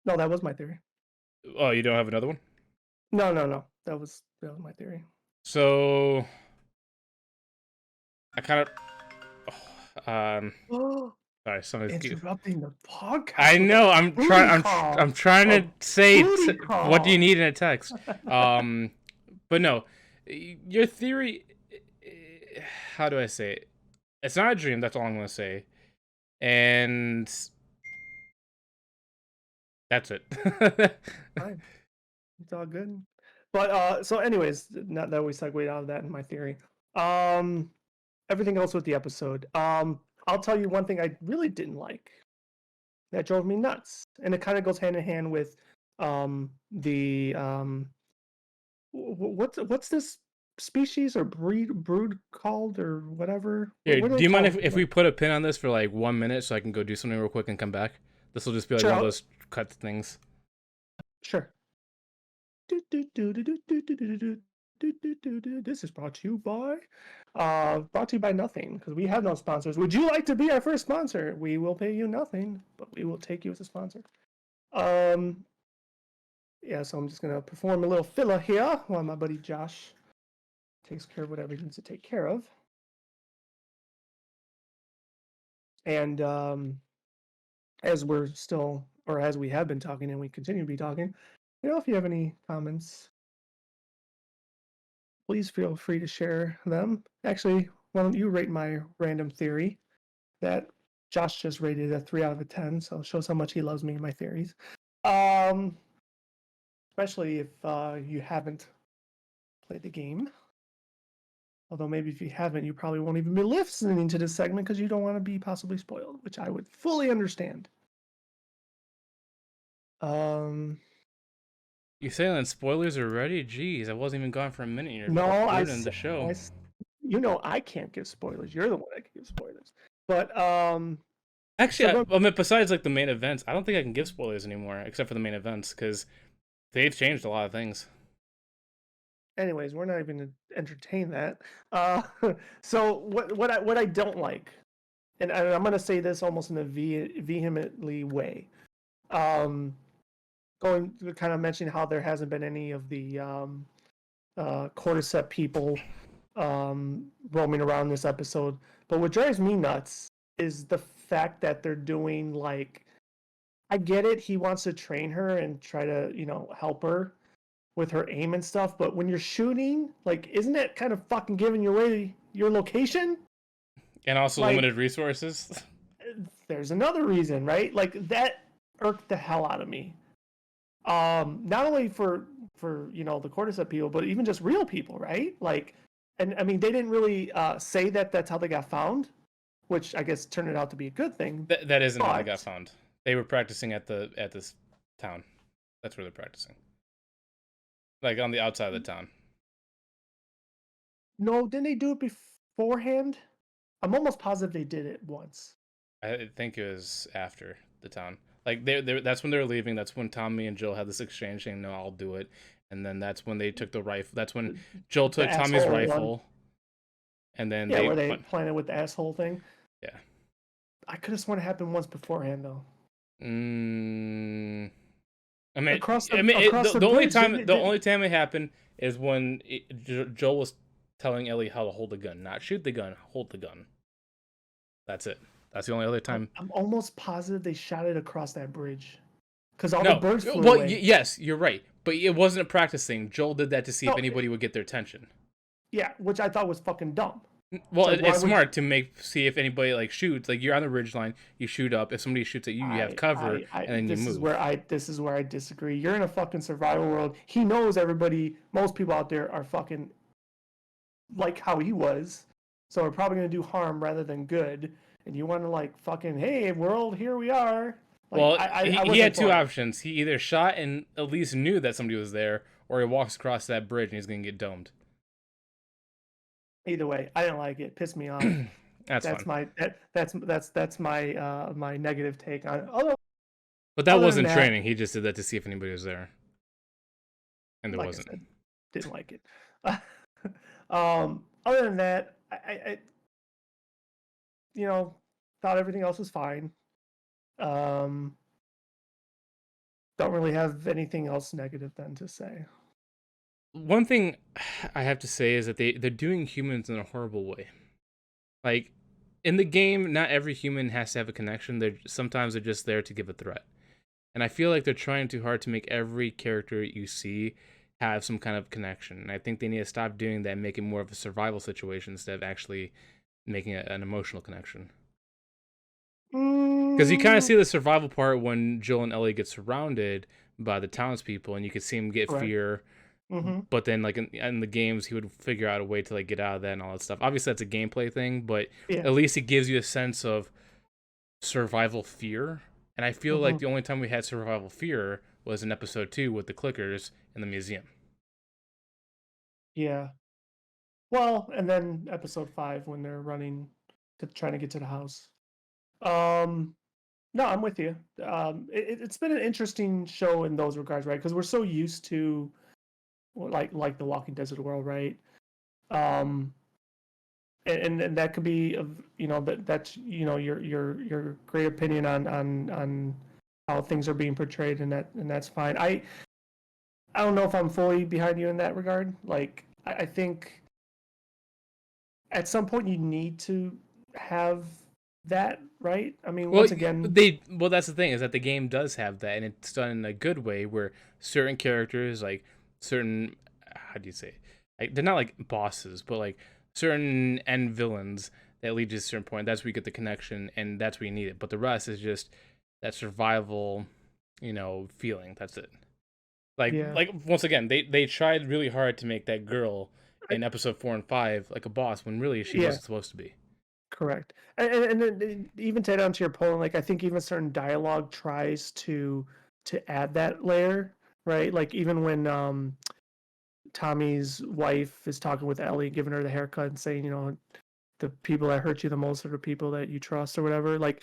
No, that was my theory. Oh, you don't have another one? No. That was my theory. So I kind of sorry, somebody's interrupting the podcast. I know. I'm trying to say what do you need in a text. But no, your theory. How do I say it? It's not a dream. That's all I'm gonna say, and that's it. Fine. It's all good. But so anyways, not that we segued out of that in my theory. Everything else with the episode. I'll tell you one thing I really didn't like. That drove me nuts. And it kind of goes hand in hand with what's this species or brood called or whatever? Here, What are do they you mind called? if we put a pin on this for like 1 minute so I can go do something real quick and come back? This will just be like Sure, one of those cut things. Sure. This is brought to you by nothing, because we have no sponsors. Would you like to be our first sponsor? We will pay you nothing, but we will take you as a sponsor. Yeah, so I'm just gonna perform a little filler here while my buddy Josh takes care of whatever he needs to take care of. And as we're still, or as we have been talking and we continue to be talking, if you have any comments, please feel free to share them. Actually, why don't you rate my random theory that Josh just rated a 3 out of 10, so it shows how much he loves me and my theories. Especially if you haven't played the game. Although maybe if you haven't, you probably won't even be listening to this segment because you don't want to be possibly spoiled, which I would fully understand. You saying that spoilers are ready? Jeez, I wasn't even gone for a minute. You're ruining the show. I can't give spoilers. You're the one that can give spoilers. But actually, I mean, besides like the main events, I don't think I can give spoilers anymore, except for the main events, because they've changed a lot of things. Anyways, we're not even going to entertain that. So what I don't like, and I'm going to say this almost in a vehemently way. Going to kind of mention how there hasn't been any of the cordyceps people roaming around this episode. But what drives me nuts is the fact that they're doing, like, I get it, he wants to train her and try to, help her with her aim and stuff, but when you're shooting, like, isn't that kind of fucking giving you away your location? And also limited resources. There's another reason, right? Like, that irked the hell out of me. Not only for the cordyceps people, but even just real people, right? Like, and I mean, they didn't really say that that's how they got found, which I guess turned it out to be a good thing. That isn't how they got found. They were practicing at this town. That's where they're practicing. Like on the outside of the town. No, didn't they do it beforehand? I'm almost positive they did it once. I think it was after the town. Like that's when they were leaving. That's when Tommy and Jill had this exchange saying, "No, I'll do it." and then that's when they took the rifle. That's when Joel The took Tommy's asshole one. rifle, and then Yeah, they where they planted with the asshole thing. yeah. I could have sworn it happened once beforehand though. Mm, I mean, Across I the mean, across the the only bridge. time it happened is when Joel was telling Ellie how to hold the gun, not shoot the gun, hold the gun. That's it. That's the only other time. I'm almost positive they shot it across that bridge because all the No, birds flew well, away. yes, you're right, but it wasn't a practice thing. Joel did that to see if No, anybody would get their attention. yeah, which I thought was fucking dumb. It's Well, like, why it's would you? smart to see if anybody like shoots. Like you're on the ridge line, you shoot up. If somebody shoots at you, you have cover, and then you move. This is where I disagree. You're in a fucking survival world. He knows everybody, most people out there are fucking like how he was, so are probably gonna do harm rather than good. And you want to like fucking, hey world, here we are. Like Well, I he had wasn't two for it. options. He either shot and at least knew that somebody was there, or he walks across that bridge and he's gonna get domed. Either way, I didn't like it. Pissed me off. That's That's fun. my that's my my negative take on it. But that Other than wasn't that, training. He just did that to see if anybody was there, and there like I wasn't. said, didn't like it. Other than that, I thought everything else was fine. Um, don't really have anything else negative then to say. One thing I have to say is that they're doing humans in a horrible way. Like in the game, not every human has to have a connection. They're just there to give a threat. And I feel like they're trying too hard to make every character you see have some kind of connection. And I think they need to stop doing that and make it more of a survival situation instead of actually making an emotional connection. Because you kind of Mm, see the survival part when Joel and Ellie get surrounded by the townspeople, and you can see him get correct. fear. Mm-hmm. But then, like in the games, he would figure out a way to like get out of that and all that stuff. Obviously, that's a gameplay thing, but Yeah. at least it gives you a sense of survival fear. And I feel Mm-hmm. like the only time we had survival fear was in episode 2 with the clickers in the museum. Yeah. Well, and then episode 5 when they're running to trying to get to the house. Um, no, I'm with you. It's been an interesting show in those regards, right? Because we're so used to like the Walking Dead of the world, right? Um, and that could be of that's your great opinion on how things are being portrayed, and that's fine. I don't know if I'm fully behind you in that regard. Like I think at some point you need to have that, right? I mean, Well, once again, that's the thing is that the game does have that, and it's done in a good way where certain characters, like certain, how do you say, like they're not like bosses, but like certain end villains that lead to a certain point. That's where you get the connection, and that's where you need it. But the rest is just that survival, feeling. That's it. yeah. Like once again, they tried really hard to make that girl I, in episode 4 and 5 like a boss when really she yeah, wasn't supposed to be. correct. And then even to add on to your point, like I think even certain dialogue tries to add that layer, right? Like even when Tommy's wife is talking with Ellie, giving her the haircut and saying, the people that hurt you the most are the people that you trust or whatever. Like,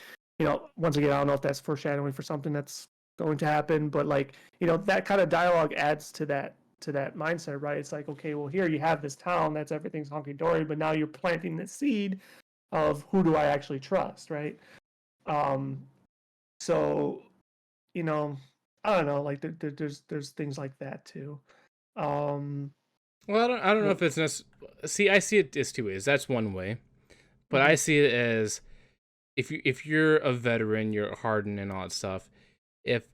once again, I don't know if that's foreshadowing for something that's going to happen, but like, that kind of dialogue adds to that mindset, right? It's like, okay, well, here you have this town that's everything's hunky dory, but now you're planting the seed of who do I actually trust, right? Um, so I don't know, like there's things like that too. Um, Well, I don't know if it's see. I see it as two ways. That's one way, but I mhm. see it as if you're a veteran, you're hardened and all that stuff. If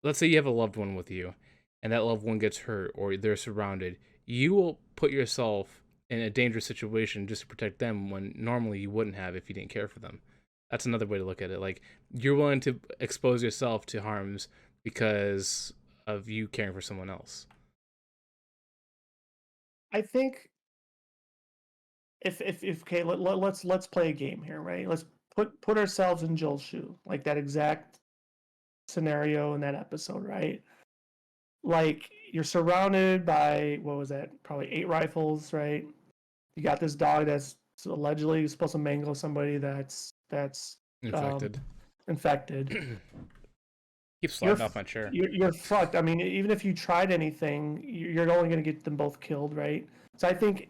let's say you have a loved one with you, and that loved one gets hurt or they're surrounded, you will put yourself in a dangerous situation just to protect them when normally you wouldn't have if you didn't care for them. That's another way to look at it. Like you're willing to expose yourself to harms because of you caring for someone else. I think if okay, let's play a game here, right? Let's put ourselves in Joel's shoe, like that exact scenario in that episode, right? Like you're surrounded by what was that? Probably 8 rifles, right? You got this dog that's allegedly supposed to mangle somebody that's um, Infected. infected. Keep you're sliding off my chair. you're fucked. I mean, even if you tried anything, you're only going to get them both killed, right? So I think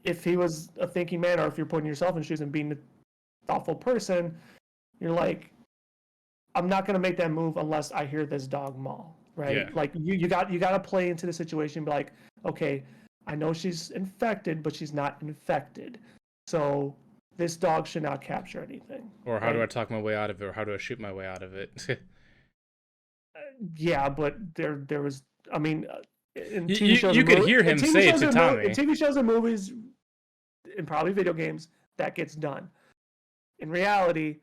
if he was a thinking man, or if you're putting yourself in shoes and being a thoughtful person, you're like, I'm not going to make that move unless I hear this dog maul, right? Yeah. Like you got to play into the situation, be like, okay, I know she's infected, but she's not infected, so this dog should not capture anything. Or how do I Right? talk my way out of it, or how do I shoot my way out of it? Yeah, but there was, I mean, in you, TV you shows you and could hear in him TV say it shows to and in Tommy. TV shows and movies, and probably video games, that gets done. In reality,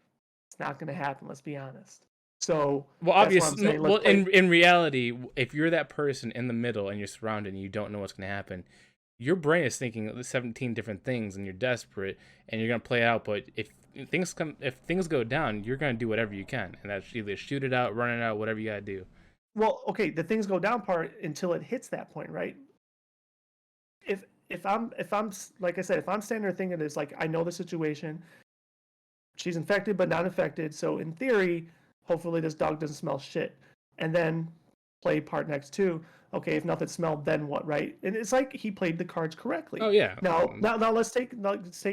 it's not going to happen. Let's be honest. So Well, that's why I'm obviously, saying let's well, play. in reality, if you're that person in the middle and you're surrounded and you don't know what's going to happen, your brain is thinking 17 different things and you're desperate and you're going to play out. But if things go down, you're going to do whatever you can, and that's either shoot it out, run it out, whatever you got to do. Well, okay, the things go down part until it hits that point, right? If I'm like I said, if I'm standing there thinking it's like I know the situation, she's infected but not infected, so in theory, hopefully this dog doesn't smell shit, and then play part next two. Okay, if nothing smelled, then what, right? And it's like he played the cards correctly. Oh yeah. Now let's take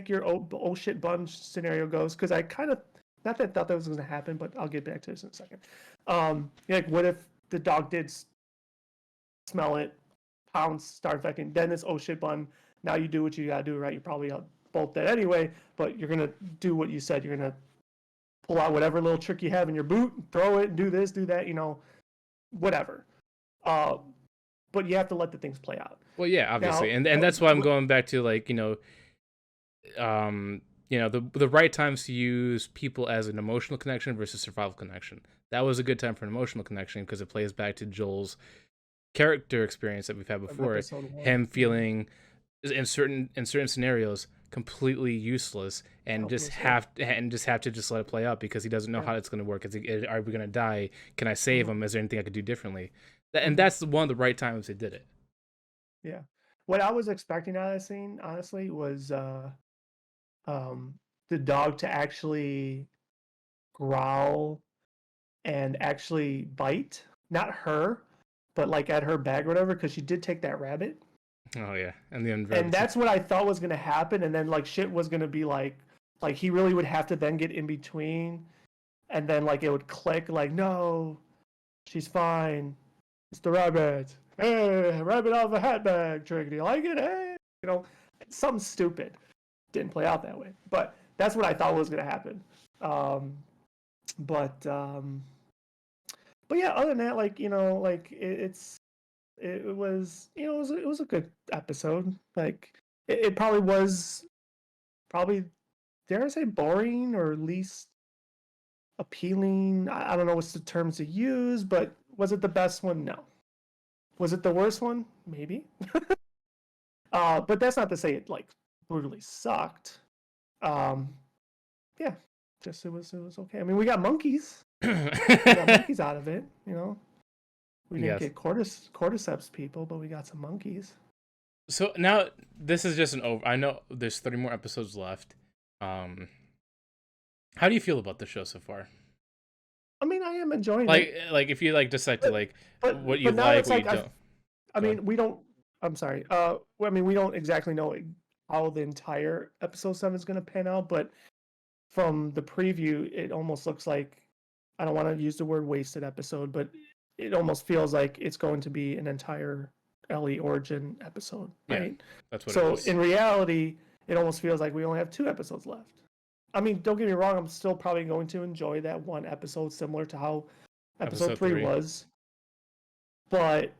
your oh shit bun scenario goes, because I kind of not that thought that was going to happen, but I'll get back to this in a second. Like what if the dog did smell it, pounds, start infecting, then it's oh shit bun. Now you do what you gotta do, right? You're probably both dead anyway, but you're gonna do what you said. You're gonna pull out whatever little trick you have in your boot, throw it, do this, do that, whatever. But you have to let the things play out. Well, yeah, obviously, Now, and that's why I'm going back to like the right times to use people as an emotional connection versus survival connection. That was a good time for an emotional connection because it plays back to Joel's character experience that we've had before. Him feeling in certain scenarios completely useless and just have to just let it play out because he doesn't know how it's going to work. Are we going to die? Can I save him? Is there anything I could do differently? And that's one of the right times they did it. Yeah. What I was expecting out of that scene, honestly, was the dog to actually growl and actually bite. Not her, but like at her bag or whatever, because she did take that rabbit. Oh yeah, and that's what I thought was gonna happen, and then like shit was gonna be like he really would have to then get in between, and then like it would click like no, she's fine, it's the rabbit. Hey, rabbit out of a hat bag trick. Do you like it? Hey, something stupid. Didn't play out that way, but that's what I thought was gonna happen. But yeah, other than that, like it was it was a good episode. Like it probably was dare I say boring or at least appealing. I don't know what's the terms to use, but was it the best one? No. Was it the worst one? Maybe. But that's not to say it like brutally sucked. Yeah, just it was okay. I mean, we got monkeys. We got monkeys out of it, We didn't get cordyceps people, but we got some monkeys. So now this is just an over. I know there's 30 more episodes left. How do you feel about the show so far? I mean, I am enjoying it. Like if you like decide to like what you but now like, it's what like you don't. I mean, we don't. I'm sorry. I mean, we don't exactly know how the entire episode 7 is going to pan out, but from the preview, it almost looks like, I don't want to use the word wasted episode, but it almost feels like it's going to be an entire Ellie origin episode, right? Yeah, that's what so it is. In reality, it almost feels like we only have 2 episodes left. I mean, don't get me wrong, I'm still probably going to enjoy that one episode similar to how episode 3 was. But,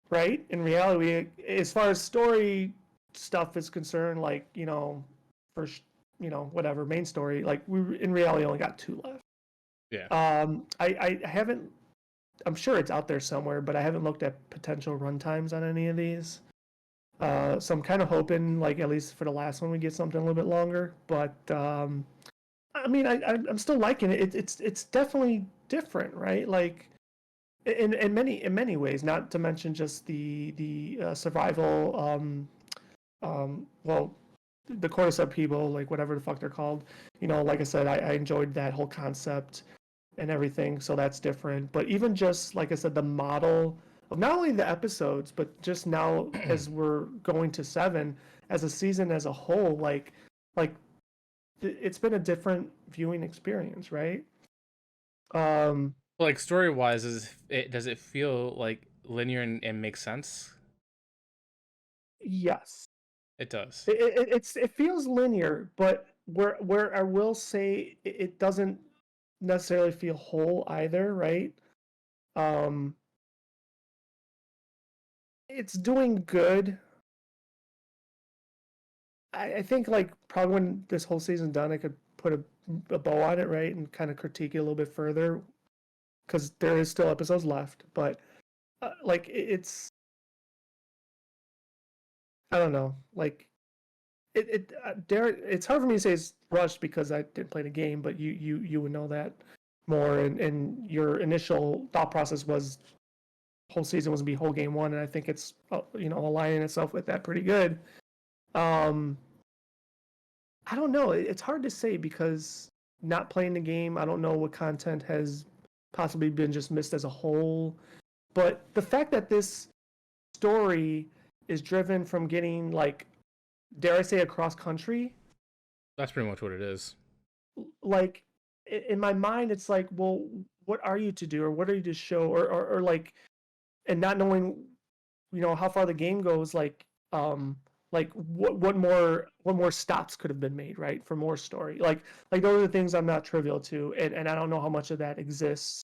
right, in reality, as far as story stuff is concerned, like, first, whatever, main story, like, we in reality only got 2 left. Yeah. I haven't, I'm sure it's out there somewhere, but I haven't looked at potential runtimes on any of these. So I'm kind of hoping, like, at least for the last one, we get something a little bit longer. But I mean, I'm still liking it. It's definitely different, right? Like, in many ways. Not to mention just the survival. Well, the cordyceps people, like whatever the fuck they're called. Like I said, I enjoyed that whole concept. and everything, so that's different. But even just like I said, the model of not only the episodes, but just now as we're going to 7 as a season as a whole, like it's been a different viewing experience, right? Um, Like story wise, does it feel like linear and makes sense? yes, It does. it feels linear, but where I will say it doesn't necessarily feel whole either, right? Um, it's doing good. I think like probably when this whole season's done, I could put a bow on it, right, and kind of critique it a little bit further because there is still episodes left. But like it's I don't know, like it's hard for me to say it's rushed because I didn't play the game, but you would know that more, and your initial thought process was whole season was to be whole game one, and I think it's aligning itself with that pretty good. Um, I don't know. It's hard to say because not playing the game, I don't know what content has possibly been just missed as a whole. But the fact that this story is driven from getting like, dare I say, across country, That's pretty much what it is. like in my mind, it's like, well, what are you to do, or what are you to show, or like, and not knowing, how far the game goes, like what more stops could have been made, right, for more story, like those are the things I'm not trivial to, and I don't know how much of that exists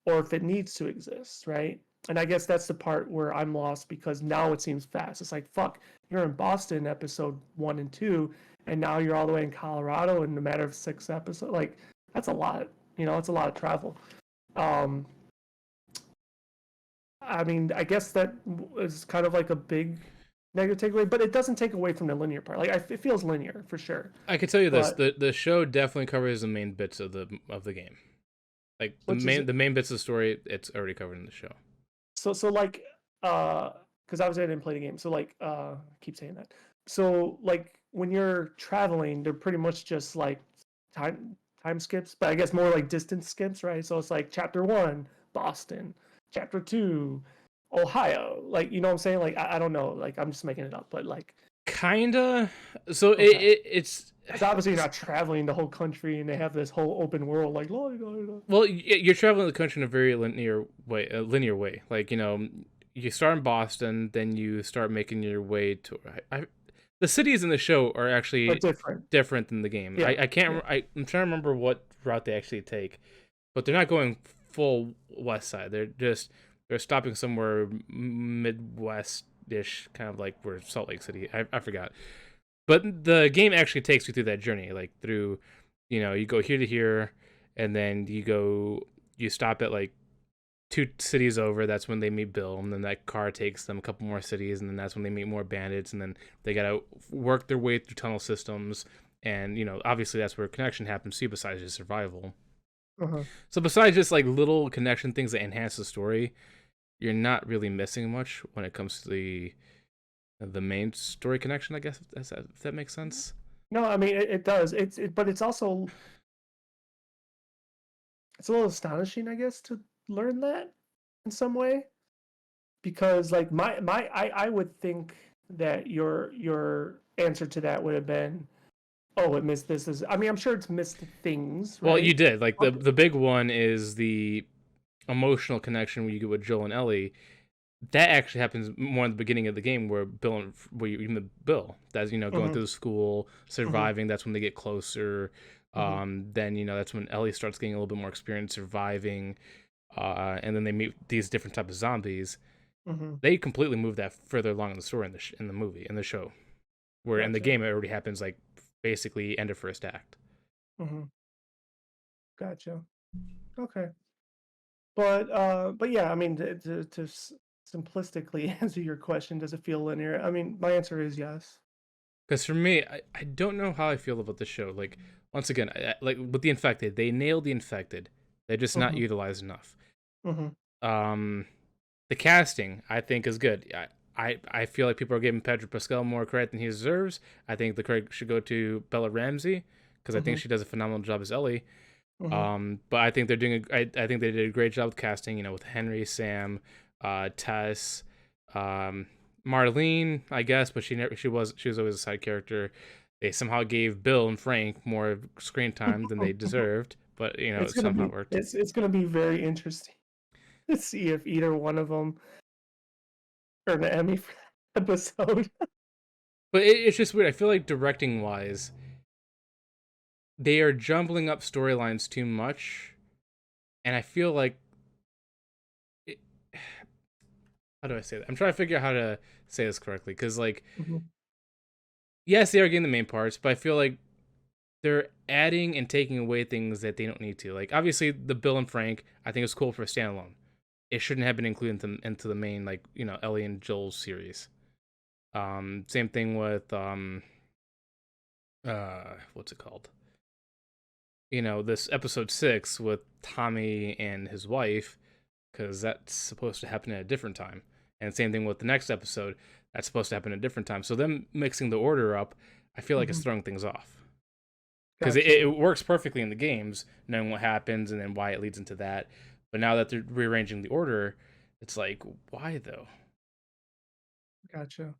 or if it needs to exist, right? And I guess that's the part where I'm lost because now it seems fast. It's like, fuck, you're in Boston episode 1 and 2, and now you're all the way in Colorado in a matter of 6 episodes. Like, that's a lot. It's a lot of travel. Um, I mean, I guess that is kind of like a big negative takeaway, but it doesn't take away from the linear part. Like, it feels linear for sure. I can tell you this: But the show definitely covers the main bits of the game. Like which is the main bits of the story, it's already covered in the show. so like because obviously I didn't play the game, so like I keep saying that. So like when you're traveling, they're pretty much just like time skips, but I guess more like distance skips, right? So it's like chapter 1, Boston, chapter 2, Ohio. Like, you know what I'm saying? Like, I don't know. Like, I'm just making it up, but like, Kinda. So okay. it's Because obviously you're not traveling the whole country and they have this whole open world, like, la, la, la. well, you're traveling the country in a very linear way. Like you start in Boston, then you start making your way to. The cities in the show are But actually different. different than the game. Yeah. I can't. Yeah. I'm trying to remember what route they actually take, but they're not going full west side. They're stopping somewhere midwest ish, kind of like where Salt Lake City. I forgot. But the game actually takes you through that journey, like through, you go here to here, and then you stop at like 2 cities over. That's when they meet Bill, and then that car takes them a couple more cities, and then that's when they meet more bandits, and then they gotta work their way through tunnel systems, and obviously that's where connection happens too, besides just survival. Uh-huh. So besides just like little connection things that enhance the story, you're not really missing much when it comes to the main story connection, I guess, if that makes sense. No, I mean it does. But it's a little astonishing, I guess, to learn that in some way. Because like I would think that your answer to that would have been, oh, it missed this. I mean, I'm sure it's missed things, Well, you right? did. Like Okay. the big one is the emotional connection when you get with Joel and Ellie. That actually happens more in the beginning of the game, where you meet Bill. That's going Mm-hmm. through the school, Mm-hmm. surviving. That's when they get closer. Mm-hmm. Then that's when Ellie starts getting a little bit more experience surviving. And then they meet these different types of zombies. Mm-hmm. They completely move that further along in the story in the movie in the show. Where in the Gotcha. game it already happens like basically end of first act. Mm-hmm. Gotcha. Okay. But yeah, I mean, to simplistically answer your question, does it feel linear? I mean, my answer is yes. Because for me, I don't know how I feel about the show. Like once again, like with the infected, they nailed the infected. They're just not Mm-hmm. utilized enough. Mm-hmm. Um, the casting I think is good. I feel like people are giving Pedro Pascal more credit than he deserves. I think the credit should go to Bella Ramsey because I Mm-hmm. think she does a phenomenal job as Ellie. Hmm. But I think they're doing. I think they did a great job with casting. With Henry, Sam, Tess, um, Marlene, I guess, but she was always a side character. They somehow gave Bill and Frank more screen time than they deserved, but It's it gonna somehow be worked. it's gonna be very interesting to see if either one of them earn an Emmy for that episode. But it's just weird. I feel like directing wise, they are jumbling up storylines too much, and I feel like it, how do I say that? I'm trying to figure out how to say this correctly because like Mhm. yes, they are getting the main parts, but I feel like they're adding and taking away things that they don't need to. Like obviously the Bill and Frank, I think it's cool for a standalone. It shouldn't have been included into the main like Ellie and Joel's series. Same thing with what's it called? This episode 6 with Tommy and his wife, because that's supposed to happen at a different time. And same thing with the next episode, that's supposed to happen at a different time. So them mixing the order up, I feel like it's Mhm. throwing things off. Because it Gotcha. works perfectly in the games, knowing what happens and then why it leads into that. But now that they're rearranging the order, it's like, why though? Gotcha.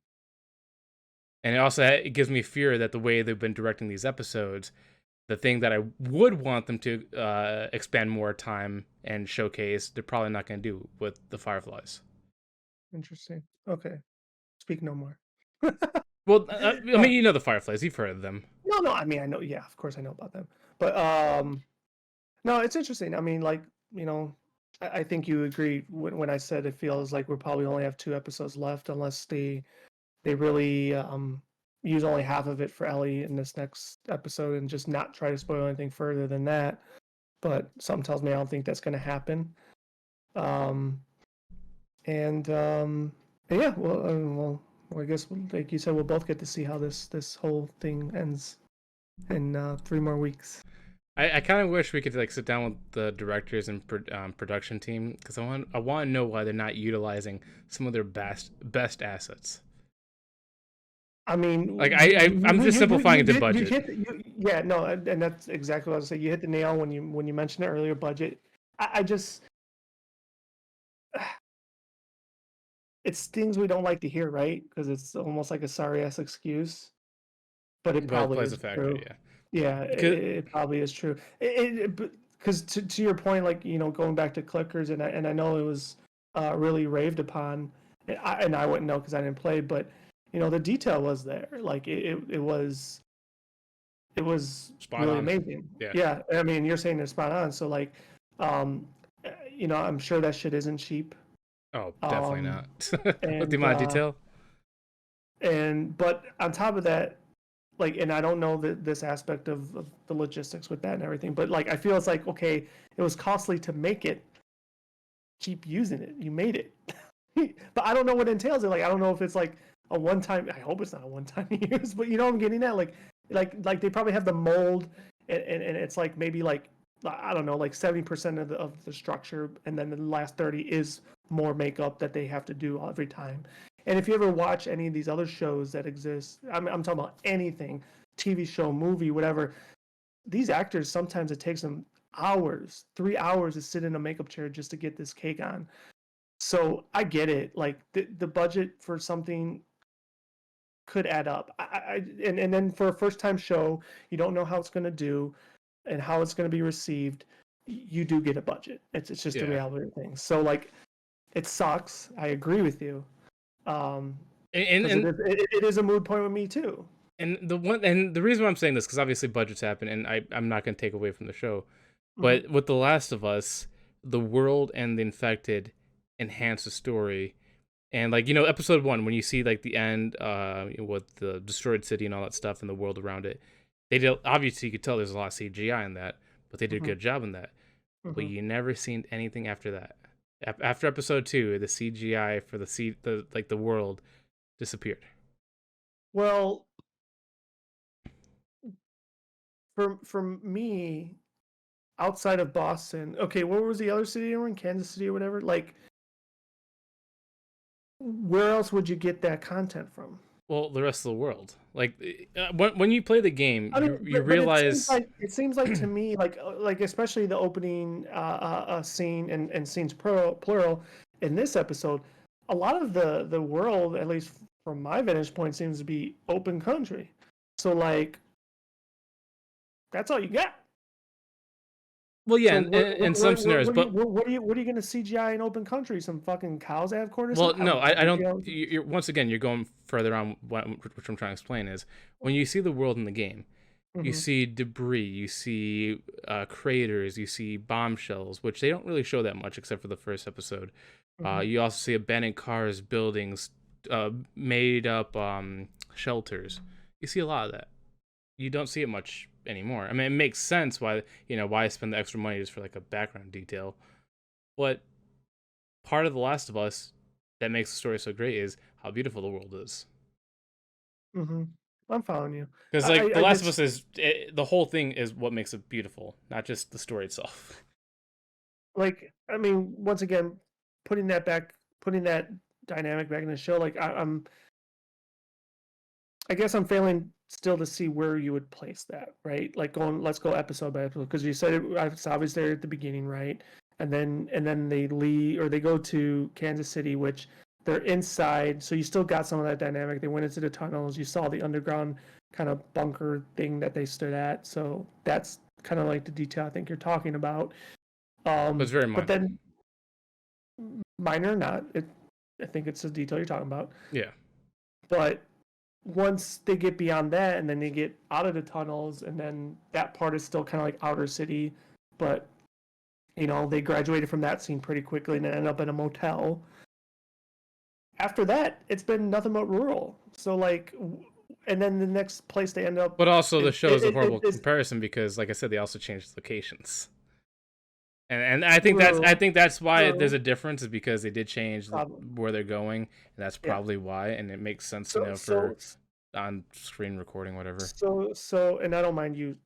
And it gives me fear that the way they've been directing these episodes, the thing that I would want them to expand more time and showcase, they're probably not going to do with the Fireflies. Interesting. Okay. Speak no more. Well, I Uh, mean, the Fireflies. You've heard of them. no, I mean, I know. Yeah, of course, I know about them. But no, it's interesting. I mean, like, you know, I think you agree when I said it feels like we'll probably only have 2 episodes left, unless they really use only half of it for Ellie in this next episode and just not try to spoil anything further than that. But something tells me I don't think that's going to happen. Um, and yeah, well, I guess like you said, we'll both get to see how this whole thing ends in 3 more weeks. I kind of wish we could like sit down with the directors and production team because I want to know why they're not utilizing some of their best assets. I Like mean, I'm just simplifying it to you budget. hit yeah, no, and that's exactly what I was saying. You hit the nail when you mentioned it earlier. Budget. I just it's things we don't like to hear, right? Because it's almost like a sorry ass excuse, but it But it probably plays a is factor, true. yeah. Yeah, Because it probably is true. Because to your point, like going back to clickers, and I know it was really raved upon, and I wouldn't know because I didn't play, but the detail was there. Like it was spot really on. amazing. Yeah. Yeah, I mean, you're saying they're spot on. So like, um, I'm sure that shit isn't cheap. Oh, definitely Um, not. With the and amount of detail. but on top of that, like, and I don't know this aspect of the logistics with that and everything, but like, I feel it's like, okay, it was costly to make it. Keep using it. You made it. But I don't know what entails it. Like, I don't know if it's like a one time. I hope it's not a one time use, but you know what I'm getting at. Like they probably have the mold, and it's like maybe like I don't know, like 70% of the structure, and then the last 30 is more makeup that they have to do every time. And if you ever watch any of these other shows that exist, I'm talking about anything, TV show, movie, whatever. These actors sometimes it takes them hours, 3 hours to sit in a makeup chair just to get this cake on. So I get it. Like the budget for something could add up. And then for a first time show, you don't know how it's going to do and how it's going to be received. You do get a budget. It's just the Yeah. reality of things. So like it sucks. I agree with you. And Because and it is a mood point with me too. and the reason why I'm saying this because obviously budgets happen, and I'm not going to take away from the show, Hmm. but with The Last of Us, the world and the infected enhance the story. And like episode 1, when you see like the end, with the destroyed city and all that stuff and the world around it, they did obviously you could tell there's a lot of CGI in that, but they did a Hmm. good job in that. But Hmm. you never seen anything after that. After episode 2, the CGI for the world disappeared. Well, for me, outside of Boston, okay, what was the other city you were in? Kansas City or whatever? Like, where else would you get that content from? Well, the rest of the world. Like when you play the game, I mean, you but realize. it seems like to me like especially the opening scene and scenes plural in this episode, a lot of the world, at least from my vantage point, seems to be open country. So like that's all you got. Well, yeah, So in some scenarios, but what are you gonna CGI in open country? Some fucking cows that have corn or well, something? I no, don't know. I don't. You know? You're once again, you're going further on. Which I'm trying to explain is when you see the world in the game, you Mm-hmm, see debris, you see craters, you see bombshells, which they don't really show that much except for the first episode. mm-hmm, You also see abandoned cars, buildings, made up shelters. You see a lot of that. You don't see it much anymore. I mean, it makes sense why why spend the extra money just for like a background detail. But part of The Last of Us that makes the story so great is how beautiful the world is. mm-hmm. I'm following you. Because like The I Last of just Us the whole thing is what makes it beautiful, not just the story itself. like I mean, once again, putting that dynamic back in the show. Like I guess I'm failing still to see where you would place that, right? Like let's go episode by episode because you said it's obvious there at the beginning, right? And then they leave or they go to Kansas City, which they're inside, so you still got some of that dynamic. They went into the tunnels. You saw the underground kind of bunker thing that they stood at, so that's kind of like the detail I think you're talking about. But it's very But minor. then minor or not, I think it's the detail you're talking about. Yeah. But once they get beyond that and then they get out of the tunnels and then that part is still kind of like outer city, but they graduated from that scene pretty quickly and end up in a motel. After that, it's been nothing but rural. So like, and then the next place they end up But also the is show is a horrible comparison because, like I said, they also changed locations. And I true, think that's why there's true, a difference is because they did change problem. where they're going, and that's Yeah. probably why. And it makes sense, So for so on screen recording, whatever. and I don't mind you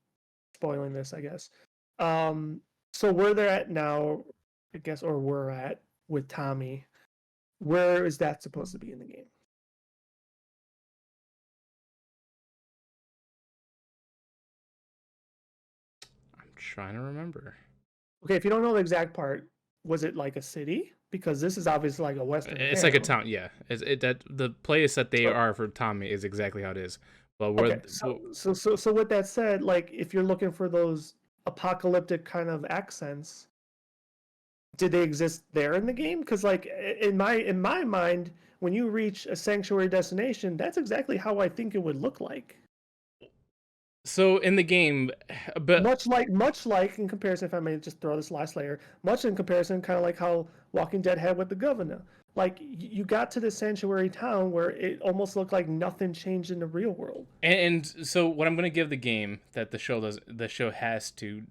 spoiling this, I guess. Um, so where they're at now, I guess, or we're at with Tommy. Where is that supposed to be in the game? I'm trying to remember. Okay, if you don't know the exact part, was it like a city? Because this is obviously like a western It's like a town. town, yeah. That the place that they So are for Tommy is exactly how it is. But okay, so with that said, like if you're looking for those apocalyptic kind of accents, did they exist there in the game? Because like in my mind, when you reach a sanctuary destination, that's exactly how I think it would look like. so in the game, but Much like in comparison, if I may just throw this last layer, much in comparison, kind of like how Walking Dead had with the governor. Like you got to this sanctuary town where it almost looked like nothing changed in the real world. and so what I'm gonna give the game that the show has to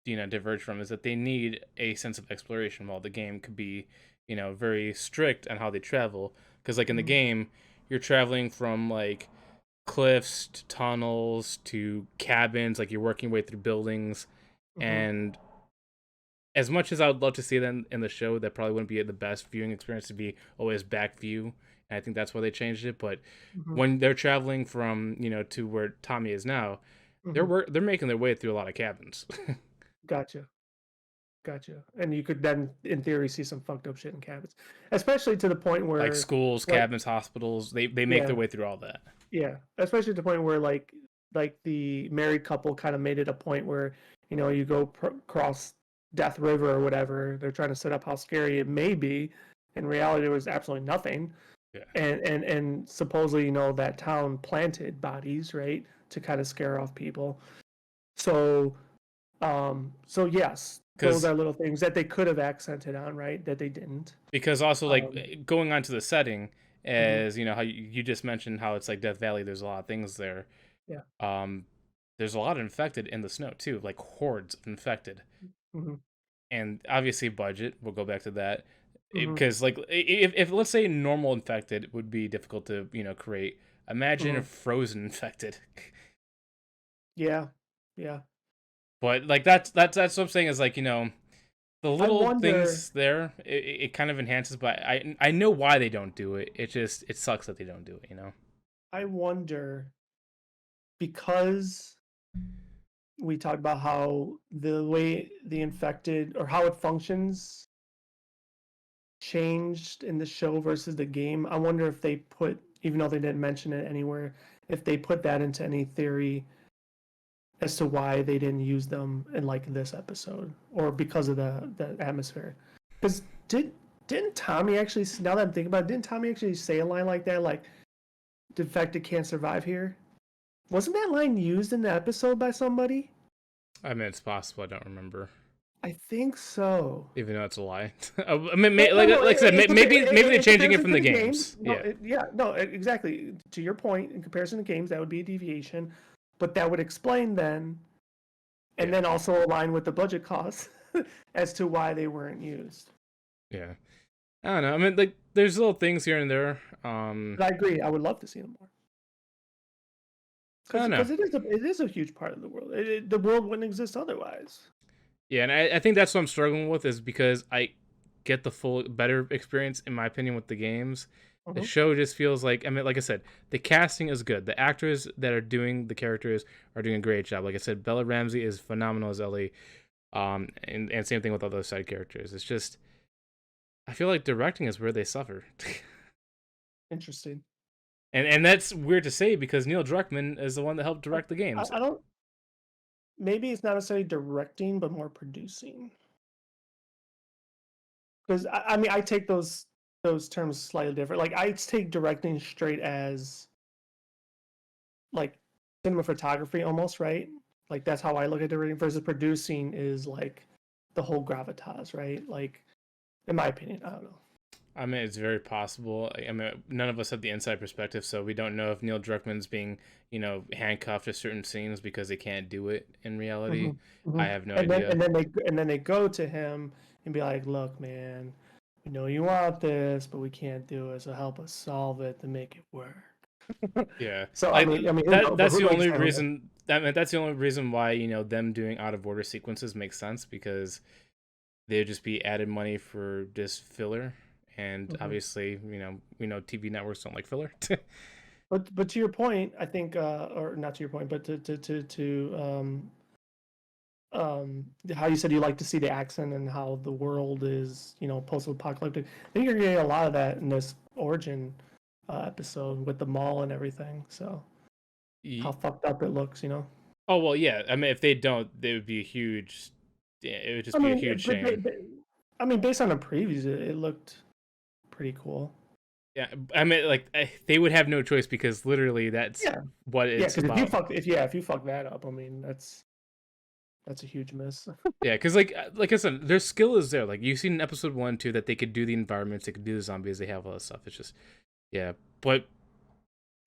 diverge from is that they need a sense of exploration while the game could be very strict on how they travel because like in the Mm-hmm. game you're traveling from like cliffs to tunnels to cabins, like you're working your way through buildings. Mm-hmm. And as much as I would love to see them in the show, that probably wouldn't be the best viewing experience to be always back view, and I think that's why they changed it. But Mm-hmm. when they're traveling from to where Tommy is now, Mm-hmm. they're making their way through a lot of cabins. Gotcha. Gotcha. And you could then, in theory, see some fucked up shit in cabins, especially to the point Like where, schools, like, cabins, hospitals. They make their yeah, way through all that. yeah, especially to the point where, like the married couple kind of made it a point where, you go cross Death River or whatever. They're trying to set up how scary it may be. In reality, there was absolutely nothing, Yeah, and supposedly, that town planted bodies, right, to kind of scare off people. So, so yes, those because are little things that they could have accented on, right? That they didn't. also like Um, going on to the setting, mhm, as how you just mentioned how it's like Death Valley. There's a lot of things there. yeah. Um, there's a lot of infected in the snow too, like hordes of infected, Hmm. and obviously budget. We'll go back to that Hmm. because like if let's say normal infected would be difficult to create. Imagine a Hmm. frozen infected. Yeah, yeah. But like that's what I'm saying is like the I little wonder. things there it kind of enhances, but I know why they don't do it. It sucks that they don't do it. I wonder because we talked about how the way the infected or how it functions changed in the show versus the game. I wonder if they put, even though they didn't mention it anywhere, if they put that into any theory as to why they didn't use them in like this episode or because of the atmosphere. Because didn't Tommy actually? Now that I'm thinking about it, didn't Tommy actually say a line like that? Like, "The infected can't survive here." Wasn't that line used in the episode by somebody? I mean, it's possible. I don't remember, I think so. even though it's a lie. I mean, No, no, no. like I said, maybe they're In changing it comparison from to the the game, games. no, Yeah, yeah, no, exactly. To your point, in comparison to games, that would be a deviation, but that would explain then, and yeah, then also align with the budget costs as to why they weren't used. yeah. I don't know. I mean, like, there's little things here and there. But I agree. I would love to see them more I don't know. because it is a huge part of the world. The world wouldn't exist otherwise. Yeah, and I think that's what I'm struggling with is because I get the full better experience in my opinion with the games. The Hmm. show just feels like, I mean, like I said, the casting is good. The actors that are doing the characters are doing a great job. Like I said, Bella Ramsey is phenomenal as Ellie. And same thing with other side characters. It's just I feel like directing is where they suffer. Interesting. And that's weird to say because Neil Druckmann is the one that helped direct the games. I don't. Maybe it's not necessarily directing, but more producing. Because I mean, I take those terms slightly different. Like I take directing straight as like cinematography almost, right? Like that's how I look at directing versus producing is like the whole gravitas, right? Like in my opinion, I don't know. I mean, it's very possible. I mean, none of us have the inside perspective, so we don't know if Neil Druckmann's being, handcuffed to certain scenes because they can't do it in reality. Hmm. Hmm. I have no And then idea. and then they go to him and be like, "Look, man, we know you want this, but we can't do it. So help us solve it to make it work." Yeah, So like who knows? But that's who the knows only Stanley Mills? reason. I mean, that's the only reason why them doing out of order sequences makes sense because they'd just be added money for just filler, and Mhm. obviously, we know TV networks don't like filler. But to your point, I think, or not to your point, but how you said you like to see the accent and how the world is, post-apocalyptic. I think you're getting a lot of that in this origin episode with the mall and everything. So how Ye- fucked up it looks. oh well, yeah. I mean, if they don't, they would be a huge. Yeah, it would I just be a mean, huge shame. I mean, based on the previews, it looked pretty cool. Yeah, I mean, like they would have no choice because literally that's Yeah, what yeah. it's Because if you about. fuck, if yeah, if you fuck that up, I mean, that's a huge miss. Yeah, because like I said, their skill is there. Like you've seen in episode 1, 2 that they could do the environments, they could do the zombies, they have all that stuff. It's just yeah, but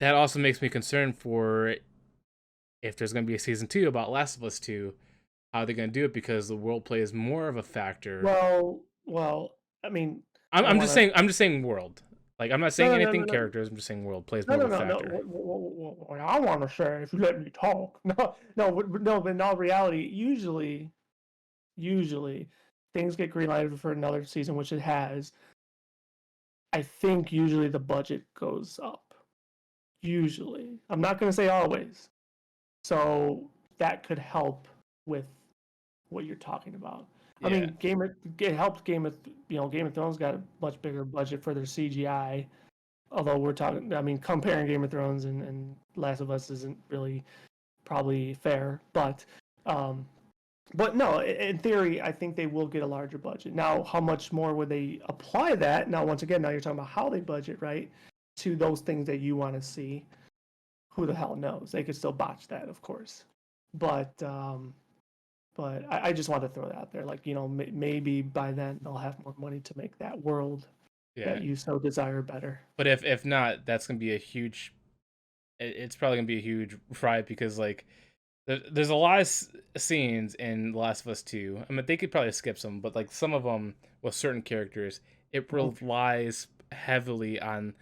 that also makes me concerned for if there's gonna be a season 2 about Last of Us 2, how they're gonna do it because the world play is more of a factor. Well. I mean, I don't I'm want just to. saying world. Like I'm not No, saying no, no, anything no, no. characters. I'm just saying world plays No, more of no, a no, no. factor. What I want to say, if you let me talk, no, no, no. But in all reality, usually, things get greenlighted for another season, which it has. I think usually the budget goes up. Usually, I'm not going to say always. So that could help with what you're talking about. I Yeah, mean, it helped Game of Thrones got a much bigger budget for their CGI. Although we're talking, I mean, comparing Game of Thrones and Last of Us isn't really probably fair, um, but no, in theory, I think they will get a larger budget. Now, how much more would they apply that? Now, once again, now you're talking about how they budget, right? To those things that you want to see. Who the hell knows? They could still botch that, of course. But I just want to throw that out there. Like, maybe by then they'll have more money to make that world yeah. that you so desire better. But if not, that's gonna be a huge. It's probably gonna be a huge riot because like there's a lot of scenes in The Last of Us 2. I mean, they could probably skip some, but like some of them with certain characters, it Mhm. relies heavily on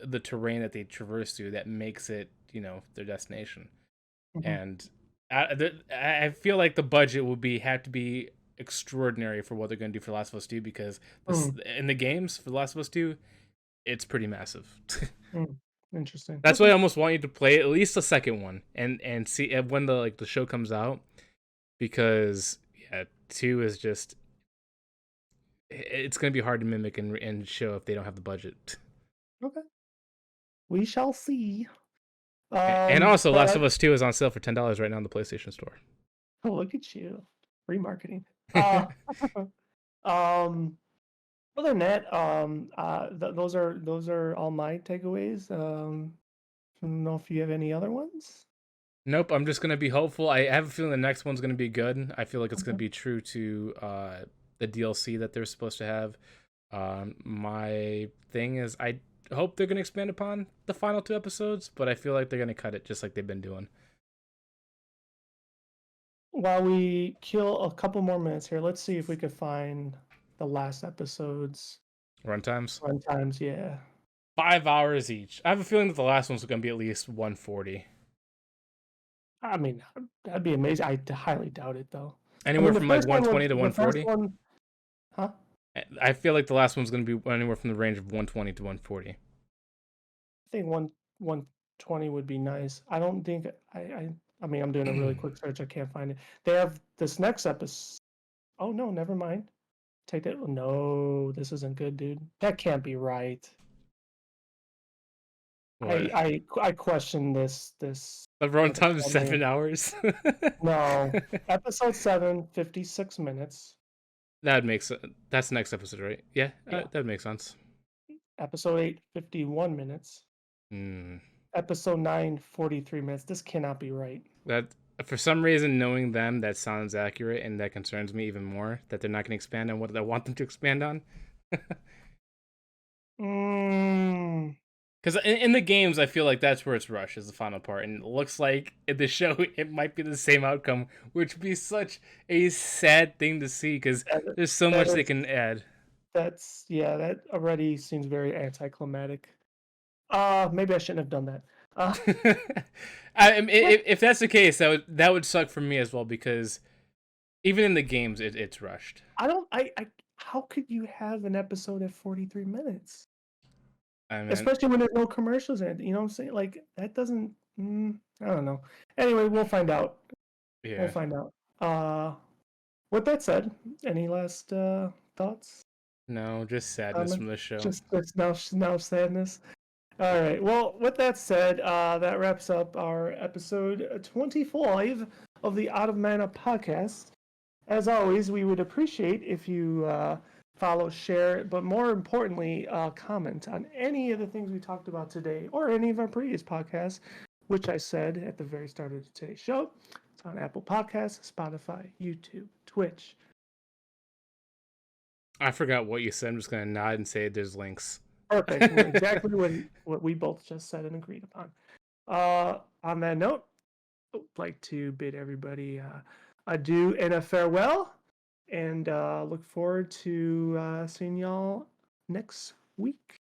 the terrain that they traverse through that makes it, their destination. Mhm. And I feel like the budget would have to be extraordinary for what they're going to do for The Last of Us 2 because this Mm, in the games for The Last of Us 2, it's pretty massive. mm. Interesting. That's why Okay. I almost want you to play at least the second one and see when the show comes out, because yeah, 2 is just it's gonna be hard to mimic and show if they don't have the budget. Okay. We shall see. And also, Last of But Us 2 is on sale for $10 right now in the PlayStation Store. oh, look at you, free marketing. Uh, um, Other than that, those are all my takeaways. I don't know if you have any other ones. Nope, I'm just gonna be hopeful. I have a feeling the next one's gonna be good. I feel like it's gonna Okay. be true to the DLC that they're supposed to have. My thing is, I hope they're gonna expand upon the final 2 episodes, but I feel like they're gonna cut it just like they've been doing. While we kill a couple more minutes here, let's see if we could find the last episode's Runtimes, run times. Yeah. 5 hours each. I have a feeling that the last one's gonna be at least 140. I mean, that'd be amazing. I highly doubt it, though. I Anywhere mean, the from like first one was 120 to the first 140. one, huh? I feel like the last one's gonna be anywhere from the range of 120 to 140. I think 120 would be nice. I don't think I mean, I'm doing a really quick search. I can't find it. They have this next episode. Oh no, never mind. Take that. No, this isn't good, dude. That can't be right. What? I question this The runtime is episode name. 7 hours. No, episode 7, 56 minutes. That makes that's the next episode, right? Yeah, Yeah. that makes sense. Episode 8, 51 minutes. Hmm. Episode 9, 43 minutes. This cannot be right. That for some reason, knowing them, that sounds accurate, and that concerns me even more. That they're not going to expand on what I want them to expand on. Mm, Because in the games, I feel like that's where it's rushed is the final part, and it looks like in the show it might be the same outcome, which would be such a sad thing to see. Because that, there's so that much they is can add. that's yeah. That already seems very anticlimactic. Maybe I shouldn't have done that. If that's the case, that would suck for me as well, because even in the games, it's rushed. I don't. I. How could you have an episode at 43 minutes? I mean, Especially when there's no commercials in it. You know what I'm saying? Like that doesn't. I don't know. Anyway, we'll find out. We'll yeah, find out. With that said, any last thoughts? no, just sadness from this show. Just now sadness. All right. Well, with that said, that wraps up our episode 25 of the Out of Mana podcast. As always, we would appreciate if you follow, share, but more importantly, comment on any of the things we talked about today or any of our previous podcasts, which I said at the very start of today's show. It's on Apple Podcasts, Spotify, YouTube, Twitch. I forgot what you said. I'm just gonna nod and say there's links. Perfect. Exactly what we both just said and agreed upon. On that note, I'd like to bid everybody adieu and a farewell, and look forward to seeing y'all next week.